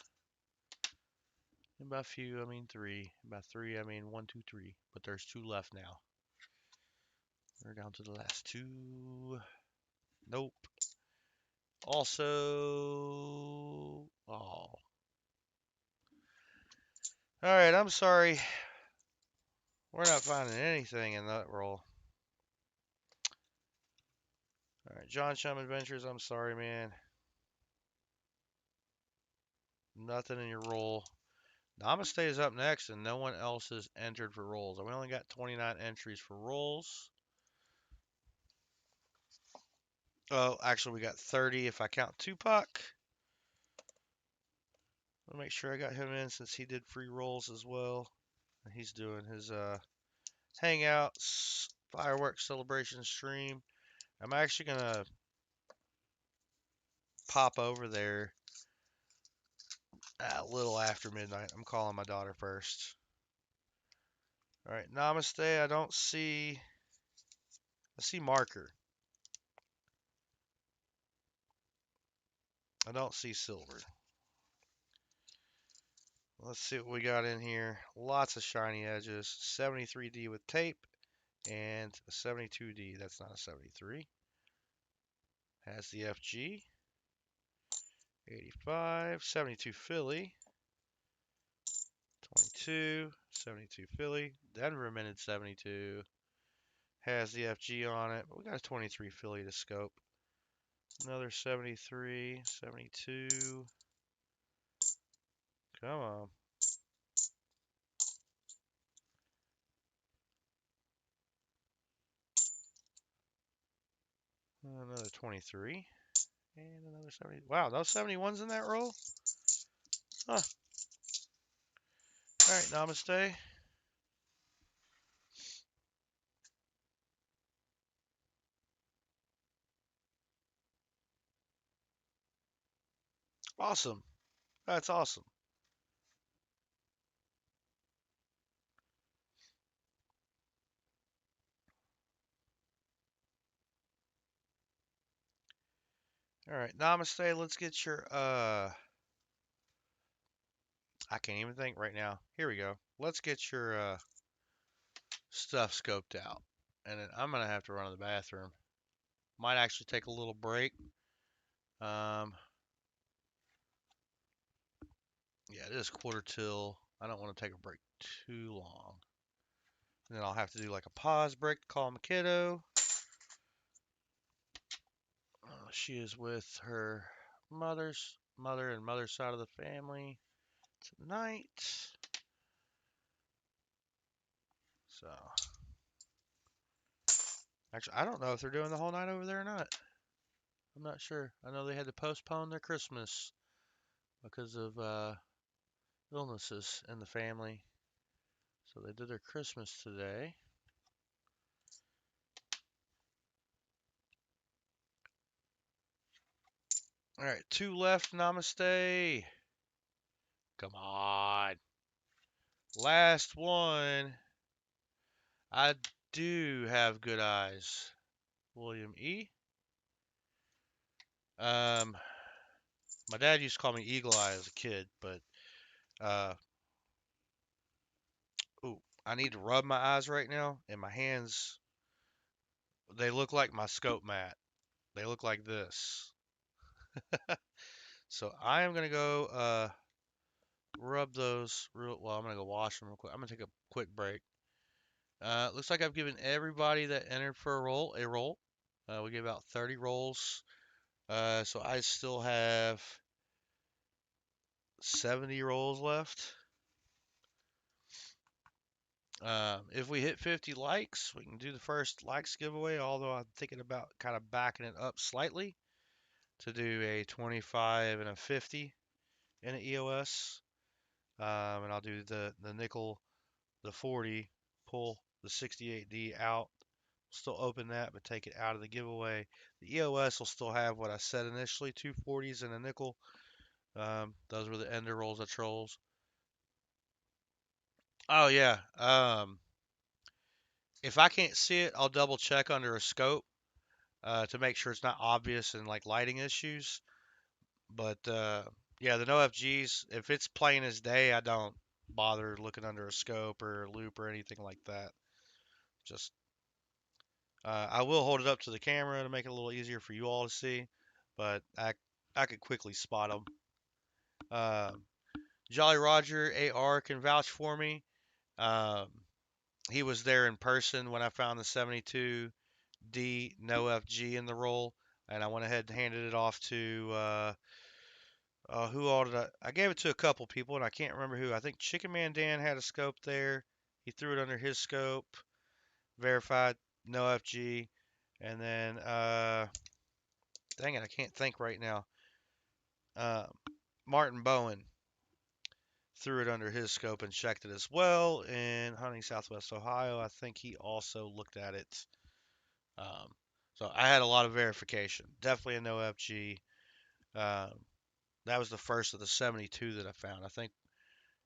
And by a few, I mean 3. By 3, I mean 1, 2, 3. But there's 2 left now. We're down to the last 2. Nope. Also, oh. Alright, I'm sorry. We're not finding anything in that roll. Alright, John Chum Adventures, I'm sorry, man. Nothing in your roll. Namaste is up next, and no one else is entered for rolls. We only got 29 entries for rolls. Oh, actually, we got 30 if I count Tupac. I'll make sure I got him in since he did free rolls as well. And he's doing his Hangouts, fireworks celebration stream. I'm actually going to pop over there a little after midnight. I'm calling my daughter first. All right, Namaste. I don't see. I see marker. I don't see silver. Let's see what we got in here. Lots of shiny edges. 73D with tape and a 72D. That's not a 73. Has the FG. 85. 72 Philly. 22. 72 Philly. Denver minted 72. Has the FG on it. But we got a 23 Philly to scope. Another 73. 72. Come on. Another 23. And another 70. Wow, those 71s in that roll? Huh. Alright, Namaste. Awesome. That's awesome. Alright, Namaste. Let's get your, I can't even think right now. Here we go. Let's get your, stuff scoped out. And then I'm going to have to run to the bathroom. Might actually take a little break. Yeah, it is quarter till. I don't want to take a break too long. And then I'll have to do like a pause break to call my kiddo. She is with her mother and mother's side of the family tonight. So, actually, I don't know if they're doing the whole night over there or not. I'm not sure. I know they had to postpone their Christmas because of illnesses in the family. So they did their Christmas today. All right, 2 left. Namaste. Come on. Last one. I do have good eyes. William E. My dad used to call me Eagle Eye as a kid, but ooh, I need to rub my eyes right now, and my hands, they look like my scope mat. They look like this. So I am gonna go rub those real well. I'm gonna go wash them real quick. I'm gonna take a quick break. Looks like I've given everybody that entered for a roll a roll. We gave out 30 rolls. So I still have 70 rolls left. If we hit 50 likes, we can do the first likes giveaway, although I'm thinking about kind of backing it up slightly to do a 25 and a 50 in an EOS. And I'll do the nickel, the 40, pull the 68D out. Still open that, but take it out of the giveaway. The EOS will still have what I said initially, two 40s and a nickel. Those were the ender rolls of trolls. Oh yeah. If I can't see it, I'll double check under a scope to make sure it's not obvious and like lighting issues. But yeah, the no FGs, if it's plain as day, I don't bother looking under a scope or a loop or anything like that. Just I will hold it up to the camera to make it a little easier for you all to see, but I could quickly spot them. Jolly Roger AR can vouch for me. Um, he was there in person when I found the 72D no FG in the roll, and I went ahead and handed it off to who all did I gave it to a couple people, and I can't remember who. I think Chicken Man Dan had a scope there. He threw it under his scope, verified no FG, and then dang it, I can't think right now. Uh, Martin Bowen threw it under his scope and checked it as well. In Hunting Southwest Ohio, I think he also looked at it. Um, so I had a lot of verification. Definitely a no FG. Um, that was the first of the 72 that I found. I think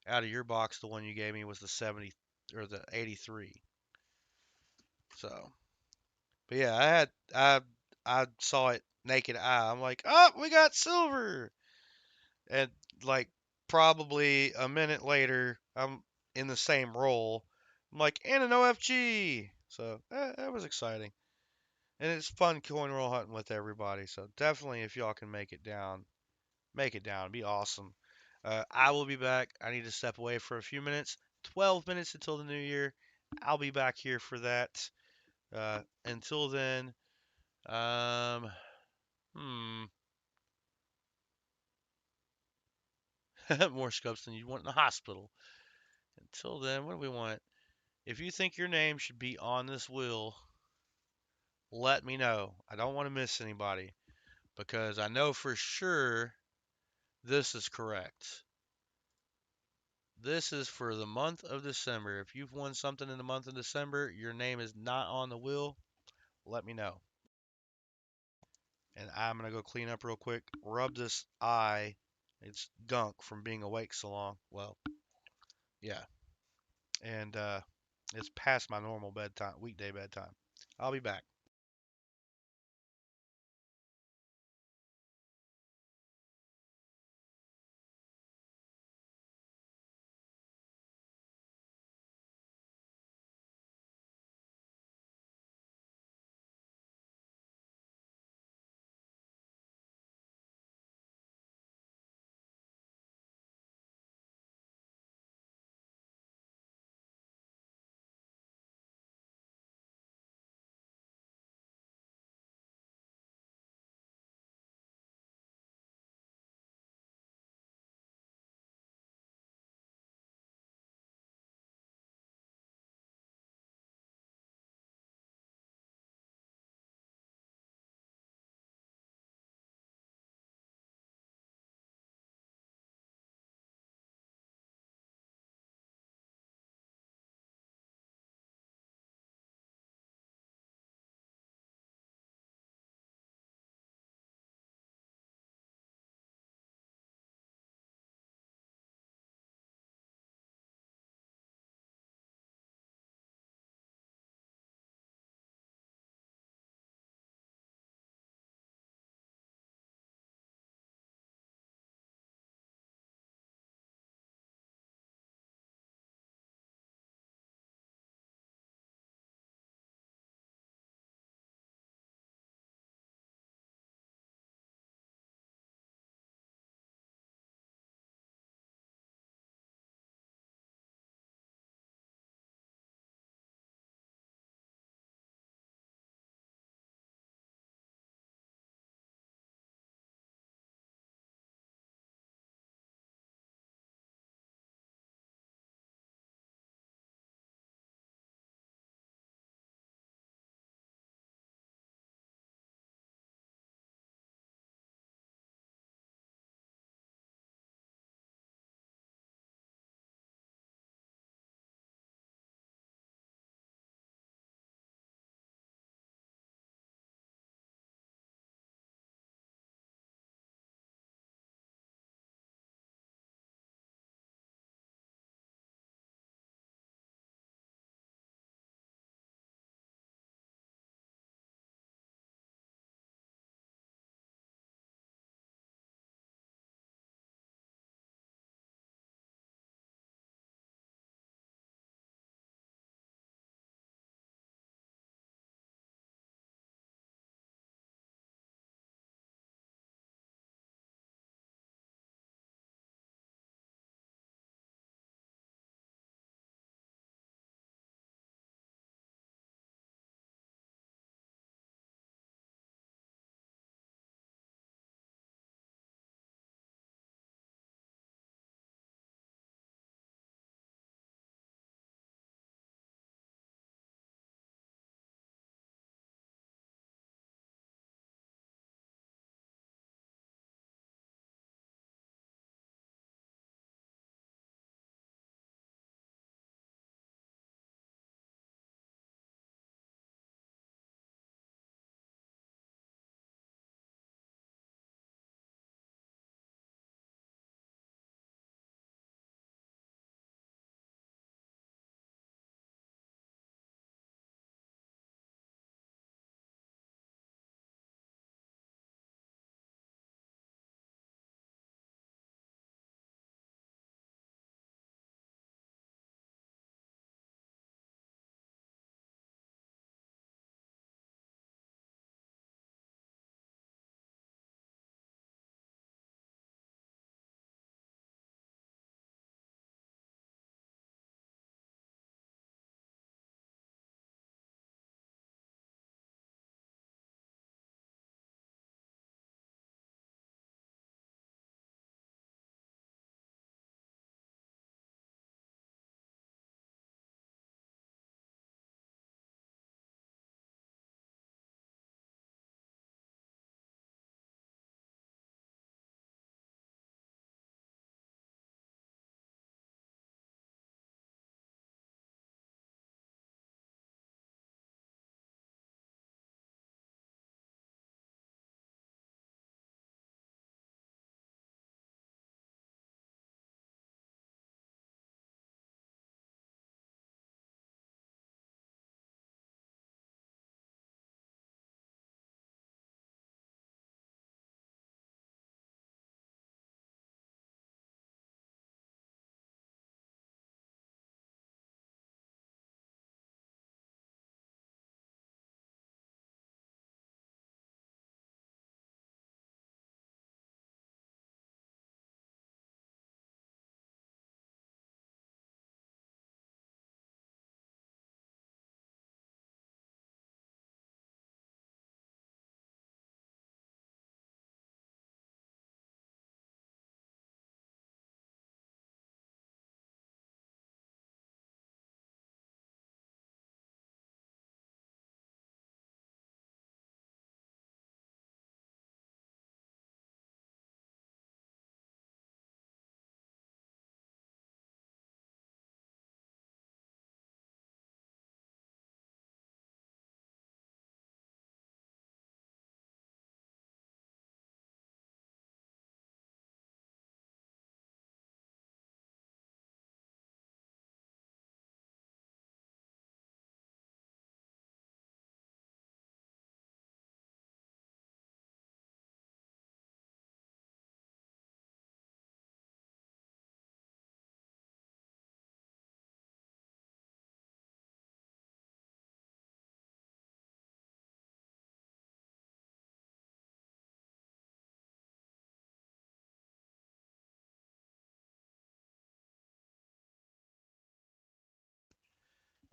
out of your box, the one you gave me was the 70 or the 83. So, but yeah, I saw it naked eye. I'm like, oh, we got silver, and like probably a minute later, I'm in the same role. I'm like, and an OFG. So that was exciting, and it's fun coin roll hunting with everybody. So definitely, if y'all can make it down, make it down. It'd be awesome. I will be back. I need to step away for a few minutes. 12 minutes until the new year. I'll be back here for that. Until then, um, hmm, more scopes than you want in the hospital. Until then, what do we want? If you think your name should be on this wheel, let me know. I don't want to miss anybody because I know for sure this is correct. This is for the month of December. If you've won something in the month of December, your name is not on the wheel, let me know. And I'm going to go clean up real quick. Rub this eye. It's gunk from being awake so long. Well, yeah. And it's past my normal bedtime, weekday bedtime. I'll be back.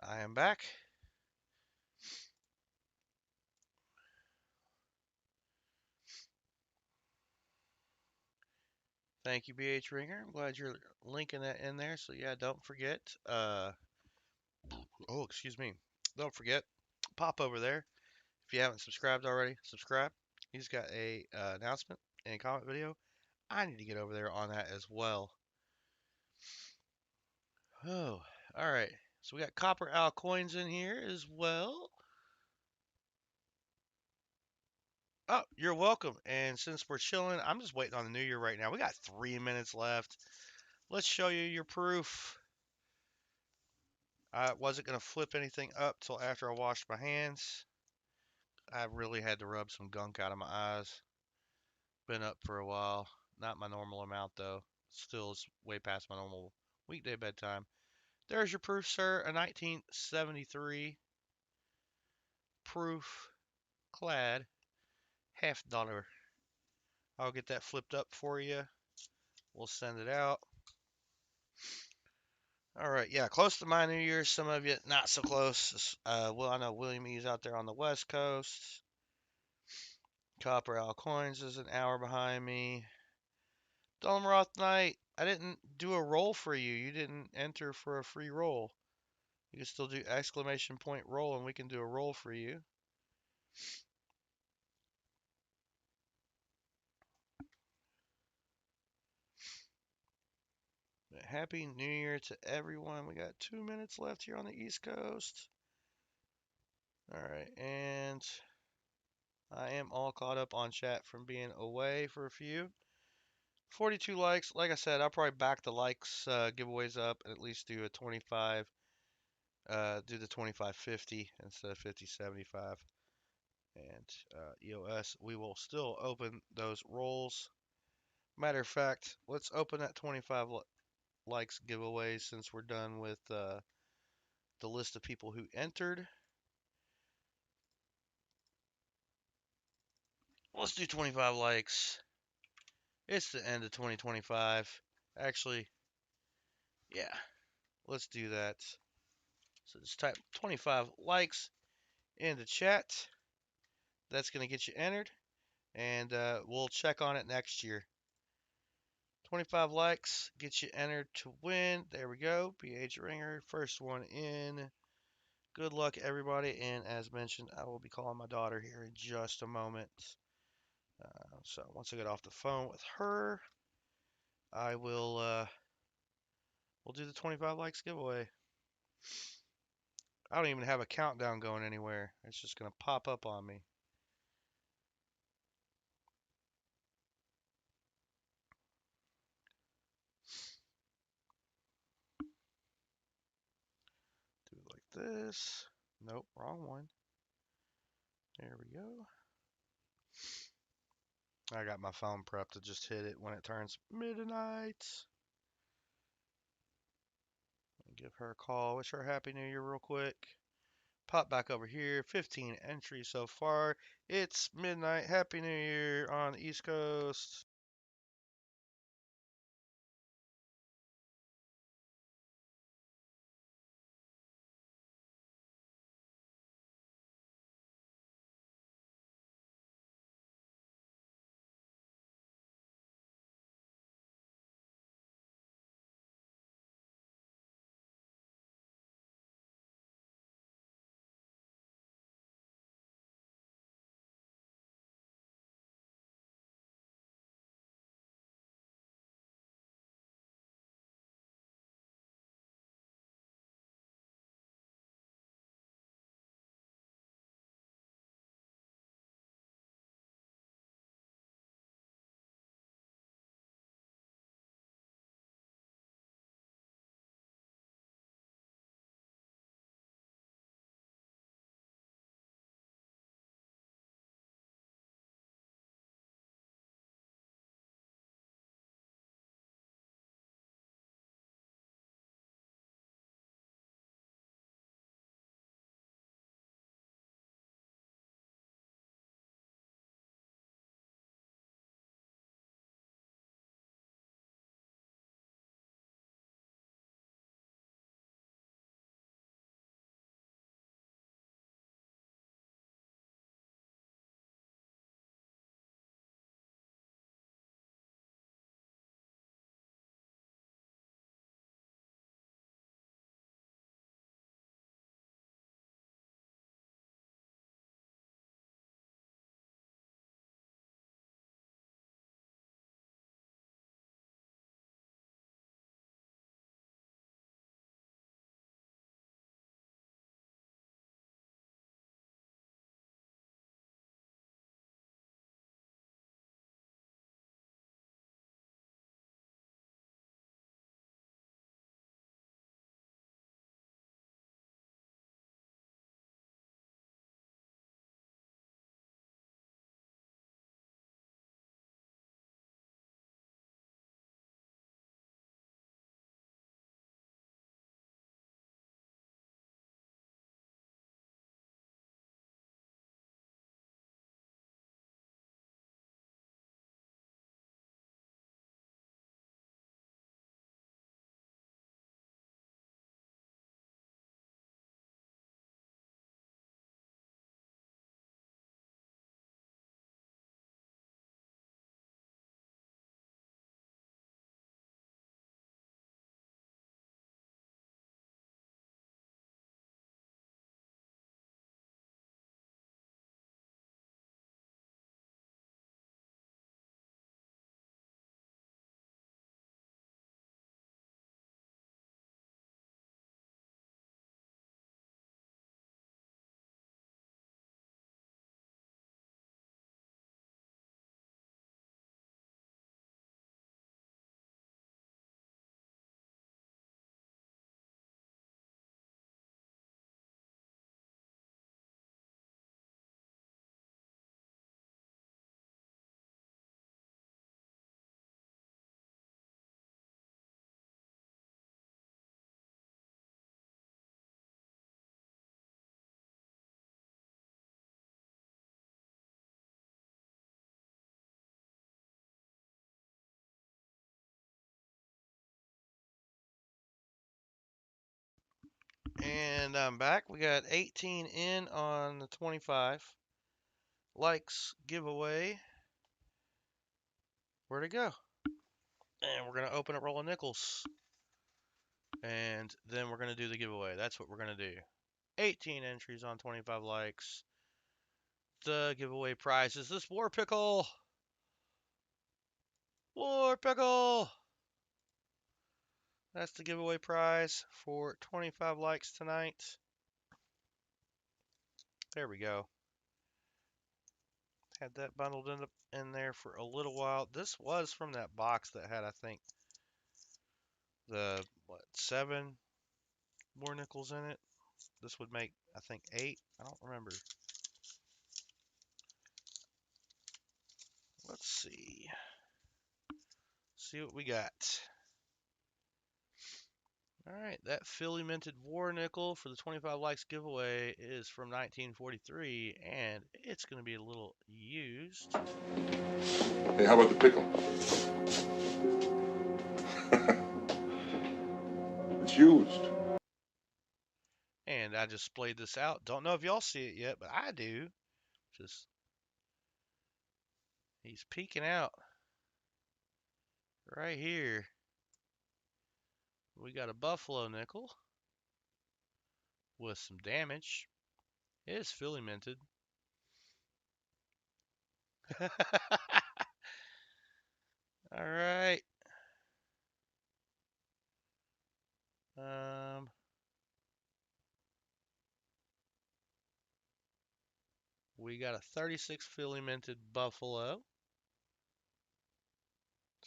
I am back. Thank you, BH Ringer. I'm glad you're linking that in there. So yeah, don't forget. Oh, excuse me. Don't forget. Pop over there if you haven't subscribed already. Subscribe. He's got a announcement and comment video. I need to get over there on that as well. Oh, all right. So we got copper Al coins in here as well. Oh, you're welcome. And since we're chilling, I'm just waiting on the new year right now. We got 3 minutes left. Let's show you your proof. I wasn't going to flip anything up till after I washed my hands. I really had to rub some gunk out of my eyes. Been up for a while. Not my normal amount, though. Still is way past my normal weekday bedtime. There's your proof, sir. A 1973 proof clad $50. I'll get that flipped up for you. We'll send it out. All right, yeah, close to my New Year's. Some of you not so close. Well, I know William E's out there on the West Coast. Copper Al Coins is an hour behind me. Dolomroth Knight, I didn't do a roll for you. You didn't enter for a free roll. You can still do exclamation point roll, and we can do a roll for you. Happy New Year to everyone. We got 2 minutes left here on the East Coast. All right, and I am all caught up on chat from being away for a few. 42 likes. Like I said, I'll probably back the likes giveaways up and at least do a 25. Do the 25-50 instead of 50-75. And EOS, we will still open those rolls. Matter of fact, let's open that 25 likes giveaway since we're done with the list of people who entered. Let's do 25 likes. It's the end of 2025. Actually, yeah, let's do that. So just type 25 likes in the chat. That's going to get you entered, and we'll check on it next year. 25 likes, get you entered to win. There we go. BH Ringer, first one in. Good luck, everybody. And as mentioned, I will be calling my daughter here in just a moment. So once I get off the phone with her, I will we'll do the 25 likes giveaway. I don't even have a countdown going anywhere. It's just gonna pop up on me. Do it like this. Nope, wrong one. There we go. I got my phone prepped to just hit it when it turns midnight. Give her a call. Wish her a happy new year real quick. Pop back over here. 15 entries so far. It's midnight. Happy New Year on the East Coast. And I'm back. We got 18 in on the 25 likes giveaway. Where'd it go? And we're going to open a roll of nickels. And then we're going to do the giveaway. That's what we're going to do. 18 entries on 25 likes. The giveaway prize is this War Pickle. War Pickle! That's the giveaway prize for 25 likes tonight. There we go. Had that bundled in there for a little while. This was from that box that had, I think, the, 7 more nickels in it. This would make, I think, 8. I don't remember. Let's see. See what we got. Alright, that Philly minted war nickel for the 25 likes giveaway is from 1943, and it's going to be a little used. Hey, how about the pickle? It's used. And I just splayed this out. Don't know if y'all see it yet, but I do. Just, he's peeking out right here. We got a buffalo nickel with some damage. It is Philly minted. All right. We got a 36 Philly minted buffalo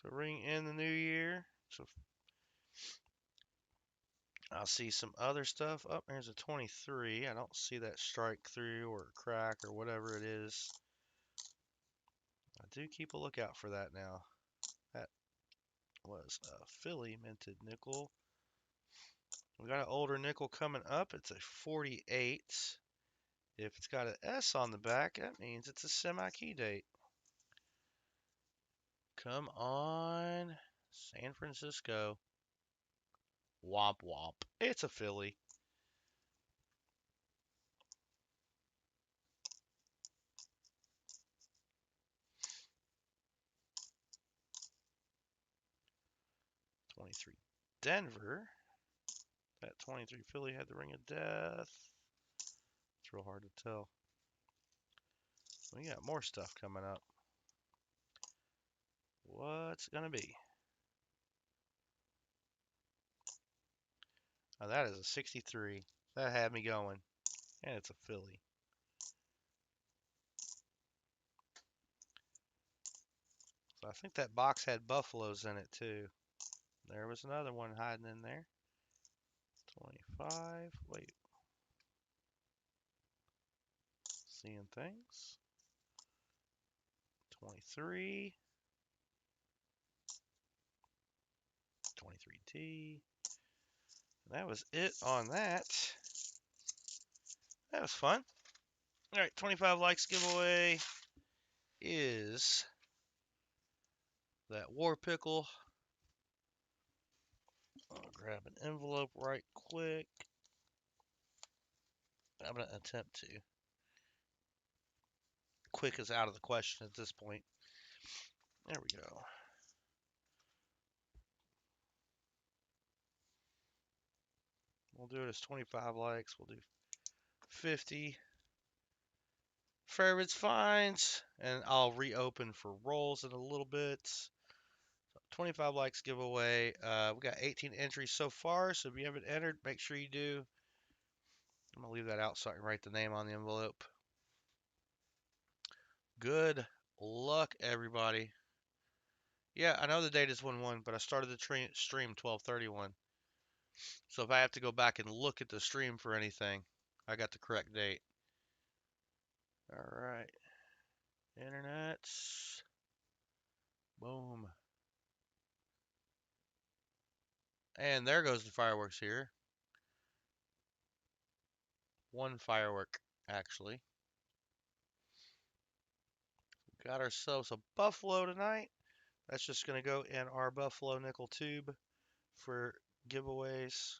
to ring in the new year. So I'll see some other stuff. Oh, there's a 23. I don't see that strike through or crack or whatever it is. I do keep a lookout for that now. That was a Philly minted nickel. We got an older nickel coming up. It's a 48. If it's got an S on the back, that means it's a semi-key date. Come on, San Francisco. Womp womp. It's a Philly. '23 Denver. That 23 Philly had the ring of death. It's real hard to tell. We got more stuff coming up. What's it gonna be? Oh, that is a 63. That had me going. And it's a Philly. So I think that box had buffaloes in it too. There was another one hiding in there. 25. Wait. Seeing things. 23. 23T. That was it on that. That was fun. All right, 25 likes giveaway is that War Pickle. I'll grab an envelope right quick. I'm going to attempt to. Quick is out of the question at this point. There we go. We'll do it as 25 likes. We'll do 50. Favorites finds, and I'll reopen for rolls in a little bit. 25 likes giveaway. We got 18 entries so far, so if you haven't entered, make sure you do. I'm gonna leave that out so I can write the name on the envelope. Good luck, everybody. Yeah, I know the date is 1/1, but I started the stream 12/31. So if I have to go back and look at the stream for anything, I got the correct date. All right. Internet. Boom. And there goes the fireworks here. One firework, actually. Got ourselves a buffalo tonight. That's just going to go in our buffalo nickel tube for giveaways.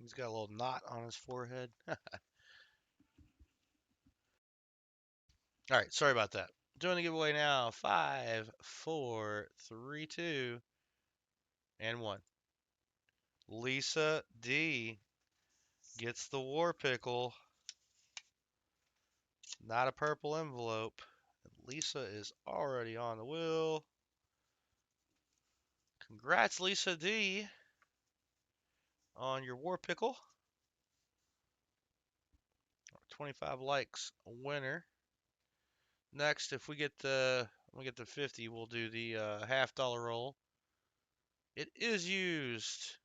He's got a little knot on his forehead. All right, sorry about that. Doing the giveaway now. 5, 4, 3, 2, and 1. Lisa D gets the war pickle. Not a purple envelope. Lisa is already on the wheel. Congrats, Lisa D, on your war pickle. 25 likes, a winner. Next, if we get the 50, we'll do the $half roll. It is used.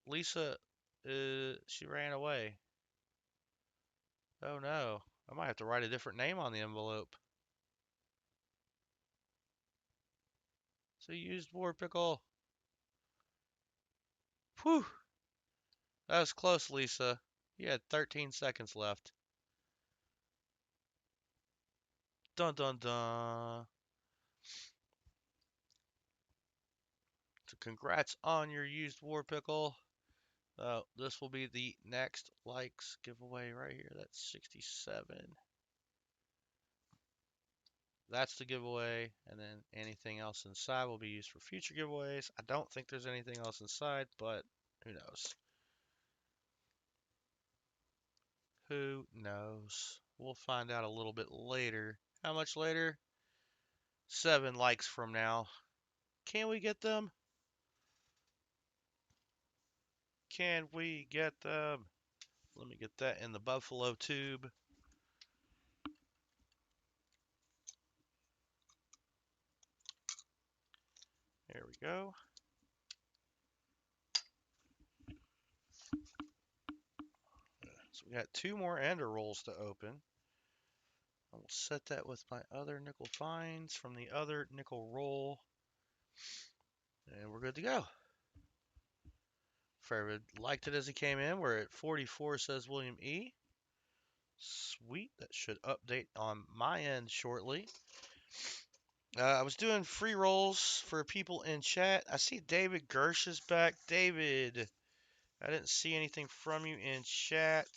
Lisa, she ran away. Oh no, I might have to write a different name on the envelope. So used war pickle. Whew, that was close, Lisa. You had 13 seconds left. Dun dun dun. So congrats on your used war pickle. This will be the next likes giveaway right here. That's 67. That's the giveaway, and then anything else inside will be used for future giveaways. I don't think there's anything else inside, but who knows? Who knows? We'll find out a little bit later. How much later? 7 likes from now. Can we get them? Can we get them? Let me get that in the buffalo tube. There we go. So we got 2 more ender rolls to open. I will set that with my other nickel finds from the other nickel roll. And we're good to go. Favorite liked it as he came in. We're at 44, says William E. Sweet. That should update on my end shortly. I was doing free rolls for people in chat. I see David Gersh is back. David, I didn't see anything from you in chat.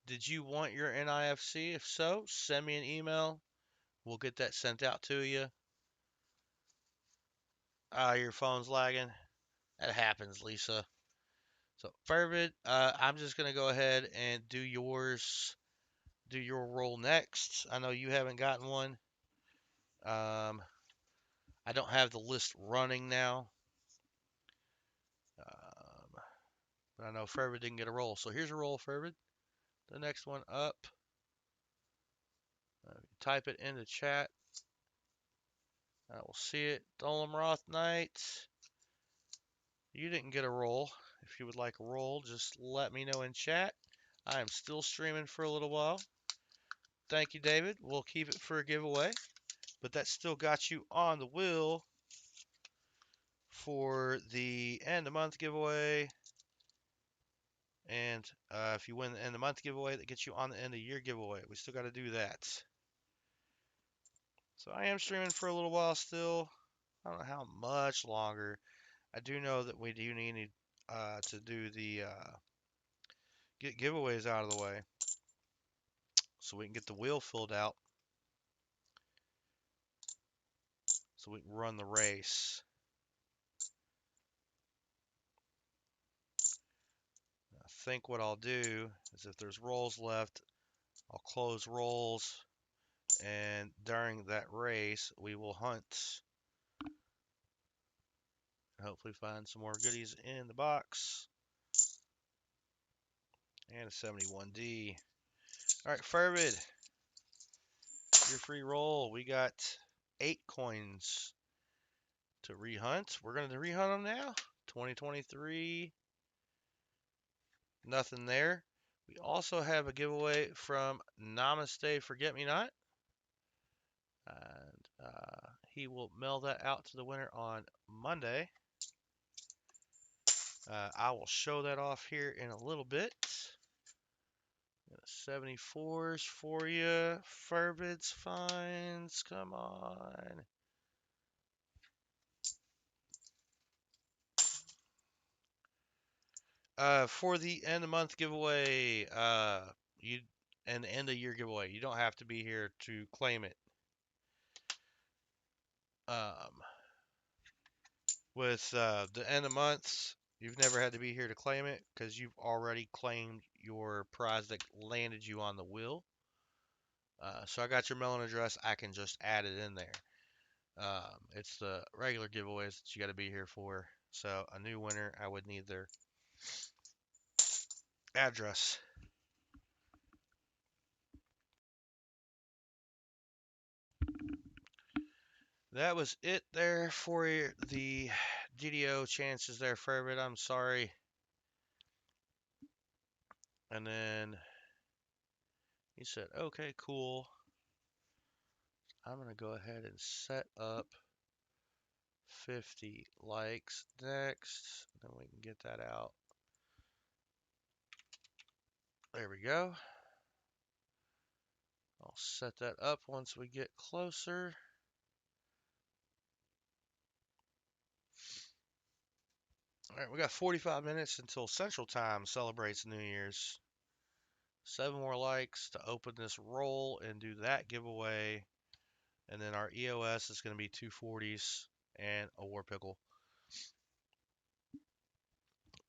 Did you want your NIFC? If so, send me an email. We'll get that sent out to you. Your phone's lagging. That happens, Lisa. So, Fervid, I'm just going to go ahead and do yours. Do your roll next. I know you haven't gotten one. I don't have the list running now. But I know Fervid didn't get a roll. So here's a roll, Fervid. The next one up. Type it in the chat. I will see it. Dolemroth Knight. You didn't get a roll. If you would like a roll, just let me know in chat. I am still streaming for a little while. Thank you, David. We'll keep it for a giveaway. But that still got you on the wheel for the end of month giveaway. And if you win the end of month giveaway, that gets you on the end of year giveaway. We still got to do that. So I am streaming for a little while still. I don't know how much longer. I do know that we do need to do the get giveaways out of the way so we can get the wheel filled out so we can run the race. I think what I'll do is if there's rolls left, I'll close rolls, and during that race we will hunt and hopefully find some more goodies in the box. And a 71D. All right, Fervid, your free roll. We got 8 coins to rehunt. We're going to rehunt them now. 2023. Nothing there. We also have a giveaway from Namaste Forget Me Not. And he will mail that out to the winner on Monday. I will show that off here in a little bit. 74s for you. Fervid's finds. Come on. For the end of month giveaway, you and end of year giveaway, you don't have to be here to claim it. Um, with the end of months, you've never had to be here to claim it because you've already claimed your prize that landed you on the wheel. So I got your mailing address. I can just add it in there. It's the regular giveaways that you got to be here for. So a new winner, I would need their address. That was it there for the GDO chances there, Furvid. I'm sorry. And then he said, okay, cool. I'm going to go ahead and set up 50 likes next. Then we can get that out. There we go. I'll set that up once we get closer. All right, we got 45 minutes until Central Time celebrates New Year's. 7 more likes to open this roll and do that giveaway. And then our EOS is going to be 240s and a War Pickle.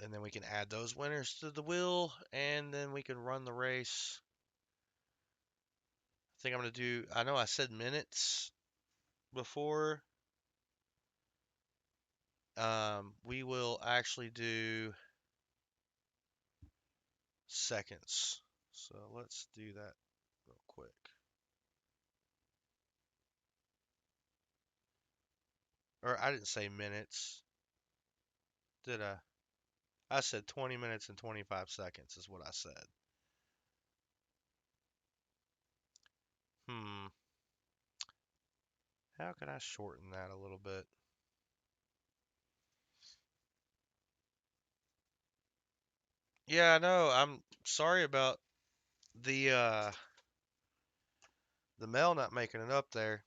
And then we can add those winners to the wheel, and then we can run the race. I think I'm going to do, I know I said minutes before. We will actually do seconds. So let's do that real quick. Or I didn't say minutes, did I? I said 20 minutes and 25 seconds is what I said. Hmm. How can I shorten that a little bit? Yeah, I know. I'm sorry about the the mail not making it up there.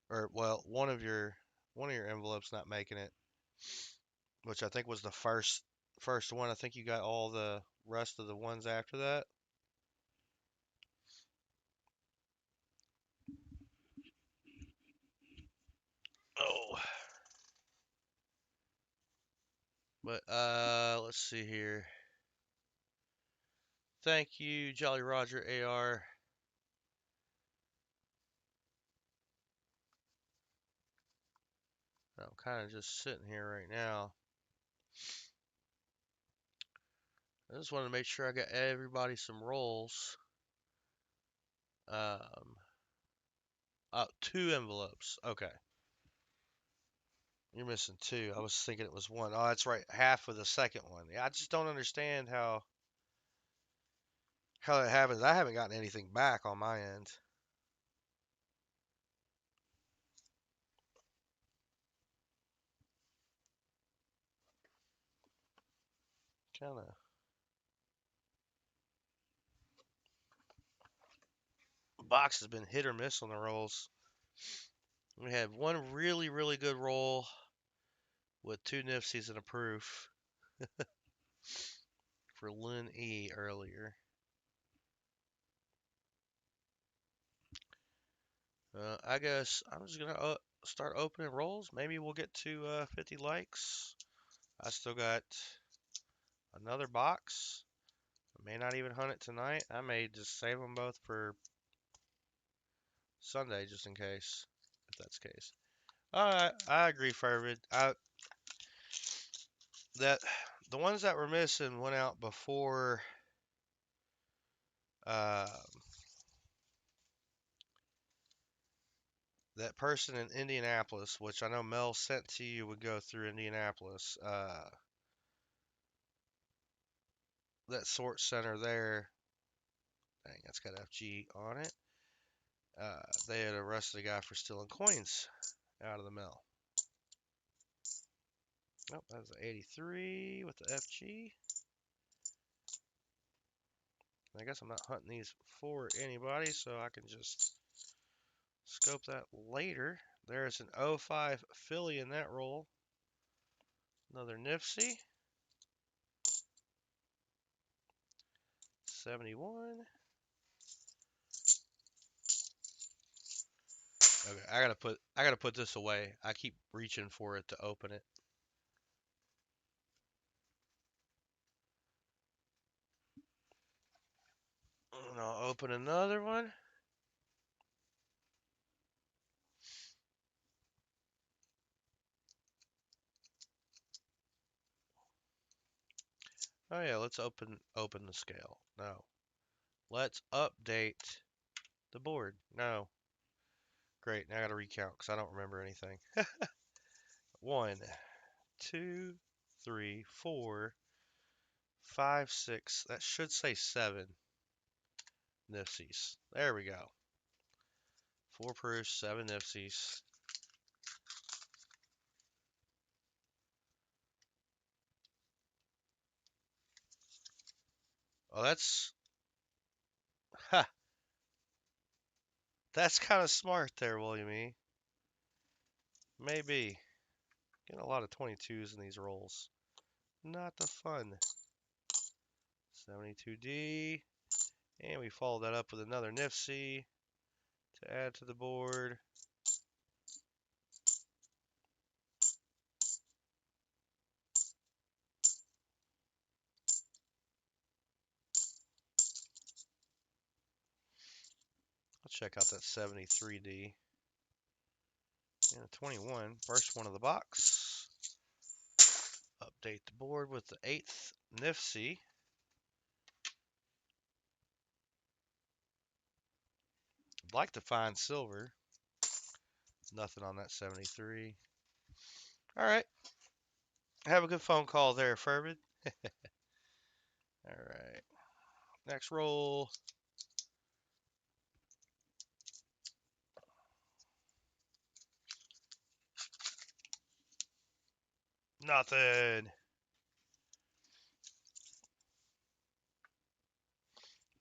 Or well, one of your envelopes not making it, which I think was the first one. I think you got all the rest of the ones after that. Oh, but let's see here. Thank you, Jolly Roger AR. I'm kind of just sitting here right now. I just want to make sure I got everybody some rolls. Um, oh, 2 envelopes. Okay, you're missing 2. I was thinking it was 1. Oh, that's right, half of the second one. Yeah, I just don't understand how that happens. I haven't gotten anything back on my end. Kind of box has been hit or miss on the rolls. We had one really, really good roll with 2 Nifsies and a proof for Lynn E earlier. I guess I'm just gonna start opening rolls. Maybe we'll get to 50 likes. I still got another box. I may not even hunt it tonight. I may just save them both for Sunday just in case, if that's the case. I agree, Fervid. That the ones that were missing went out before uh, that person in Indianapolis, which I know Mel sent to you, would go through Indianapolis. That sort center there, dang, that's got FG on it. They had arrested a guy for stealing coins out of the mail. Oh, that was an 83 with the FG. I guess I'm not hunting these for anybody, so I can just scope that later. There's an 05 Philly in that roll. Another Nifsy. 71. Okay, I gotta put this away. I keep reaching for it to open it. And I'll open another one. Oh yeah, let's open the scale. No. Let's update the board. No. Great, now I gotta recount because I don't remember anything. 1, 2, 3, 4, 5, 6. That should say 7 Nifsies. There we go. 4 proofs, 7 Nifsies. Oh, ha, that's kind of smart there, William E. Maybe. Getting a lot of 22s in these rolls. Not the fun. 72D. And we follow that up with another Nifsy to add to the board. Let's check out that 73D. And a 21. First one of the box. Update the board with the 8th Nifsy. I'd like to find silver. Nothing on that 73. All right. Have a good phone call there, Furbid. All right. Next roll. Nothing.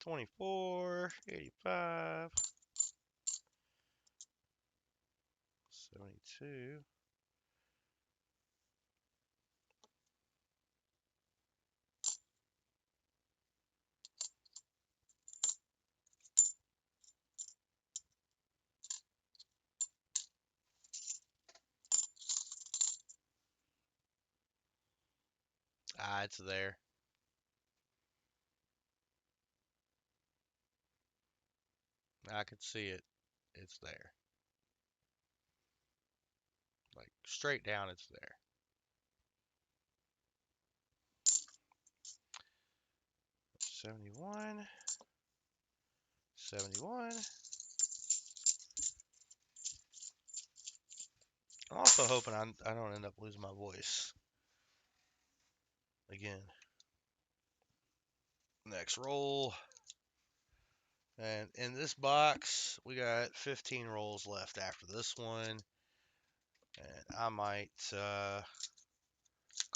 24, 85, 72. Ah, it's there. I can see it. It's there. Like straight down, it's there. 71, 71. I'm also hoping I don't end up losing my voice again. Next roll. And in this box, we got 15 rolls left after this one. And I might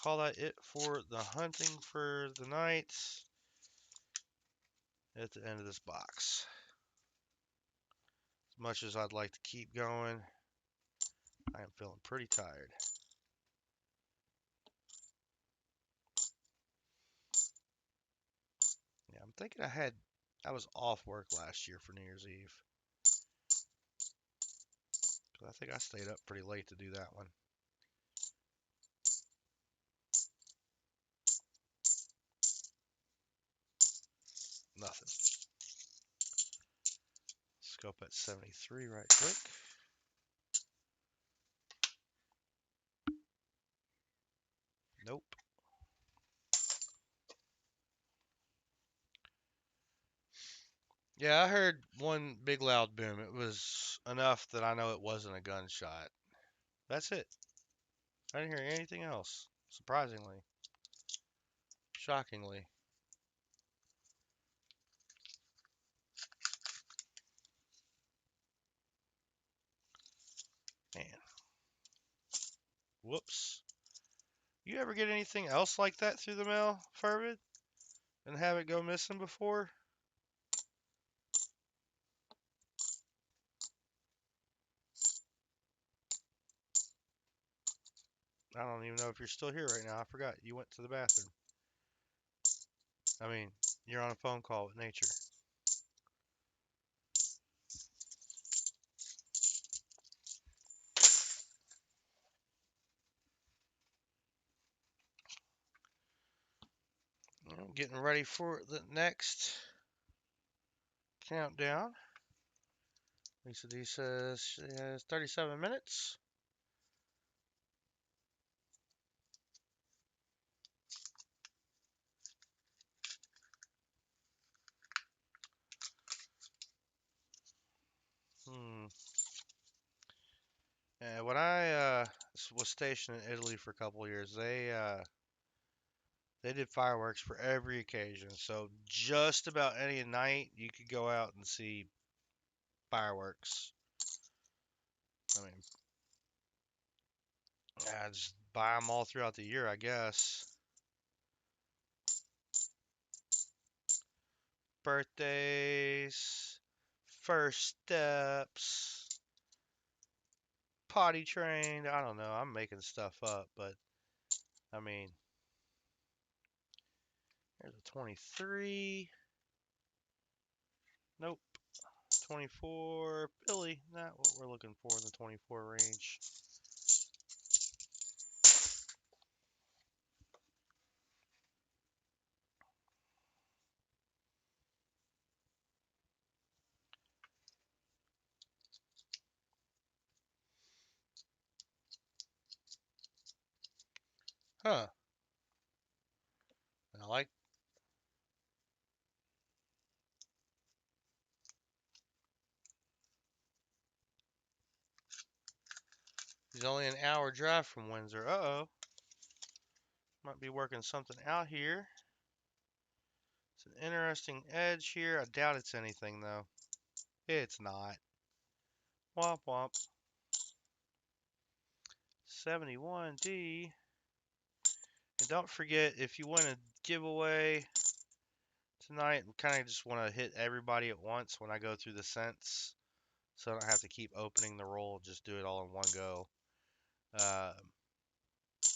call that it for the hunting for the night at the end of this box. As much as I'd like to keep going, I am feeling pretty tired. Yeah, I'm thinking I was off work last year for New Year's Eve. I think I stayed up pretty late to do that one. Nothing. Scope at 73 right quick. Nope. Yeah, I heard one big loud boom. It was enough that I know it wasn't a gunshot. That's it. I didn't hear anything else. Surprisingly. Shockingly. Man. Whoops. You ever get anything else like that through the mail, Furbid? And have it go missing before? I don't even know if you're still here right now. I forgot. You went to the bathroom. I mean, You're on a phone call with nature. Getting ready for the next countdown. Lisa D says she has 37 minutes. Hmm. When I was stationed in Italy for a couple of years, they did fireworks for every occasion. So just about any night you could go out and see fireworks. I mean, I just buy them all throughout the year, I guess. Birthdays, first steps, potty trained. I don't know. I'm making stuff up, but I mean, there's a 23. Nope. 24. Billy, not what we're looking for in the 24 range. Huh. I like. He's only an hour drive from Windsor. Uh-oh. Might be working something out here. It's an interesting edge here. I doubt it's anything, though. It's not. Womp womp. 71D. And don't forget, if you win a giveaway tonight, kind of just want to hit everybody at once when I go through the cents, so I don't have to keep opening the roll. Just do it all in one go.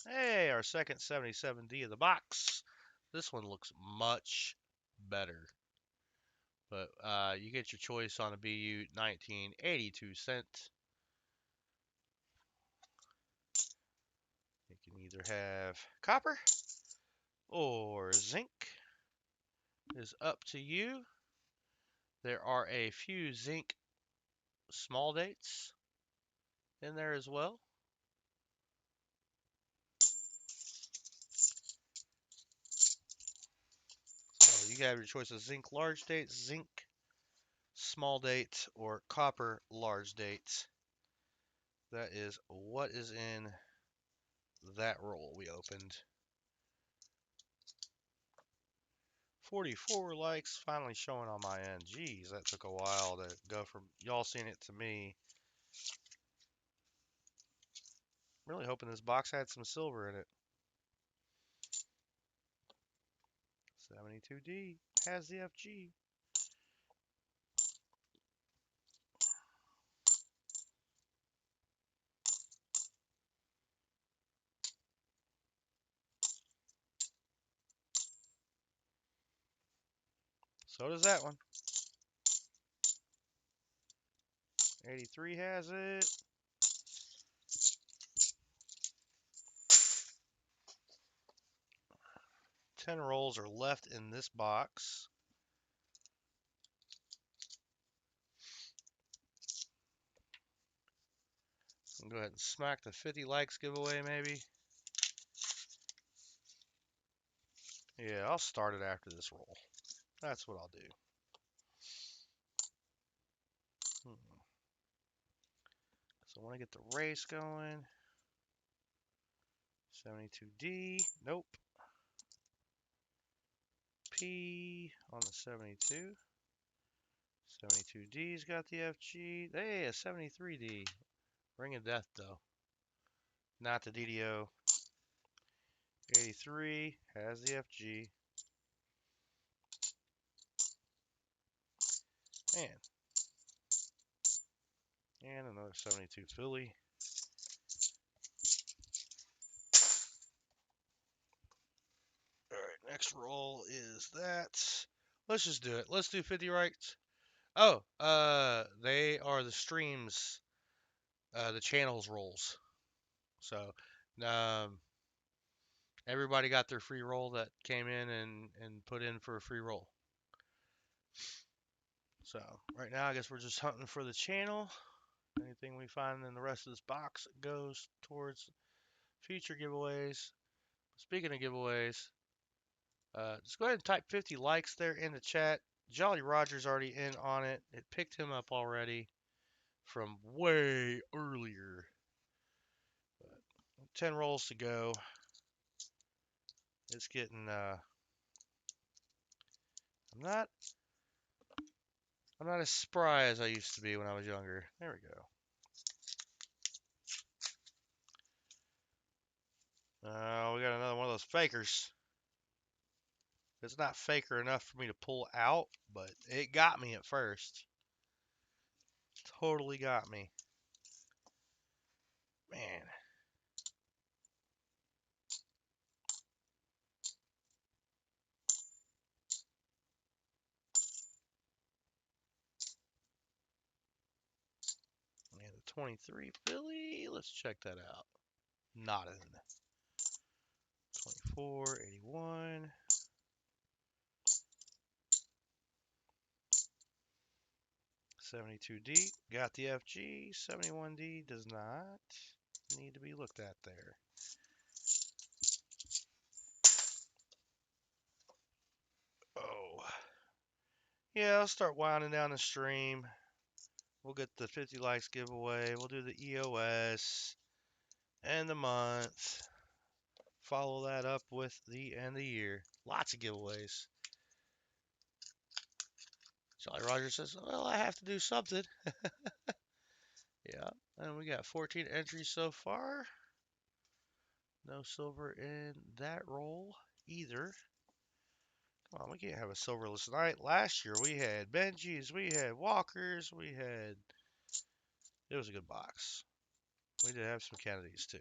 Hey, our second 77D of the box. This one looks much better. But you get your choice on a BU 1982 cent. You can either have copper or zinc. It is up to you. There are a few zinc small dates in there as well. So you have your choice of zinc large date, zinc small date, or copper large date. That is what is in that roll we opened. 44 likes finally showing on my end. Jeez, that took a while to go from y'all seeing it to me. Really hoping this box had some silver in it. 72D has the FG. So does that one. 83 has it. 10 rolls are left in this box. I'll go ahead and smack the 50 likes giveaway maybe. Yeah, I'll start it after this roll. That's what I'll do. So I want to get the race going. 72D. Nope. P on the 72. 72D's got the FG. Hey, a 73D. Ring of Death, though. Not the DDO. 83 has the FG. And another 72 Philly. Alright, next roll is that. Let's just do it. Let's do 50 rights. Oh, they are the streams, the channels roles. So, um, everybody got their free roll that came in and put in for a free roll. So right now, I guess we're just hunting for the channel. Anything we find in the rest of this box goes towards future giveaways. Speaking of giveaways, just go ahead and type 50 likes there in the chat. Jolly Roger's already in on it. It picked him up already from way earlier. But 10 rolls to go. It's getting I'm not as spry as I used to be when I was younger. There we go. We got another one of those fakers. It's not faker enough for me to pull out, but it got me at first. Totally got me. Man. And the 23 Philly. Let's check that out. Not in. 24, 81. 72D. Got the FG. 71D does not need to be looked at there. Oh. Yeah, I'll start winding down the stream. We'll get the 50 likes giveaway. We'll do the EOS and the month. Follow that up with the end of the year. Lots of giveaways. Jolly Roger says, well, I have to do something. Yeah, and we got 14 entries so far. No silver in that roll either. Come on, we can't have a silverless night. Last year we had Benjis, we had Walkers, it was a good box. We did have some Kennedys too.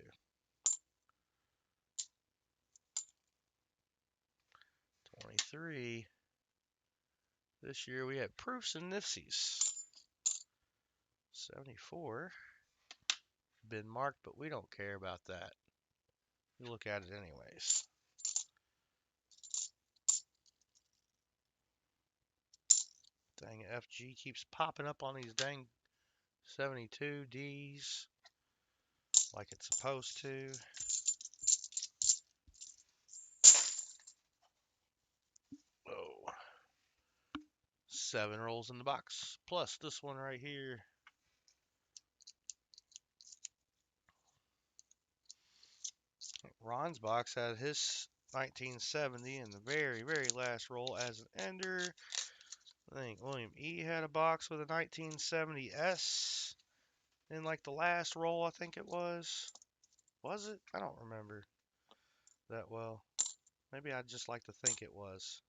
23. This year we had Proofs and Nifsies. 74. Been marked, but we don't care about that. We look at it anyways. Dang, FG keeps popping up on these dang 72Ds like it's supposed to. Oh. 7 rolls in the box, plus this one right here. Ron's box had his 1970 in the very, very last roll as an ender. I think William E. had a box with a 1970S in like the last roll, I think it was. Was it? I don't remember that well. Maybe I'd just like to think it was.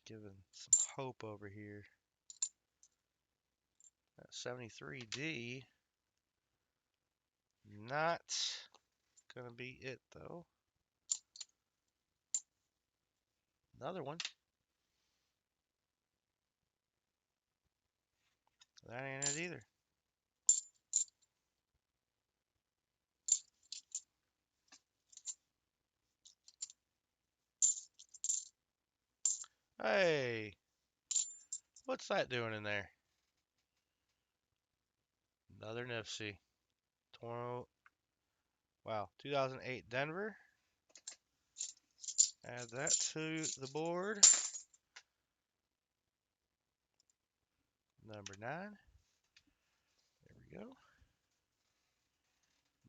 Giving some hope over here. That 73D. Not gonna be it though. Another one. That ain't it either. Hey, what's that doing in there? Another Nifty. Wow, 2008 Denver. Add that to the board. Number 9. There we go.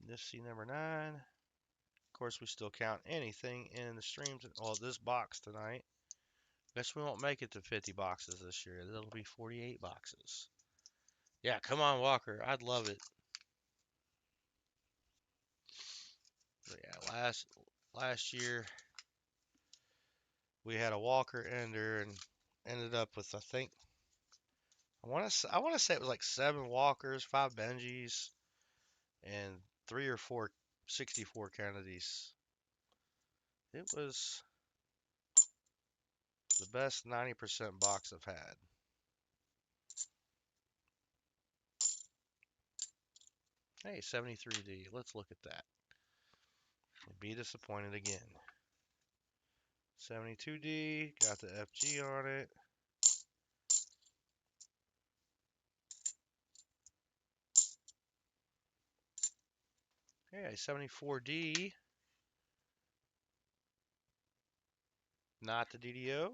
Nifty number 9. Of course, we still count anything in the streams. Well, this box tonight. Guess we won't make it to 50 boxes this year. It'll be 48 boxes. Yeah, come on, Walker. I'd love it. But yeah, last year we had a Walker ender and ended up with I think I want to say it was like 7 Walkers, 5 Benjis, and 3 or 4 64 Kennedys. It was the best 90% box I've had. Hey, 73D. Let's look at that. Be disappointed again. 72D, got the FG on it. Hey, 74D, not the DDO.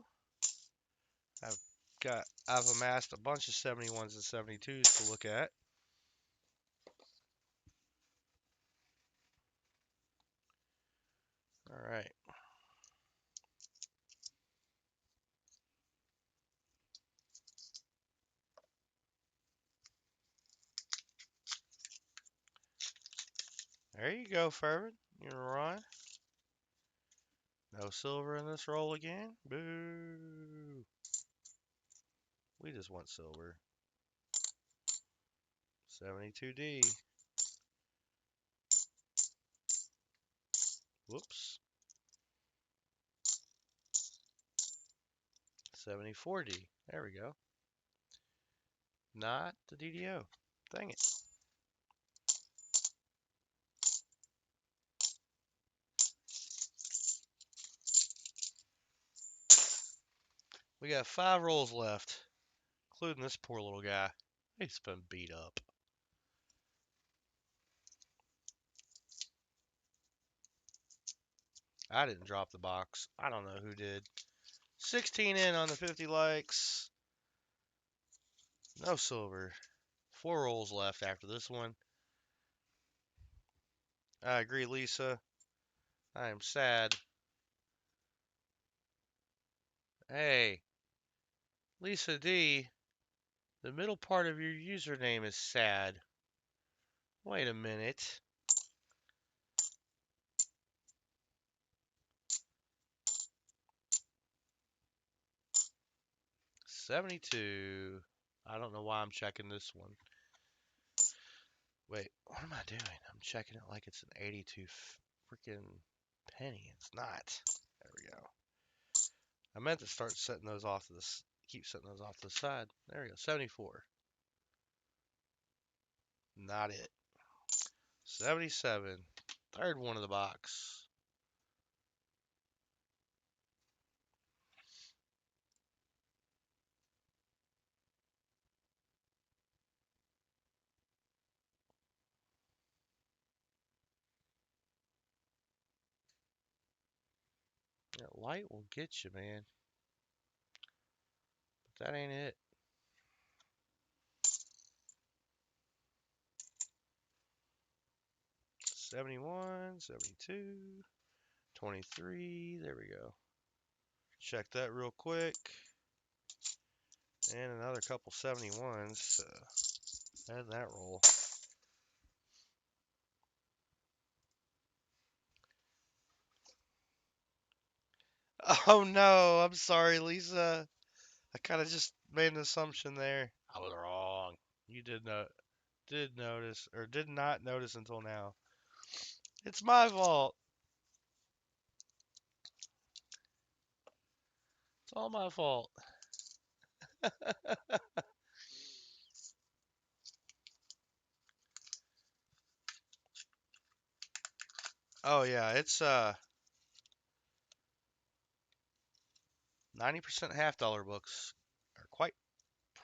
I've amassed a bunch of 71s and 72s to look at. All right. There you go, Fervin. You're on. No silver in this roll again. Boo. We just want silver. 72D. Whoops. 74D. There we go. Not the DDO. Dang it. We got 5 rolls left, including this poor little guy. He's been beat up. I didn't drop the box. I don't know who did. 16 in on the 50 likes. No silver. 4 rolls left after this one. I agree, Lisa. I am sad. Hey, Lisa D, the middle part of your username is sad. Wait a minute. $72. I don't know why I'm checking this one. Wait, what am I doing? I'm checking it like it's an 82 freaking penny. It's not. There we go. I meant to start setting those off to this. Keep setting those off to the side. There we go. 74. Not it. 77. Third one of the box. That light will get you, man. But that ain't it. 71, 72, 23. There we go. Check that real quick. And another couple 71s to add that roll. Oh no, I'm sorry, Lisa. I kind of just made an assumption there. I was wrong. You did notice or did not notice until now. It's my fault. It's all my fault. Oh yeah, it's 90% half dollar books are quite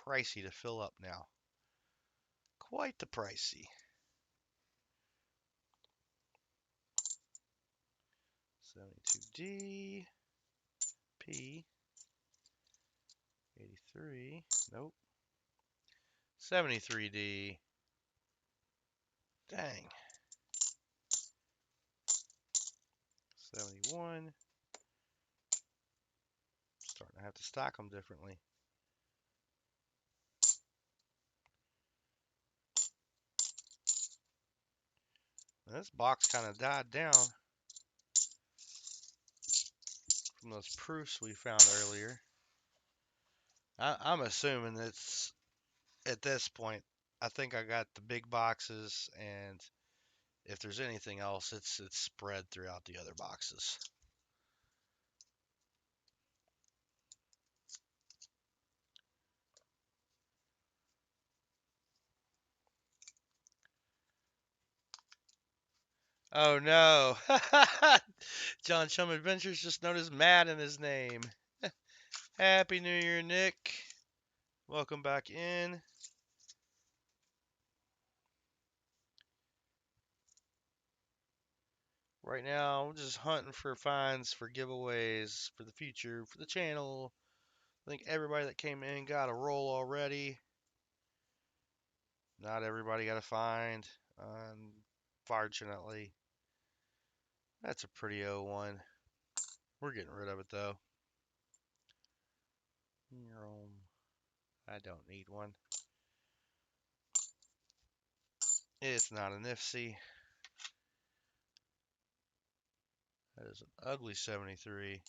pricey to fill up now. Quite the pricey. 72D, P, 83, nope. 73D. Dang. 71. Starting to have to stack them differently. And this box kind of died down from those proofs we found earlier. I'm assuming it's at this point. I think I got the big boxes, and if there's anything else, it's spread throughout the other boxes. Oh no. John Chum Adventures just noticed Matt in his name. Happy New Year, Nick. Welcome back in. Right now, I'm just hunting for finds for giveaways for the future for the channel. I think everybody that came in got a roll already. Not everybody got a find, unfortunately. That's a pretty O1. We're getting rid of it though. I don't need one. It's not an IFC. That is an ugly 73.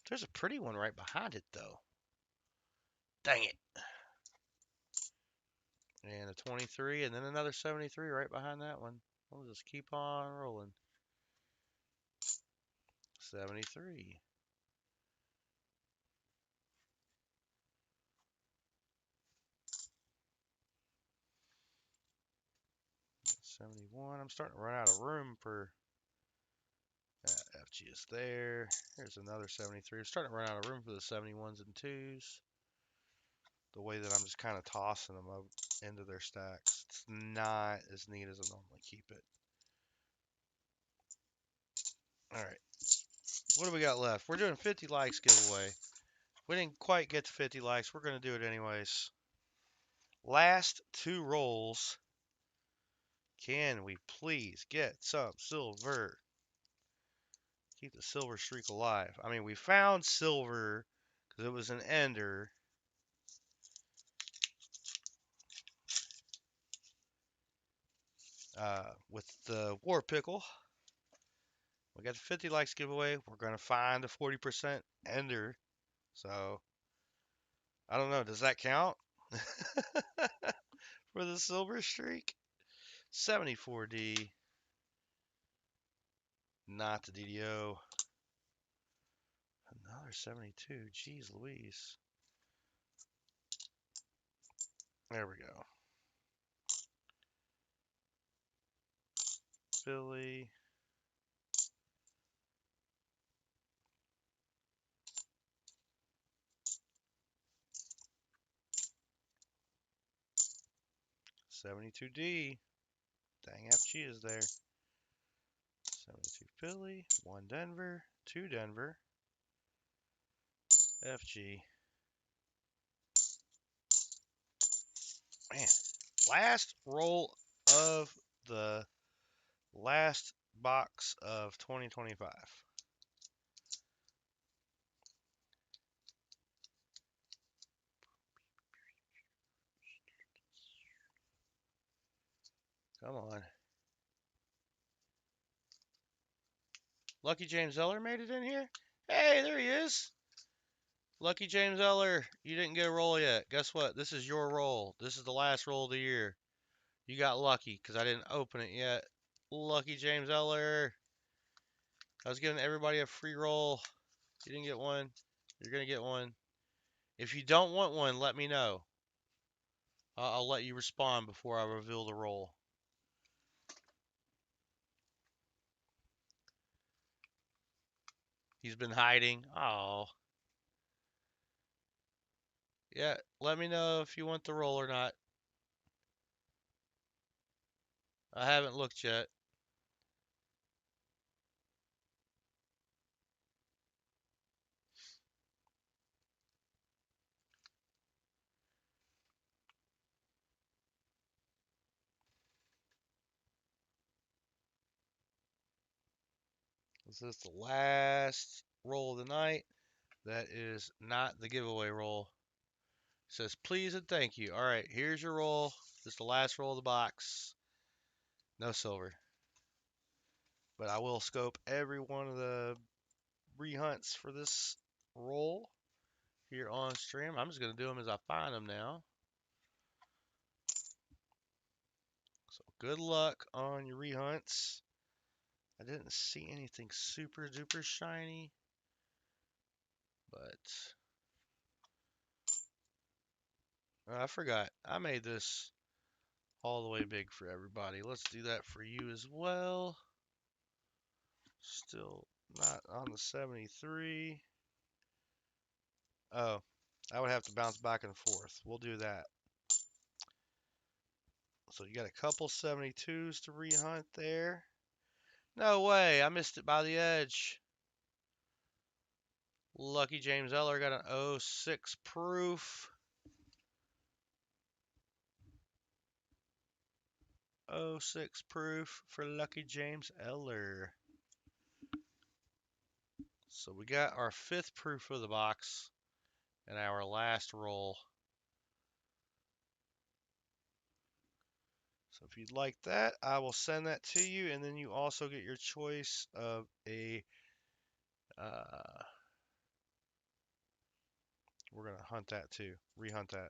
There's a pretty one right behind it though. Dang it. And a 23 and then another 73 right behind that one. We'll just keep on rolling. 73. 71. I'm starting to run out of room for FG is there. Here's another 73. I'm starting to run out of room for the 71s and 2s. The way that I'm just kind of tossing them up into their stacks. It's not as neat as I normally keep it. Alright. What do we got left? We're doing 50 likes giveaway. We didn't quite get to 50 likes. We're going to do it anyways. Last 2 rolls. Can we please get some silver? Keep the silver streak alive. I mean, we found silver because it was an ender. With the war pickle. We got the 50 likes giveaway. We're going to find a 40% ender. So, I don't know. Does that count? For the silver streak? 74D. Not the DDO. Another 72. Jeez Louise. There we go. Philly. $72D. Dang, FG is there. 72 Philly. 1 Denver. 2 Denver. FG. Man, last roll of the last box of 2025. Come on. Lucky James Eller made it in here? Hey, there he is. Lucky James Eller, you didn't get a roll yet. Guess what? This is your roll. This is the last roll of the year. You got lucky because I didn't open it yet. Lucky James Eller. I was giving everybody a free roll. You didn't get one. You're going to get one. If you don't want one, let me know. I'll let you respond before I reveal the roll. He's been hiding. Oh. Yeah, let me know if you want the roll or not. I haven't looked yet. This is the last roll of the night. That is not the giveaway roll. It says please and thank you. All right, here's your roll. This is the last roll of the box. No silver. But I will scope every one of the rehunts for this roll here on stream. I'm just going to do them as I find them now. So good luck on your rehunts. I didn't see anything super duper shiny, but I forgot. I made this all the way big for everybody. Let's do that for you as well. Still not on the 73. Oh, I would have to bounce back and forth. We'll do that. So you got a couple 72s to rehunt there. No way, I missed it by the edge. Lucky James Eller got an 06 proof. 06 proof for Lucky James Eller. So we got our 5th proof of the box and our last roll. So if you'd like that, I will send that to you, and then you also get your choice of a we're gonna hunt that too, rehunt that.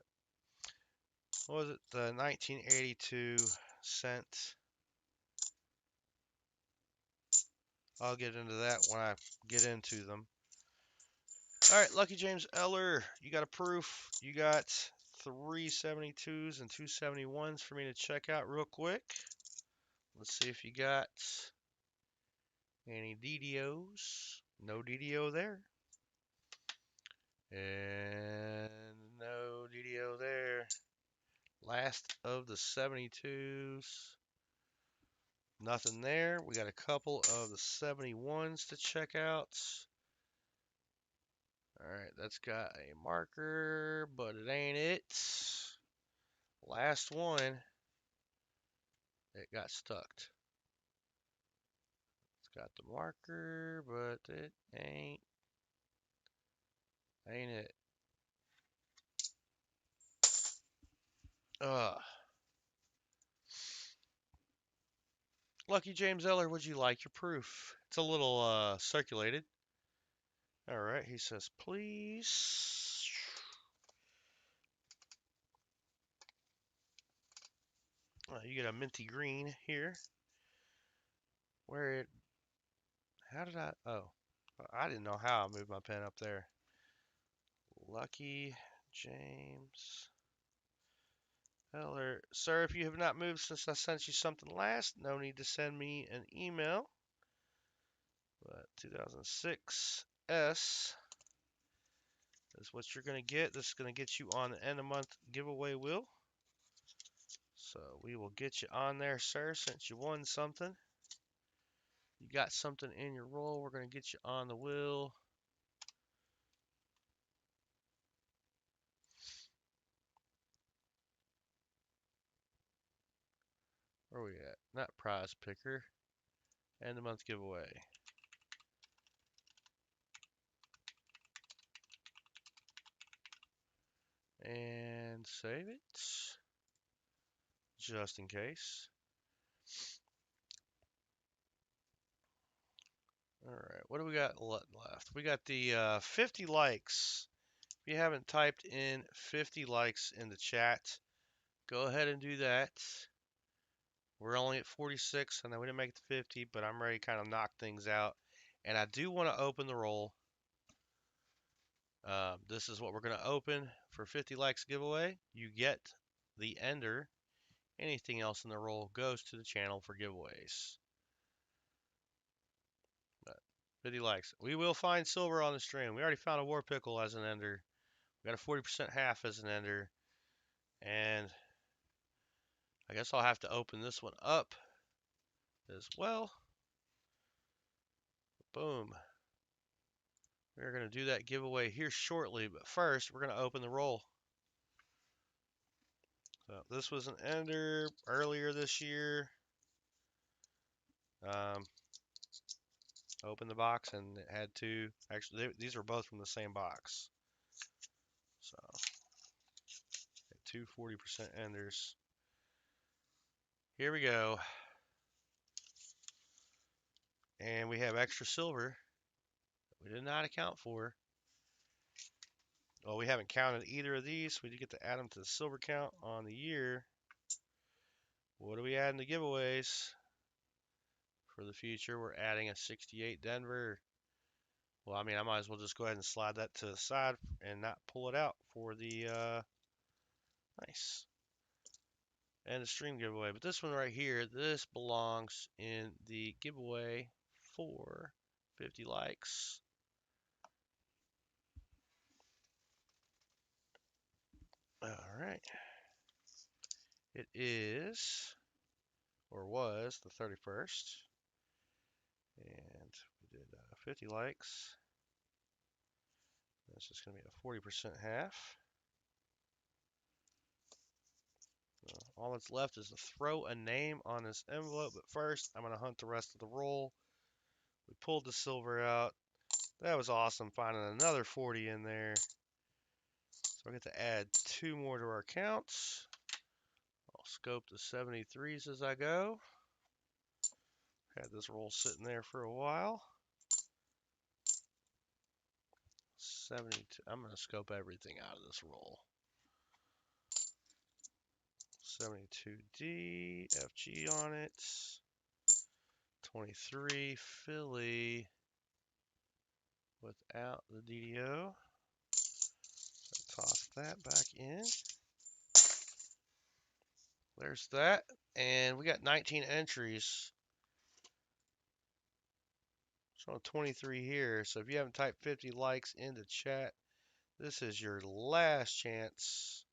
What was it? The 1982 cent. I'll get into that when I get into them. All right, Lucky James Eller, you got a proof. You got 372s and 271s for me to check out real quick. Let's see if you got any DDOs. No DDO there. And no DDO there. Last of the 72s. Nothing there. We got a couple of the 71s to check out. Alright, that's got a marker, but it ain't it. Last one. It got stuck. It's got the marker, but it ain't it. Ugh. Lucky James Eller, would you like your proof? It's a little circulated. Alright, he says, please. You get a minty green here. How did oh, I didn't know how I moved my pen up there. Lucky James Eller. Sir, if you have not moved since I sent you something last, no need to send me an email. But 2006 S is what you're going to get. This is going to get you on the end of month giveaway wheel. So we will get you on there, sir, since you won something. You got something in your roll. We're going to get you on the wheel. Where are we at? Not prize picker. End of month giveaway. And save it. Just in case. Alright, what do we got left? We got the 50 likes. If you haven't typed in 50 likes in the chat, go ahead and do that. We're only at 46. I know we didn't make it to 50, but I'm ready to kind of knock things out. And I do want to open the roll. This is what we're going to open for 50 likes giveaway. You get the ender. Anything else in the roll goes to the channel for giveaways. But 50 likes. We will find silver on the stream. We already found a war pickle as an ender. We got a 40% half as an ender. And I guess I'll have to open this one up as well. Boom. We're going to do that giveaway here shortly, but first we're going to open the roll. So this was an ender earlier this year. Opened the box and it had two. Actually, these were both from the same box. So, two 40% enders. Here we go. And we have extra silver that we did not account for. Well, we haven't counted either of these. We did get to add them to the silver count on the year. What are we adding to giveaways? For the future, we're adding a 68 Denver. Well, I mean, I might as well just go ahead and slide that to the side and not pull it out for the nice and the stream giveaway. But this one right here, this belongs in the giveaway 4, 50 likes. All right. It is, or was, the 31st. And we did 50 likes. That's just going to be a 40% half. All that's left is to throw a name on this envelope. But first, I'm going to hunt the rest of the roll. We pulled the silver out. That was awesome, finding another 40 in there. So I get to add 2 more to our counts. I'll scope the 73s as I go. Had this roll sitting there for a while. 72. I'm going to scope everything out of this roll. 72D, FG on it. 23 Philly without the DDO. So toss that back in. There's that. And we got 19 entries. Showing 23 here. So if you haven't typed 50 likes into chat, this is your last chance.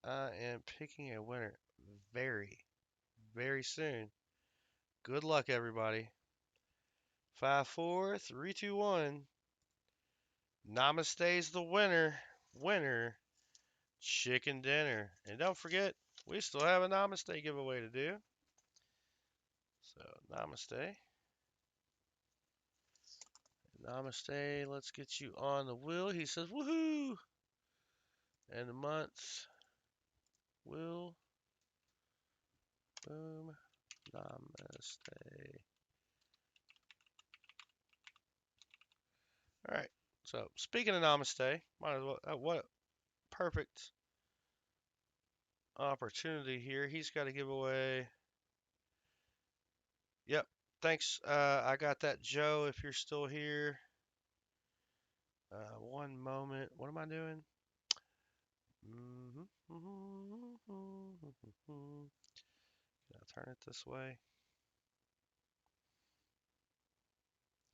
I am picking a winner very, very soon. Good luck, everybody. 5, 4, 3, 2, 1. Namaste's the winner. Winner, chicken dinner. And don't forget, we still have a Namaste giveaway to do. So, Namaste. Namaste, let's get you on the wheel. He says, woohoo! And the month, will, boom, Namaste. All right. So, speaking of Namaste, might as well, what a perfect opportunity here. He's got a giveaway. Yep. Thanks. I got that, Joe, if you're still here. One moment. What am I doing? Can I turn it this way?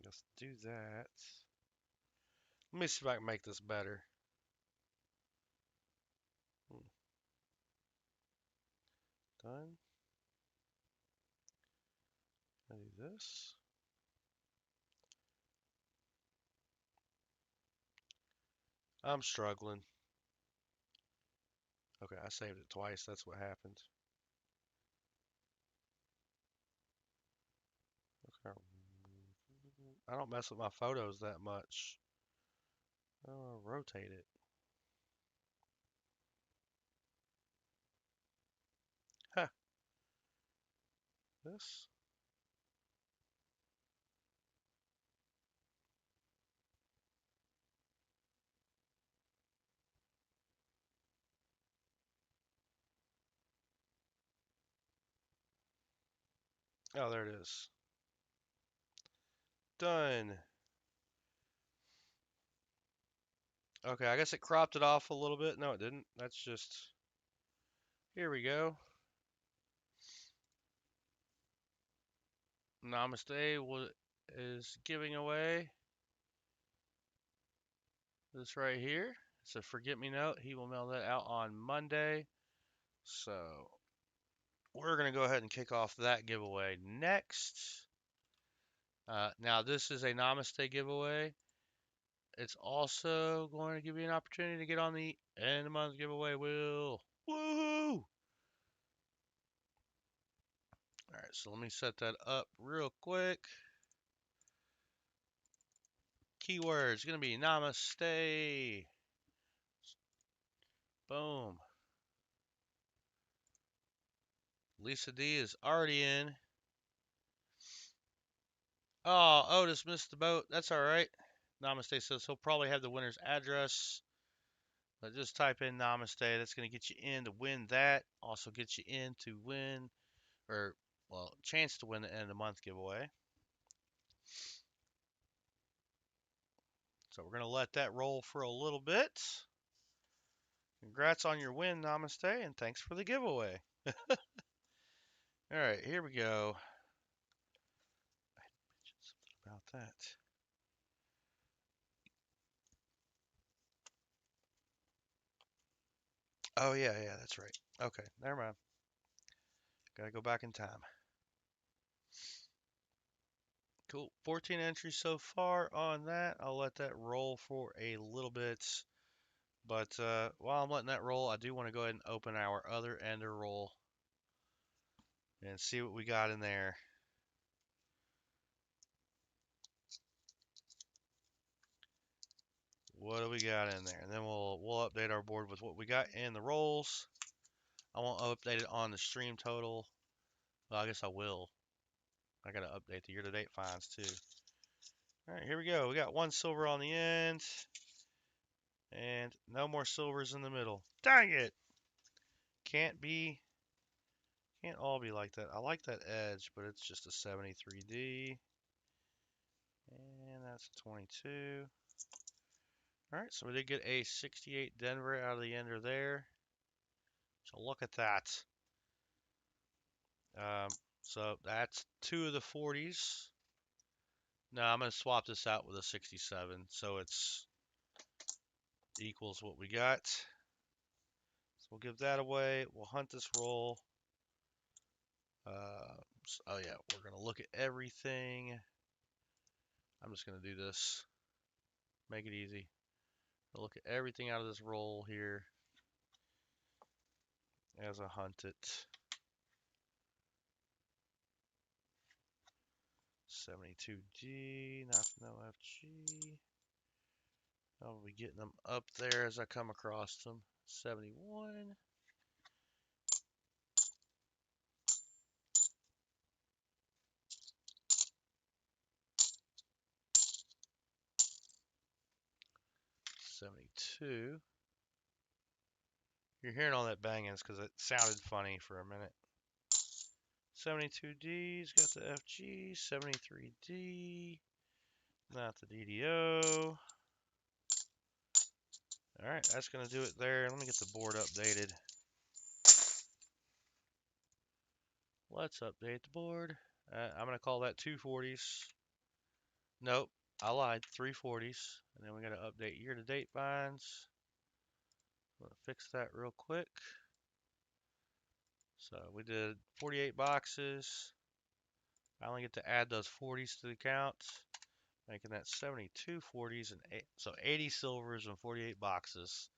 Let's do that. Let me see if I can make this better. Done. I do this. I'm struggling. Okay, I saved it twice. That's what happened. Okay. I don't mess with my photos that much. I'll rotate it. Huh. This. Oh, there it is. Done. Okay, I guess it cropped it off a little bit. No, it didn't. That's just... Here we go. Namaste is giving away this right here. It's a forget-me-note. He will mail that out on Monday. So we're going to go ahead and kick off that giveaway next. Now, this is a Namaste giveaway. It's also going to give you an opportunity to get on the end of the month giveaway wheel. Woohoo! All right, so let me set that up real quick. Keyword's going to be Namaste. Boom. Lisa D is already in. Oh, Otis missed the boat. That's all right. Namaste says he'll probably have the winner's address. But just type in Namaste. That's going to get you in to win that. Also get you in to win, or, well, chance to win the end of the month giveaway. So we're going to let that roll for a little bit. Congrats on your win, Namaste, and thanks for the giveaway. All right, here we go. that? Oh, yeah, yeah, that's right. Okay, never mind. Gotta go back in time. Cool. 14 entries so far on that. I'll let that roll for a little bit. But while I'm letting that roll, I do want to go ahead and open our other ender roll and see what we got in there. What do we got in there? And then we'll update our board with what we got in the rolls. I won't update it on the stream total. Well, I guess I will. I gotta update the year-to-date finds too. All right, here we go. We got one silver on the end, and no more silvers in the middle. Dang it! Can't all be like that. I like that edge, but it's just a 73D, and that's a 22. All right, so we did get a 68 Denver out of the ender there. So look at that. Um, so that's two of the 40s. Now I'm going to swap this out with a 67, so it's equals what we got. So we'll give that away. We'll hunt this roll. Oh yeah, we're going to look at everything. I'm just going to do this. Make it easy. I'll look at everything out of this roll here as I hunt it. 72G, not no FG. I'll be getting them up there as I come across them. 71. $72. You're hearing all that banging because it sounded funny for a minute. 72D's got the FG. 73D, not the DDO. Alright, that's going to do it there. Let me get the board updated. Let's update the board. I'm going to call that 240s. Nope, I lied. 340s. And then we got to update year-to-date finds. I'm going to fix that real quick. So we did 48 boxes. I only get to add those 40s to the count, making that 72 40s and so 80 silvers and 48 boxes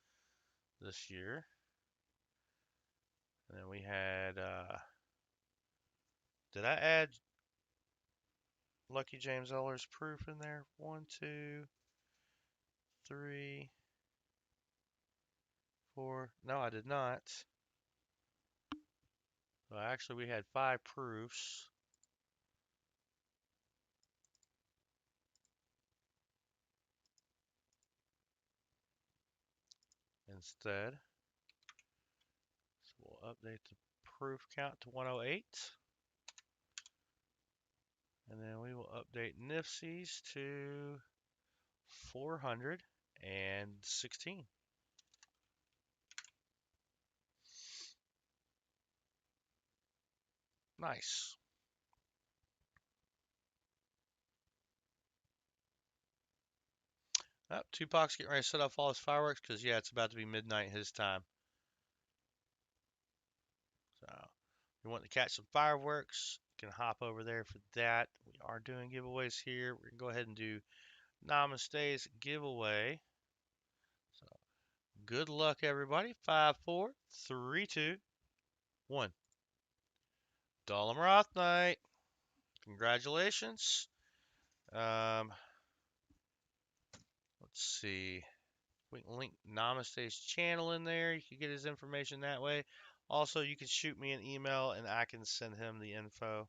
this year. And then we had, did I add Lucky James Eller's proof in there? 1, 2, 3, 4. No, I did not. Well, actually, we had 5 proofs. Instead. So we'll update the proof count to 108. And then we will update NIFCs to 416. Nice. Oh, Tupac's getting ready to set off all his fireworks because, yeah, it's about to be midnight his time. So, if you want to catch some fireworks, you can hop over there for that. We are doing giveaways here. We're going to go ahead and do Namaste's giveaway. So, good luck, everybody. 5, 4, 3, 2, 1. Dalam Night. Congratulations. Let's see. We can link Namaste's channel in there. You can get his information that way. Also, you can shoot me an email and I can send him the info.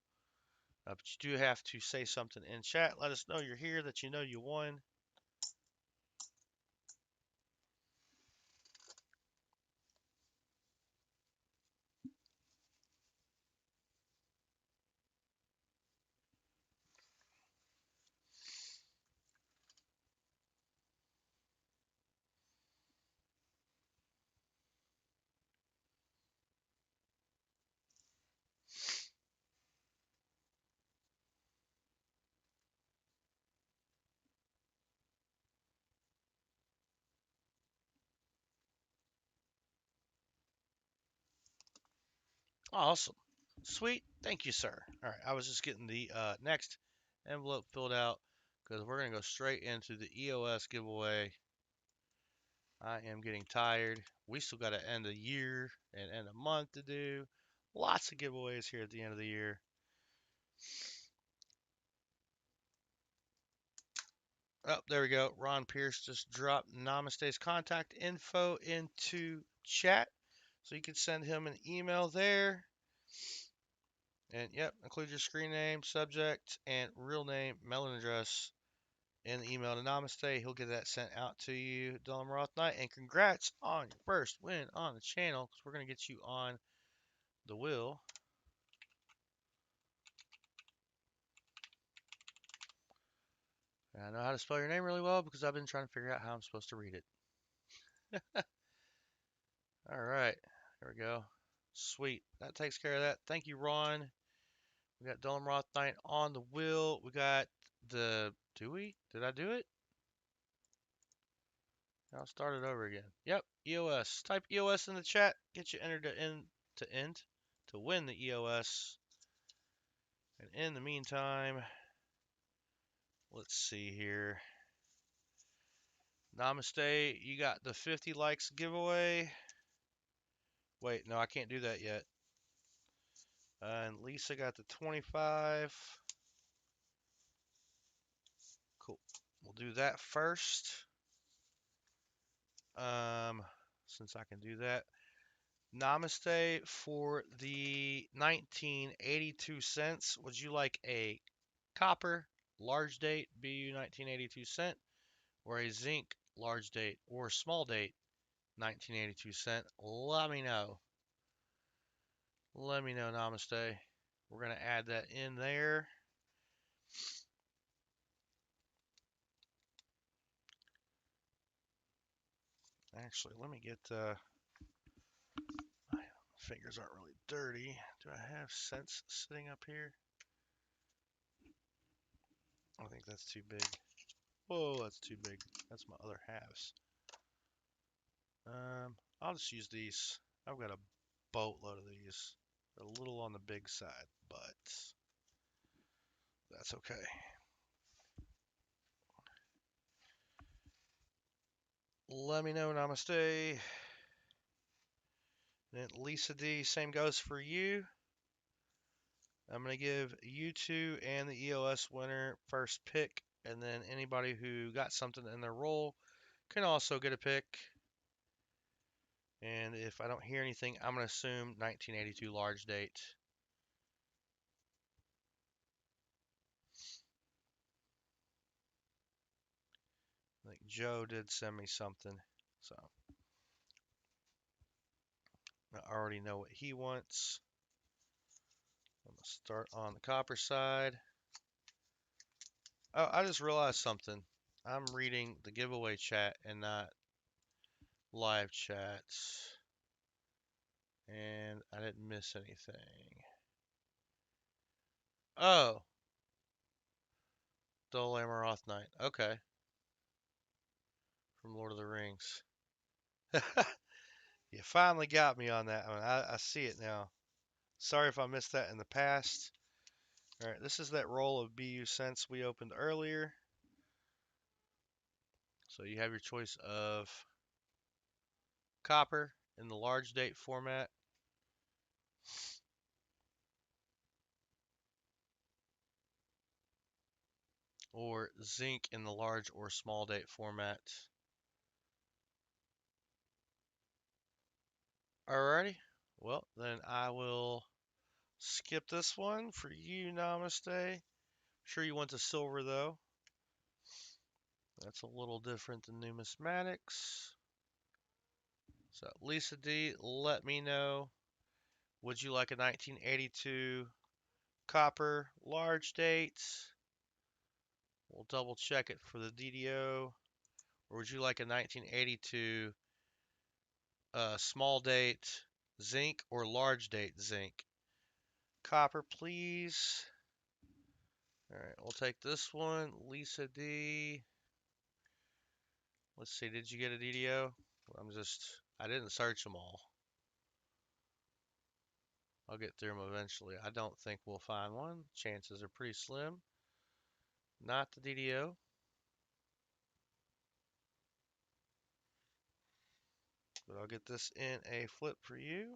But you do have to say something in chat. Let us know you're here, that you know you won. Awesome. Sweet. Thank you, sir. All right. I was just getting the next envelope filled out because we're going to go straight into the EOS giveaway. I am getting tired. We still got to end a year and end a month to do. Lots of giveaways here at the end of the year. Oh, there we go. Ron Pierce just dropped Namaste's contact info into chat. So you can send him an email there. And yep, include your screen name, subject, and real name, mailing address in the email to Namaste. He'll get that sent out to you, Dylan Roth Knight. And congrats on your first win on the channel because we're going to get you on the wheel. And I know how to spell your name really well because I've been trying to figure out how I'm supposed to read it. All right, here we go. Sweet. That takes care of that. Thank you, Ron. We got Dylan Roth Knight on the wheel. We got the. Do we? Did I do it? I'll start it over again. Yep, EOS. Type EOS in the chat. Get you entered to win the EOS. And in the meantime, let's see here. Namaste, you got the 50 likes giveaway. Wait, no, I can't do that yet. And Lisa got the 25. Cool. We'll do that first. Since I can do that. Namaste for the 1982 cents. Would you like a copper large date BU 1982 cent or a zinc large date or small date 1982 cent? Let me know. Let me know, Namaste. We're going to add that in there. Actually, let me get my fingers aren't really dirty. Do I have cents sitting up here? I think that's too big. Whoa, that's too big. That's my other halves. I'll just use these. I've got a boatload of these. They're a little on the big side, but that's okay. Let me know, Namaste. Then Lisa D, same goes for you. I'm going to give you two and the EOS winner first pick, and then anybody who got something in their roll can also get a pick. And if I don't hear anything, I'm going to assume 1982 large date. I think Joe did send me something, so I already know what he wants. I'm going to start on the copper side. Oh, I just realized something. I'm reading the giveaway chat and not live chats. And I didn't miss anything. Oh, Dol Amroth Knight. Okay. From Lord of the Rings. You finally got me on that one. I see it now. Sorry if I missed that in the past. Alright, this is that roll of BU cents we opened earlier. So you have your choice of copper in the large date format, or zinc in the large or small date format. Alrighty, well then I will skip this one for you, Namaste. Sure you want the silver though. That's a little different than numismatics. So Lisa D, let me know. Would you like a 1982 copper large date? We'll double check it for the DDO. Or would you like a 1982 small date zinc or large date zinc? Copper, please. All right, we'll take this one. Lisa D. Let's see, did you get a DDO? I didn't search them all. I'll get through them eventually. I don't think we'll find one. Chances are pretty slim. Not the DDO. But I'll get this in a flip for you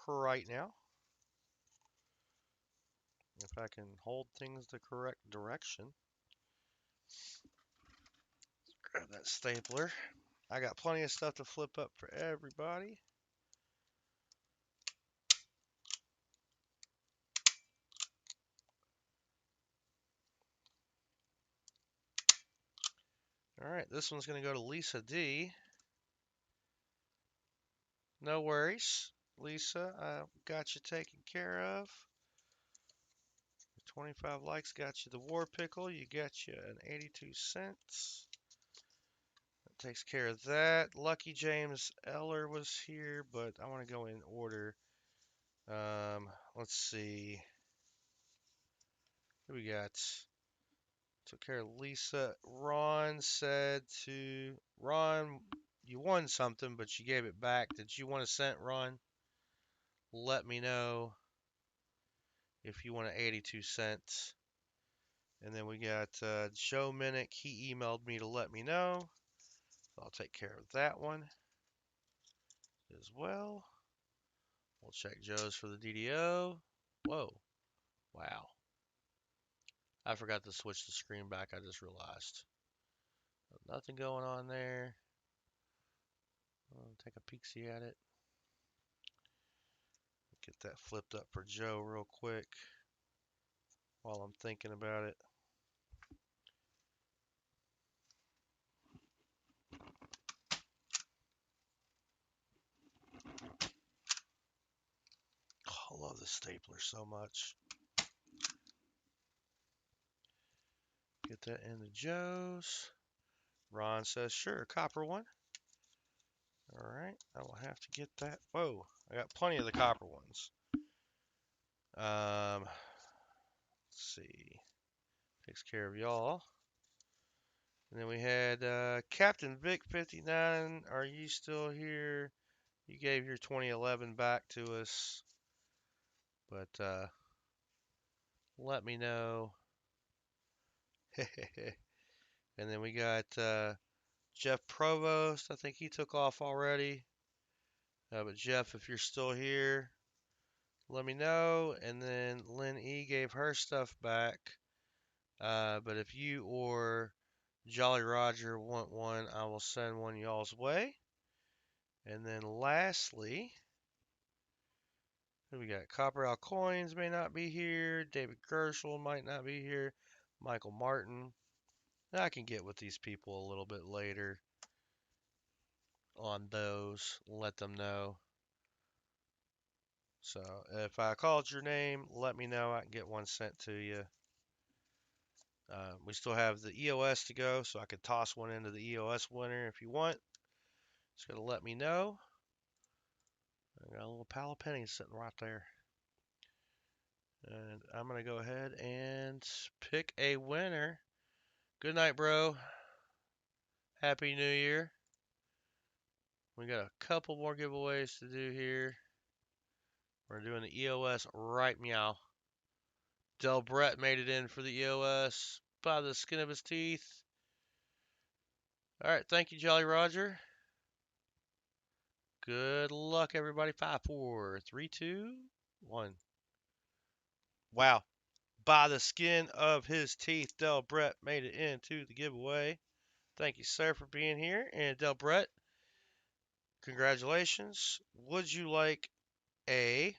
right now. If I can hold things the correct direction. Grab that stapler. I got plenty of stuff to flip up for everybody. All right, this one's going to go to Lisa D. No worries, Lisa. I got you taken care of. 25 likes got you the War Pickle. You got you an 82 cents. That takes care of that. Lucky James Eller was here, but I want to go in order. Let's see. Who we got? Took care of Lisa. Ron said to Ron, you won something, but you gave it back. Did you want a cent, Ron? Let me know if you want an 82 cents. And then we got Joe Minnick. He emailed me to let me know. So I'll take care of that one as well. We'll check Joe's for the DDO. Whoa. Wow. I forgot to switch the screen back. I just realized. Nothing going on there. I'll take a peek-see at it. Get that flipped up for Joe real quick while I'm thinking about it. Oh, I love the stapler so much. Get that into Joe's. Ron says, sure, copper one. All right, I will have to get that. Whoa, I got plenty of the copper ones. Let's see. Takes care of y'all. And then we had Captain Vic 59. Are you still here? You gave your 2011 back to us, but let me know. And then we got Jeff Provost. I think he took off already. But Jeff, if you're still here, let me know. And then Lynn E gave her stuff back. But if you or Jolly Roger want one, I will send one y'all's way. And then lastly, who we got? Copper Al Coins may not be here. David Gershel might not be here. Michael Martin. I can get with these people a little bit later on those. Let them know. So if I called your name, let me know. I can get one sent to you. We still have the EOS to go, so I could toss one into the EOS winner if you want. Just gotta let me know. I got a little pile of pennies sitting right there. And I'm gonna go ahead and pick a winner. Good night, bro. Happy New Year. We got a couple more giveaways to do here. We're doing the EOS right meow. Del Brett made it in for the EOS by the skin of his teeth. All right, thank you, Jolly Roger. Good luck, everybody. 5, 4, 3, 2, 1. Wow. By the skin of his teeth, Del Brett made it into the giveaway. Thank you, sir, for being here. And Del Brett, congratulations. Would you like a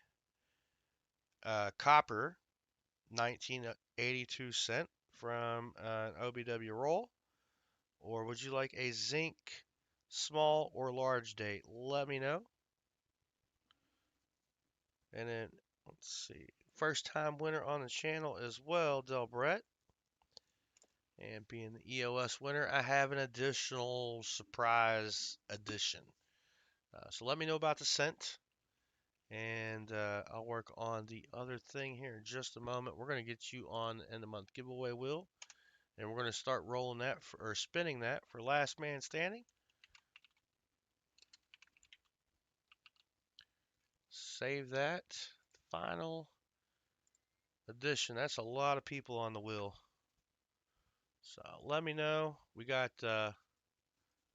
copper 1982 cent from an OBW roll? Or would you like a zinc small or large date? Let me know. And then, let's see. First time winner on the channel as well, Del Brett. And being the EOS winner, I have an additional surprise edition. So let me know about the cent. And I'll work on the other thing here in just a moment. We're going to get you on the end of month giveaway wheel. And we're going to start rolling that or spinning that for last man standing. Save that. Final edition. That's a lot of people on the wheel. So let me know. We got, I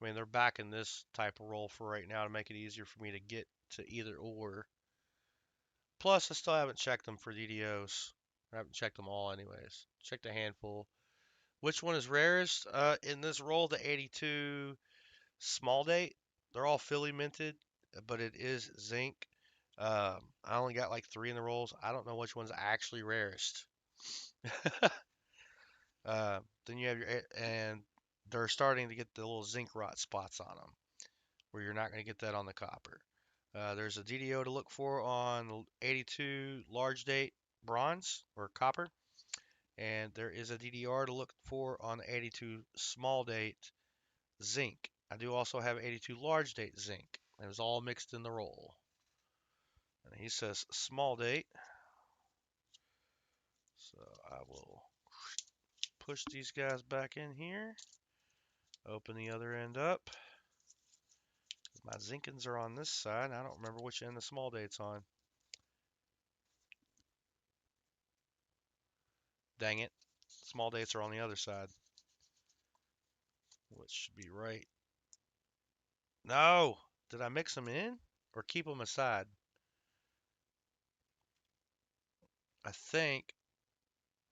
mean, they're backing this type of roll for right now to make it easier for me to get to either or. Plus, I still haven't checked them for DDOs. I haven't checked them all anyways. Checked a handful. Which one is rarest? In this roll, the 82 small date. They're all Philly minted, but it is zinc. I only got like 3 in the rolls. I don't know which one's actually rarest. Then you have your, and they're starting to get the little zinc rot spots on them, where you're not going to get that on the copper. There's a DDO to look for on 82 large date bronze or copper, and there is a DDR to look for on 82 small date zinc. I do also have 82 large date zinc. It was all mixed in the roll. And he says small date, so I will push these guys back in here. Open the other end up. My Zinkins are on this side. I don't remember which end the small date's on. Dang it. Small dates are on the other side. Which should be right. No! Did I mix them in? Or keep them aside? I think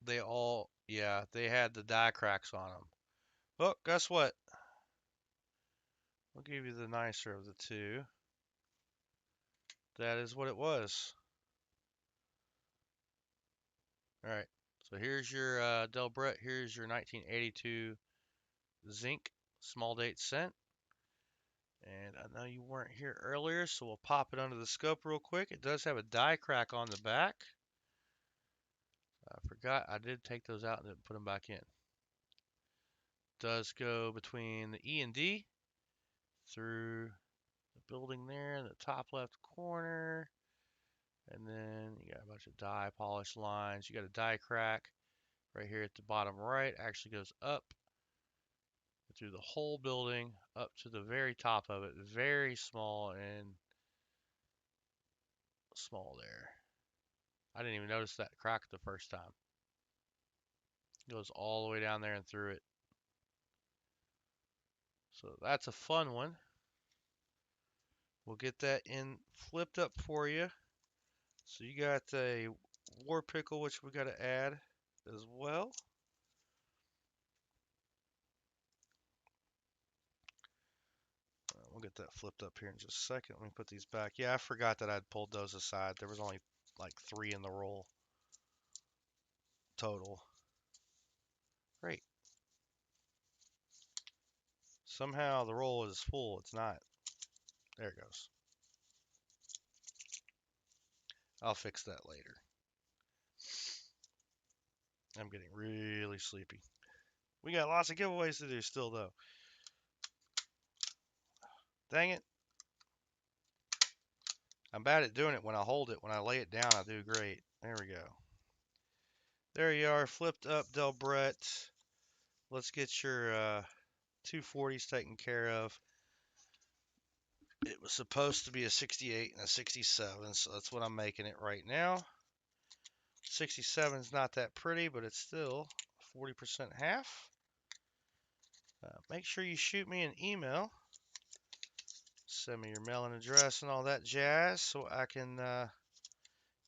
they all, yeah, they had the die cracks on them. Well, guess what? I'll give you the nicer of the two. That is what it was. Alright, so here's your Delbret. Here's your 1982 zinc small date cent. And I know you weren't here earlier, so we'll pop it under the scope real quick. It does have a die crack on the back. I forgot I did take those out and then put them back in. Does go between the E and D through the building there in the top left corner. And then you got a bunch of die polish lines. You got a die crack right here at the bottom right. Actually goes up through the whole building up to the very top of it. Very small and small there. I didn't even notice that crack the first time. Goes all the way down there and through it. So that's a fun one. We'll get that in flipped up for you. So you got a war pickle, which we got to add as well. We'll get that flipped up here in just a second. Let me put these back. Yeah, I forgot that I'd pulled those aside. There was only like 3 in the roll total. Great. Somehow the roll is full. It's not. There it goes. I'll fix that later. I'm getting really sleepy. We got lots of giveaways to do still, though. Dang it. I'm bad at doing it when I hold it. When I lay it down, I do great. There we go. There you are, flipped up Delbret. Let's get your 240s taken care of. It was supposed to be a 68 and a 67, so that's what I'm making it right now. 67 is not that pretty, but it's still 40% half. Make sure you shoot me an email. Send me your mailing address and all that jazz so I can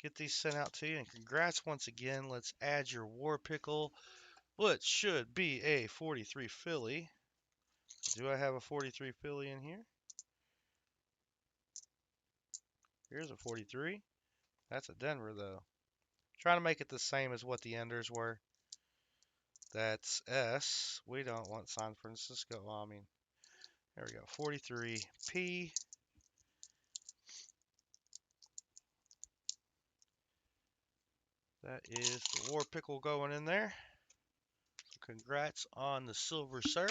get these sent out to you. And congrats once again. Let's add your war pickle, which should be a 43 Philly. Do I have a 43 Philly in here? Here's a 43. That's a Denver, though. Trying to make it the same as what the enders were. That's S. We don't want San Francisco. Well, I mean, there we go. 43P. That is the war pickle going in there. Congrats on the silver, sir.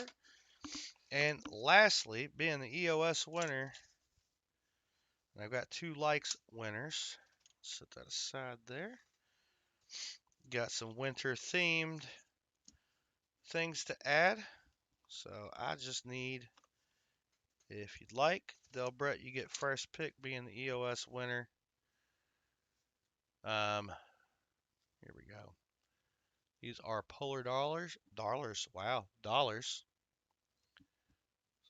And lastly, being the EOS winner, I've got 2 likes winners. Set that aside there. Got some winter themed things to add. So I just need, if you'd like, Delbret, you get first pick being the EOS winner. Here we go. These are polar dollars. Dollars. Wow, dollars.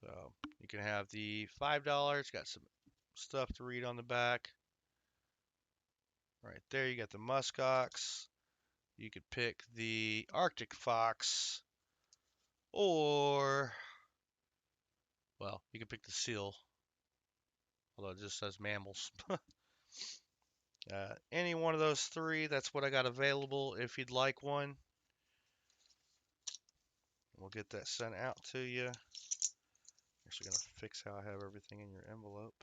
So you can have the $5. Got some stuff to read on the back. Right there, you got the muskox. You could pick the Arctic fox, or, well, you can pick the seal, although it just says mammals. Any one of those three, that's what I got available if you'd like one. We'll get that sent out to you. Actually going to fix how I have everything in your envelope.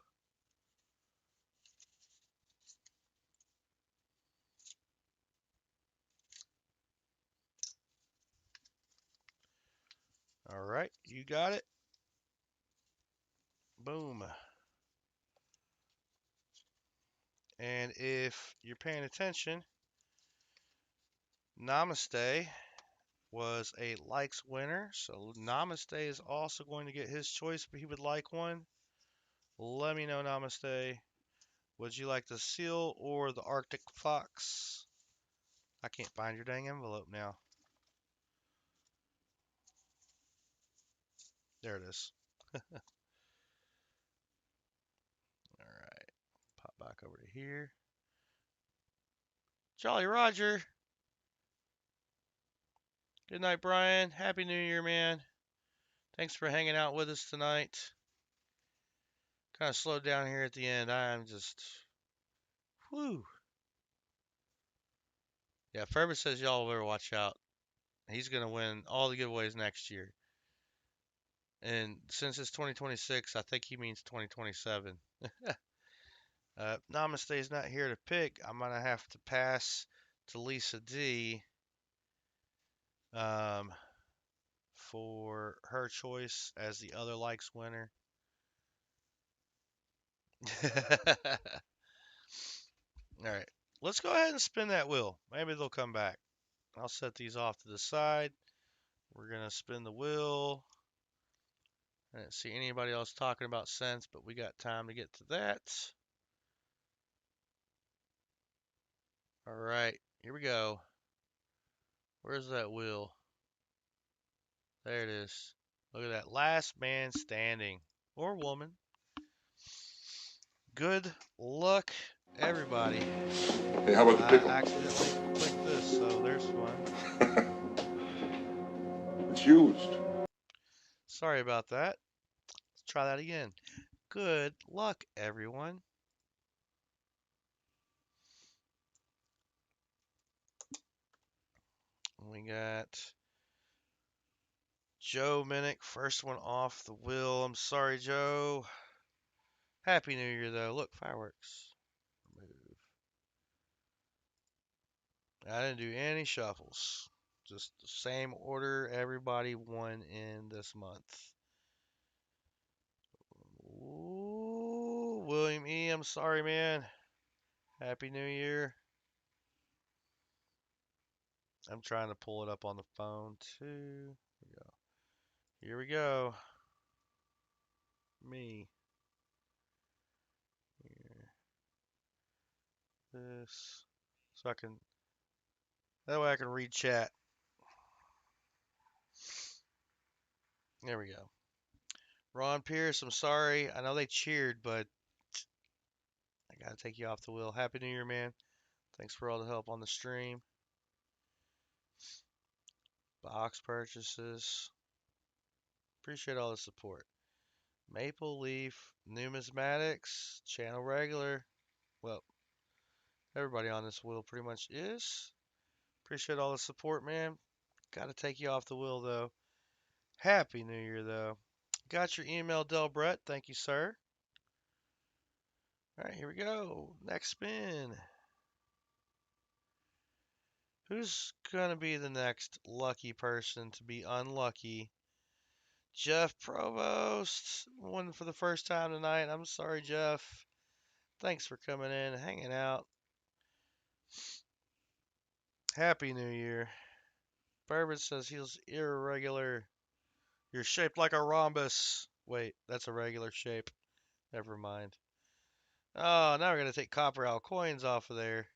All right, you got it. Boom. And if you're paying attention, Namaste was a likes winner. So Namaste is also going to get his choice if he would like one. Let me know, Namaste. Would you like the seal or the Arctic fox? I can't find your dang envelope now. There it is. All right. Pop back over to here. Jolly Roger. Good night, Brian. Happy New Year, man. Thanks for hanging out with us tonight. Kind of slowed down here at the end. I'm just, whew. Yeah, Ferber says y'all better watch out. He's going to win all the giveaways next year. And since it's 2026, I think he means 2027. Namaste's not here to pick. I'm going to have to pass to Lisa D for her choice as the other likes winner. All right, let's go ahead and spin that wheel. Maybe they'll come back. I'll set these off to the side. We're going to spin the wheel. I didn't see anybody else talking about cents, but we got time to get to that. All right, here we go. Where's that wheel? There it is. Look at that. Last man standing. Or woman. Good luck, everybody. Hey, how about the I pickle? accidentally clicked this, so there's fun. It's used. Sorry about that. Let's try that again. Good luck, everyone. We got Joe Minnick, first one off the wheel. I'm sorry, Joe. Happy New Year, though. Look, fireworks. Move. I didn't do any shuffles. Just the same order everybody won in this month. Ooh, William E., I'm sorry, man. Happy New Year. I'm trying to pull it up on the phone, too. Here we go. Me. Here. This. So I can, that way I can read chat. There we go. Ron Pierce, I'm sorry. I know they cheered, but I gotta take you off the wheel. Happy New Year, man. Thanks for all the help on the stream. Box purchases. Appreciate all the support. Maple Leaf, Numismatics, Channel Regular. Well, everybody on this wheel pretty much is. Appreciate all the support, man. Gotta take you off the wheel, though. Happy New Year, though. Got your email, Del Brett. Thank you, sir. All right, here we go. Next spin. Who's gonna be the next lucky person to be unlucky? Jeff Provost won for the first time tonight. I'm sorry, Jeff. Thanks for coming in, hanging out. Happy New Year. Bourbon says he's irregular. You're shaped like a rhombus. Wait, that's a regular shape. Never mind. Oh, now we're going to take copper coins off of there.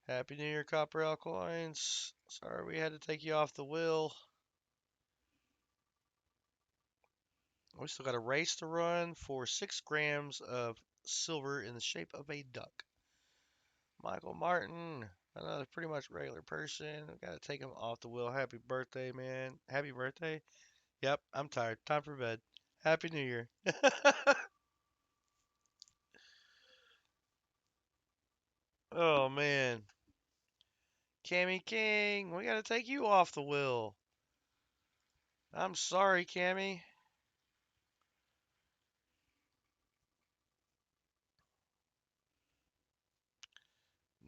Happy New Year, Copper Alcoins. Sorry we had to take you off the wheel. We still got a race to run for 6 grams of silver in the shape of a duck. Michael Martin, another pretty much regular person. Got to take him off the wheel. Happy birthday, man. Happy birthday. Yep, I'm tired. Time for bed. Happy New Year. Oh, man. Cammy King, we got to take you off the wheel. I'm sorry, Cammy.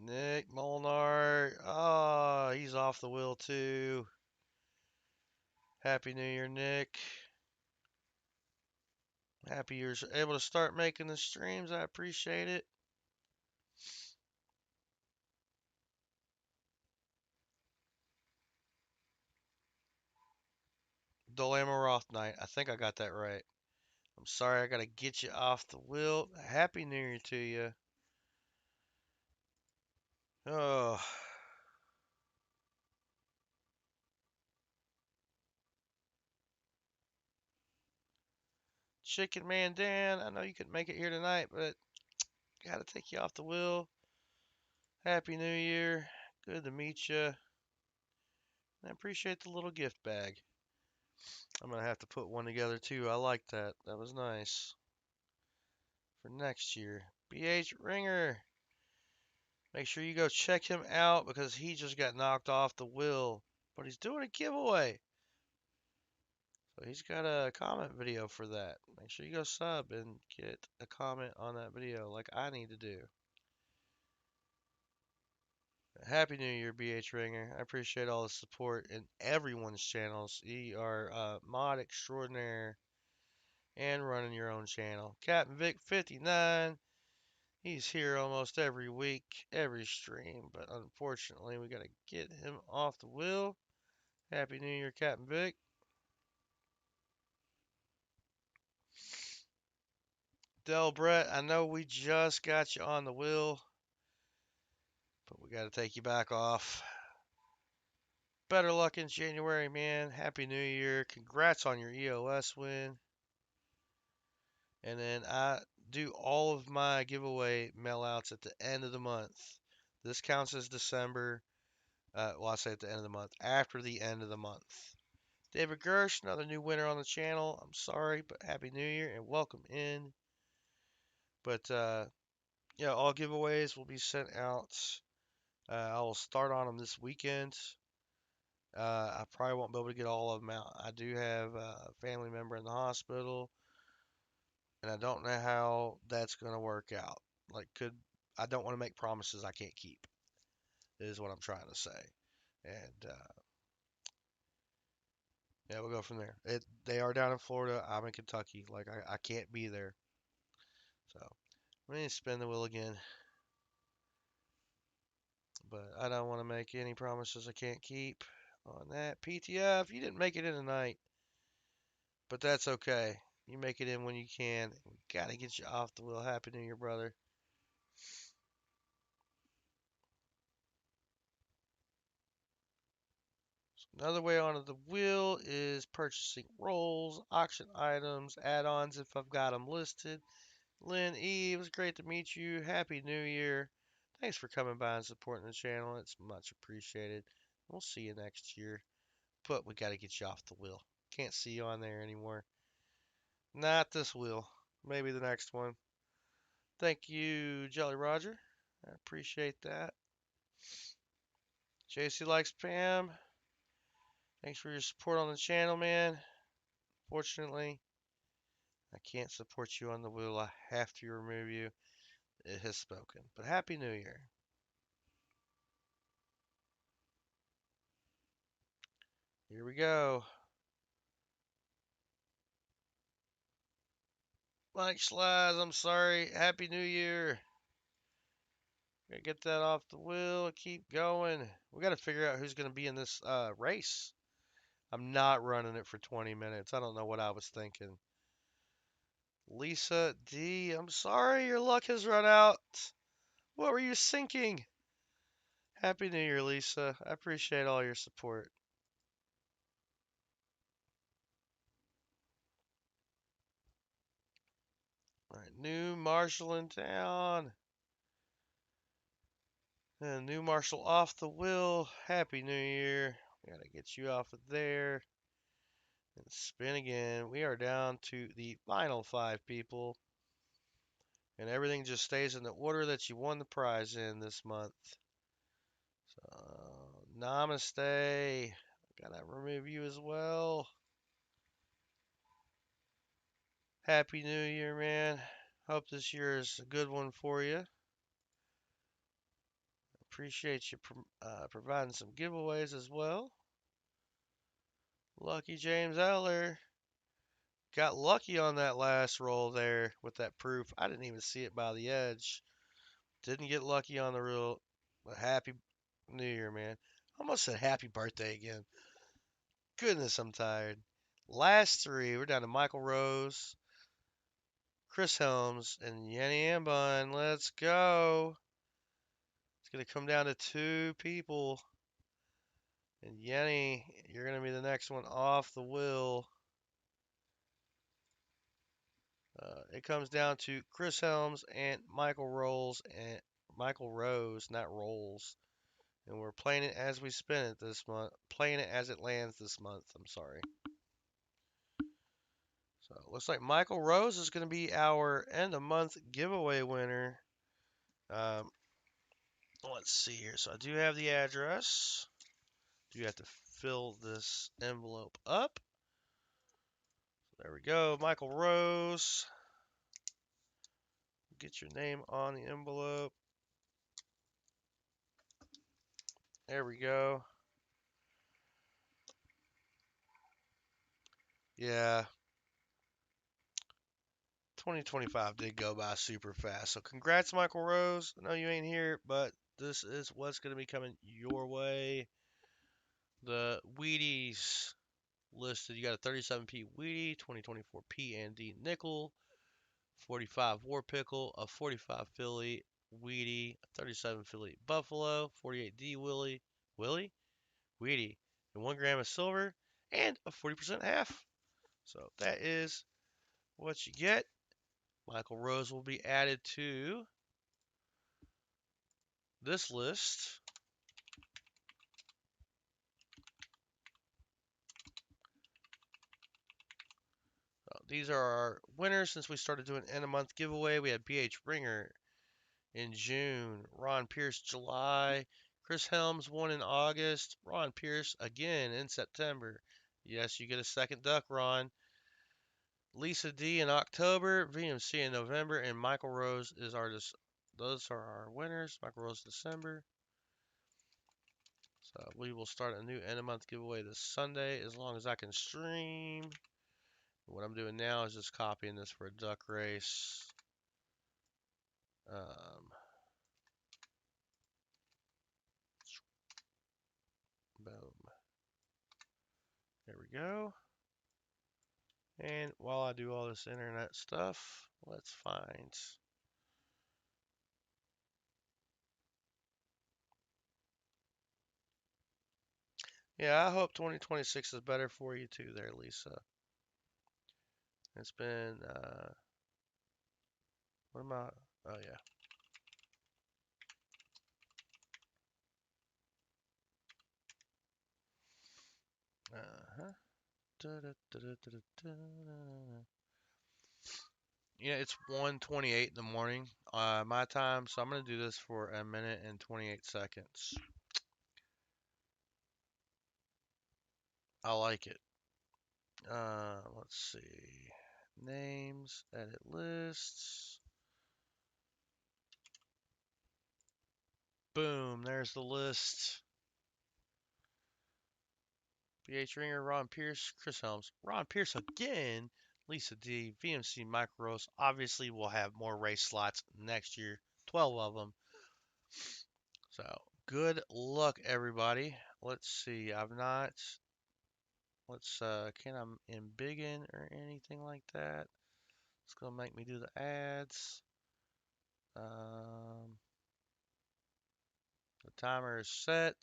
Nick Molnar. Oh, he's off the wheel too. Happy New Year, Nick. Happy you're able to start making the streams. I appreciate it. Dolamaroth Night. I think I got that right. I'm sorry I gotta get you off the wheel. Happy New Year to you. Oh, Chicken Man Dan. I know you couldn't make it here tonight, but gotta take you off the wheel. Happy New Year. Good to meet you. I appreciate the little gift bag. I'm gonna have to put one together too. I like that. That was nice. For next year. BH Ringer. Make sure you go check him out because he just got knocked off the wheel. But he's doing a giveaway. So he's got a comment video for that. Make sure you go sub and get a comment on that video like I need to do. Happy New Year, BH Ringer. I appreciate all the support in everyone's channels. You are mod extraordinaire and running your own channel. Captain Vic 59. He's here almost every week, every stream, but unfortunately we gotta get him off the wheel. Happy New Year, Captain Vic. Del Brett, I know we just got you on the wheel, but we gotta take you back off. Better luck in January, man. Happy New Year. Congrats on your EOS win. And then I do all of my giveaway mail outs at the end of the month. This counts as December. Well, I say at the end of the month, after the end of the month. David Gersh, another new winner on the channel. I'm sorry, but Happy New Year and welcome in. But yeah, all giveaways will be sent out. I will start on them this weekend. I probably won't be able to get all of them out. I do have a family member in the hospital, and I don't know how that's going to work out. Like, I don't want to make promises I can't keep, is what I'm trying to say. And yeah, we'll go from there. They are down in Florida. I'm in Kentucky. Like, I can't be there. So, let me spin the wheel again. But I don't want to make any promises I can't keep on that. PTF, you didn't make it in tonight. But that's okay. You make it in when you can. We got to get you off the wheel. Happy New Year, brother. So another way onto the wheel is purchasing rolls, auction items, add-ons if I've got them listed. Lynn E, it was great to meet you. Happy New Year. Thanks for coming by and supporting the channel. It's much appreciated. We'll see you next year. But we got to get you off the wheel. Can't see you on there anymore. Not this wheel. Maybe the next one. Thank you, Jolly Roger. I appreciate that. JC likes Pam. Thanks for your support on the channel, man. Fortunately, I can't support you on the wheel. I have to remove you. It has spoken. But Happy New Year. Here we go. Mike Slides, I'm sorry. Happy New Year. Gotta get that off the wheel. Keep going. We gotta figure out who's gonna be in this race. I'm not running it for 20 minutes. I don't know what I was thinking. Lisa D, I'm sorry your luck has run out. What were you thinking? Happy New Year, Lisa. I appreciate all your support. All right, new Marshall in town. And new Marshall off the wheel. Happy New Year. We gotta get you off of there. And spin again. We are down to the final 5 people. And everything just stays in the order that you won the prize in this month. So, namaste. Gotta remove you as well. Happy New Year, man. Hope this year is a good one for you. Appreciate you providing some giveaways as well. Lucky James Eller got lucky on that last roll there with that proof. I didn't even see it by the edge. Didn't get lucky on the reel. But happy New Year, man. Almost said happy birthday again. Goodness, I'm tired. Last 3, we're down to Michael Rose, Chris Helms, and Yenny Ambun. Let's go. It's going to come down to 2 people. And Yenny, you're going to be the next one off the wheel. It comes down to Chris Helms and Michael Rose, not Rolls. And we're playing it as we spin it this month. Playing it as it lands this month. I'm sorry. So it looks like Michael Rose is going to be our end of month giveaway winner. Um, let's see here. So I do have the address. Do have to fill this envelope up. There we go. Michael Rose. Get your name on the envelope. There we go. Yeah. 2025 did go by super fast. So congrats, Michael Rose. I know you ain't here, but this is what's going to be coming your way. The Wheaties listed. You got a 37p Wheatie, 2024 P&D Nickel, 45 War Pickle, a 45 Philly Wheatie, a 37 Philly Buffalo, 48D Willie, Wheatie, and 1 gram of silver, and a 40% half. So that is what you get. Michael Rose will be added to this list. These are our winners since we started doing end of month giveaway. We had BH Ringer in June, Ron Pierce July, Chris Helms won in August, Ron Pierce again in September. Yes, you get a second duck, Ron. Lisa D in October, VMC in November, and Michael Rose is our. Those are our winners. Michael Rose December. So we will start a new end of month giveaway this Sunday as long as I can stream. What I'm doing now is just copying this for a duck race. Boom. There we go. And while I do all this internet stuff, let's find. Yeah, I hope 2026 is better for you too, there, Lisa. It's been, what am I? Oh, yeah. Uh-huh. Yeah, it's 1:28 in the morning, my time, so I'm gonna do this for a minute and 28 seconds. I like it. Let's see. Names, edit lists. Boom, there's the list. BH Ringer, Ron Pierce, Chris Helms. Ron Pierce again. Lisa D, VMC Micros. Obviously, we'll have more race slots next year. 12 of them. So, good luck, everybody. Let's see. I've not. Can I embiggen or anything like that? It's going to make me do the ads. The timer is set.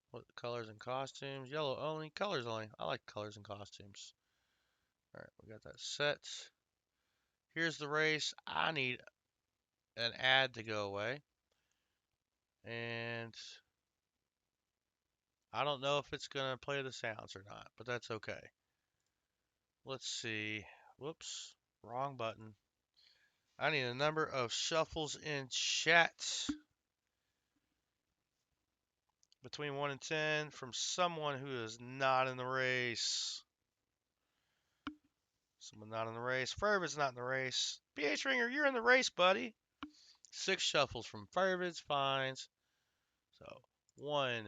What colors and costumes? Yellow only, colors only. I like colors and costumes. All right, we got that set. Here's the race. I need an ad to go away. And I don't know if it's going to play the sounds or not, but that's okay. Let's see. Whoops, wrong button. I need a number of shuffles in chat between 1 and 10 from someone who is not in the race. Someone not in the race. Fervid's not in the race. PH Ringer, you're in the race, buddy. 6 shuffles from Fervid's finds. So 1,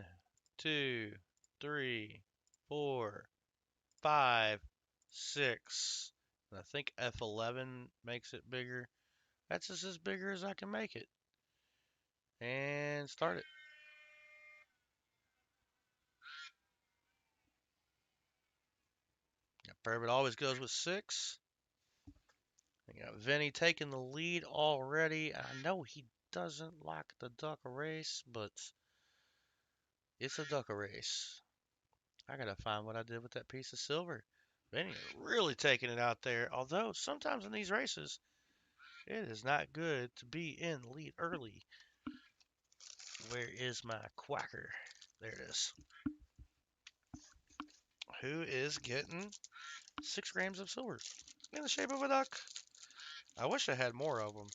2, 3, 4, 5, 6. And I think F11 makes it bigger. That's just as bigger as I can make it. And start it. Fervid always goes with 6. We got Vinny taking the lead already. I know he doesn't like the duck race, but it's a duck race. I gotta find what I did with that piece of silver. Vinny is really taking it out there. Although sometimes in these races, it is not good to be in the lead early. Where is my quacker? There it is. Who is getting 6 grams of silver in the shape of a duck? I wish I had more of them.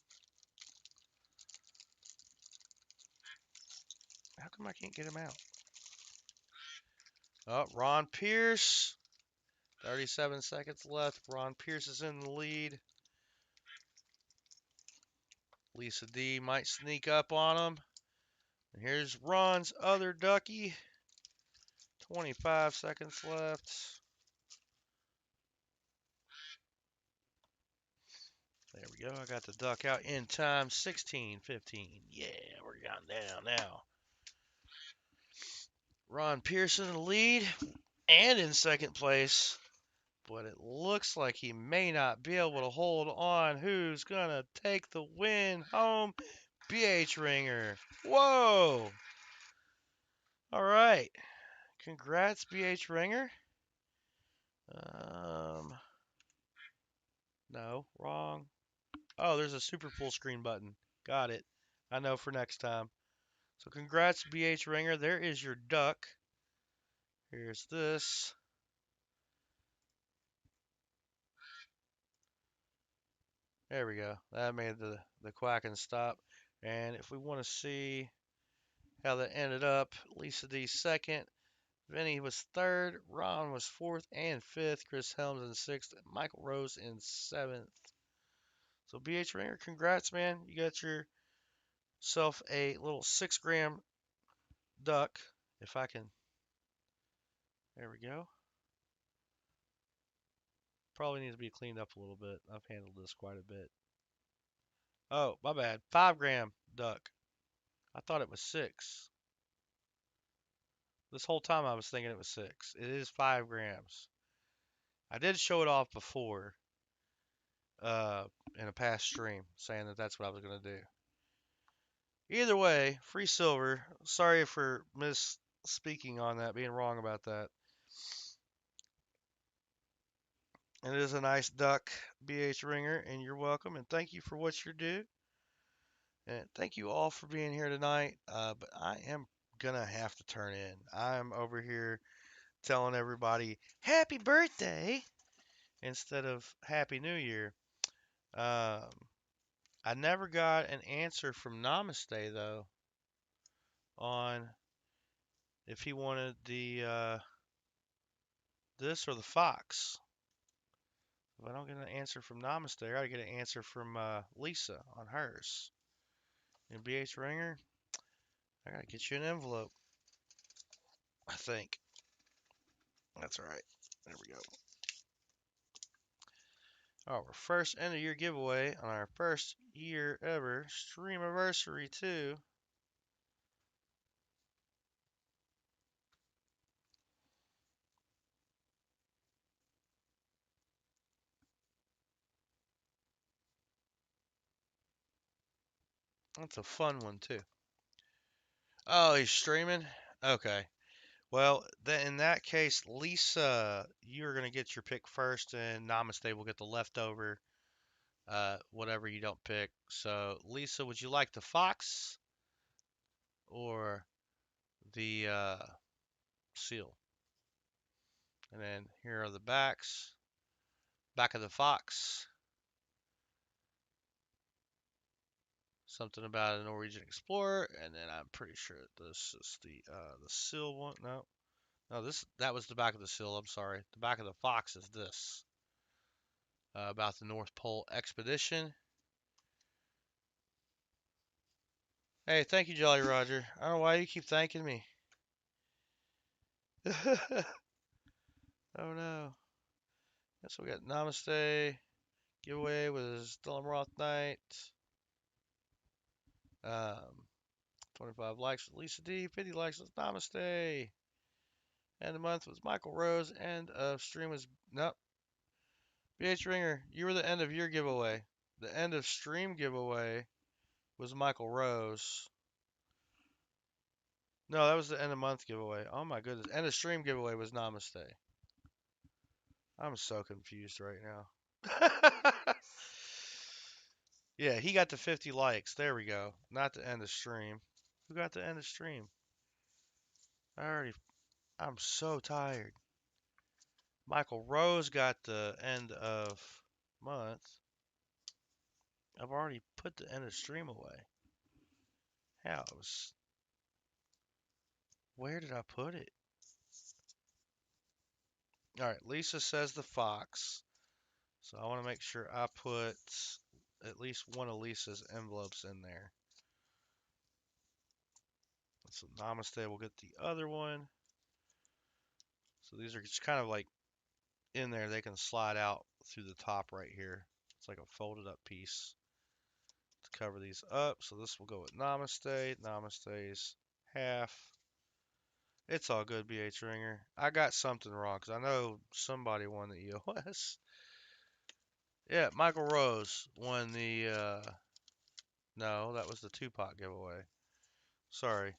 How come I can't get them out? Oh, Ron Pierce. 37 seconds left. Ron Pierce is in the lead. Lisa D might sneak up on him. And here's Ron's other ducky. 25 seconds left. There we go. I got the duck out in time. 16-15. Yeah, we're getting down now. Ron Pierce in the lead and in second place. But it looks like he may not be able to hold on. Who's going to take the win home? BH Ringer. Whoa. All right. Congrats, BH Ringer. No, wrong. Oh, there's a super full screen button. Got it. I know for next time. So congrats, BH Ringer. There is your duck. Here's this. There we go. That made the quacking stop. And if we want to see how that ended up, Lisa D second, Vinny was third, Ron was fourth and fifth, Chris Helms in sixth, and Michael Rose in seventh. So BH Ringer, congrats, man. You got yourself a little 6-gram duck. If I can, there we go. Probably needs to be cleaned up a little bit. I've handled this quite a bit. Oh, my bad. 5-gram duck. I thought it was 6. This whole time I was thinking it was 6. It is 5 grams. I did show it off before in a past stream, saying that that's what I was going to do. Either way, free silver. Sorry for misspeaking on that, being wrong about that. And it is a nice duck, BH Ringer, and you're welcome. And thank you for what you do. And thank you all for being here tonight. But I am going to have to turn in. I'm over here telling everybody happy birthday instead of happy new year. I never got an answer from Namaste, though, on if he wanted the this or the fox. If I don't get an answer from Namaste, I gotta get an answer from Lisa on hers. And BH Ringer, I gotta get you an envelope. I think. That's right. There we go. Our first end of year giveaway on our first year ever Streamiversary 2. That's a fun one too. Oh, he's streaming? Okay. Well, then in that case, Lisa, you're gonna get your pick first, and Namaste will get the leftover, whatever you don't pick. So, Lisa, would you like the fox or the seal? And then here are the backs. Back of the fox. Something about a Norwegian explorer, and then I'm pretty sure this is the seal one. No, no, that was the back of the seal. I'm sorry. The back of the fox is this, about the North Pole expedition. Hey, thank you, Jolly Roger. I don't know why you keep thanking me. Oh no. So we got Namaste. Giveaway was Dylan Roth Knight. Um, 25 likes for Lisa D. 50 likes was Namaste. And the month was Michael Rose. End of stream was nope. BH Ringer, you were the end of your giveaway. The end of stream giveaway was Michael Rose. No, that was the end of month giveaway. Oh my goodness. End of stream giveaway was Namaste. I'm so confused right now. Yeah, he got the 50 likes. There we go. Not the end of stream. Who got the end of stream? I'm so tired. Michael Rose got the end of month. I've already put the end of stream away. How? Where did I put it? All right, Lisa says the fox. So I want to make sure I put at least one of Lisa's envelopes in there. So Namaste will get the other one. So these are just kind of like in there. They can slide out through the top right here. It's like a folded up piece to cover these up. So this will go with Namaste. Namaste's half. It's all good, BH Ringer. I got something wrong because I know somebody won the EOS. Yeah, Michael Rose won the. No, that was the Tupac giveaway. Sorry.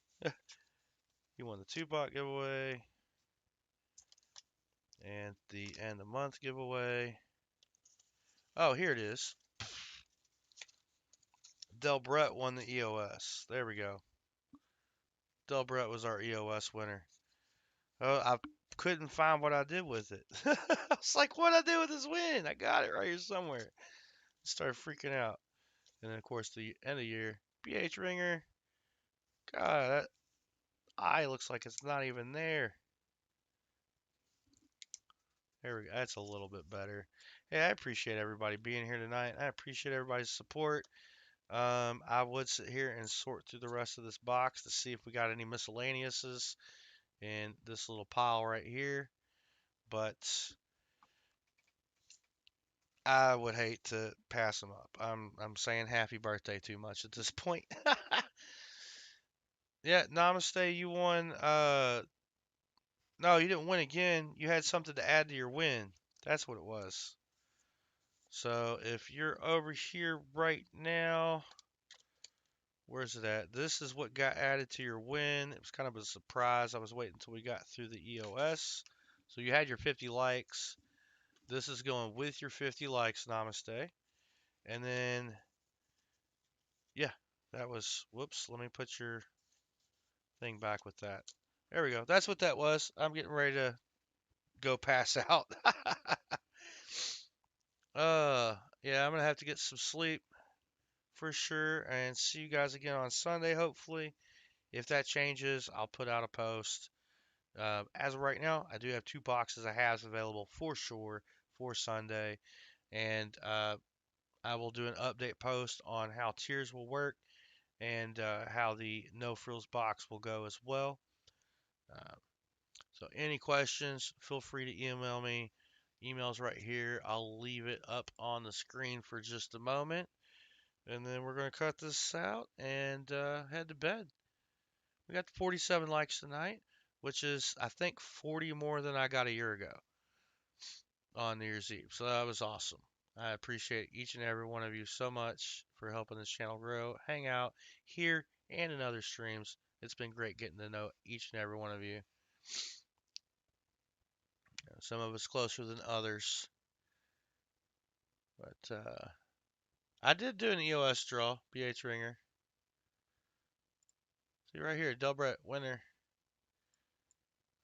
He won the Tupac giveaway and the end of month giveaway. Oh, here it is. Del Brett won the EOS. There we go. Del Brett was our EOS winner. Oh, I couldn't find what I did with it. I was like, what I did with this win? I got it right here somewhere. Started freaking out. And then, of course, the end of the year, BH Ringer. God, that eye looks like it's not even there. There we go. That's a little bit better. Hey, I appreciate everybody being here tonight. I appreciate everybody's support. I would sit here and sort through the rest of this box to see if we got any miscellaneouses in this little pile right here. But I would hate to pass them up. I'm saying happy birthday too much at this point. Yeah, Namaste, you won. No, you didn't win again. You had something to add to your win. That's what it was. So if you're over here right now, where's it at? This is what got added to your win. It was kind of a surprise. I was waiting until we got through the EOS. So you had your 50 likes. This is going with your 50 likes, Namaste. And then, yeah, that was, whoops, let me put your thing back with that. There we go. That's what that was. I'm getting ready to go pass out. uh, yeah, I'm going to have to get some sleep for sure and see you guys again on Sunday, hopefully. If that changes, I'll put out a post. As of right now, I do have 2 boxes of halves available for sure for Sunday. And I will do an update post on how tiers will work and how the no frills box will go as well. Uh, so any questions, feel free to email me. Email's right here. I'll leave it up on the screen for just a moment. And then we're going to cut this out and head to bed. We got 47 likes tonight, which is, I think, 40 more than I got a year ago on New Year's Eve. So that was awesome. I appreciate each and every one of you so much for helping this channel grow, hang out here and in other streams. It's been great getting to know each and every one of you. Some of us closer than others. But I did do an EOS draw, BH Ringer. See right here, Delbert winner.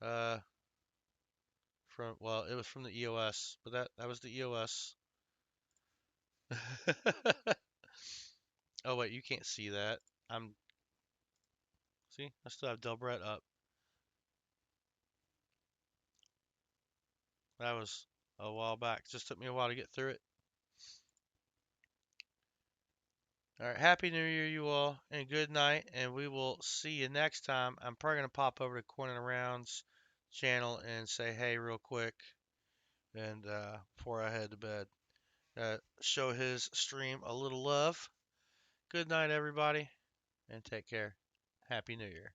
Uh, it was from the EOS, but that was the EOS. Oh wait, you can't see that. See, I still have Delbert up. That was a while back. Just took me a while to get through it. All right, Happy New Year, you all, and good night. And we will see you next time. I'm probably gonna pop over to Coin and Around's channel and say hey real quick, and before I head to bed, show his stream a little love. Good night, everybody, and take care. Happy New Year.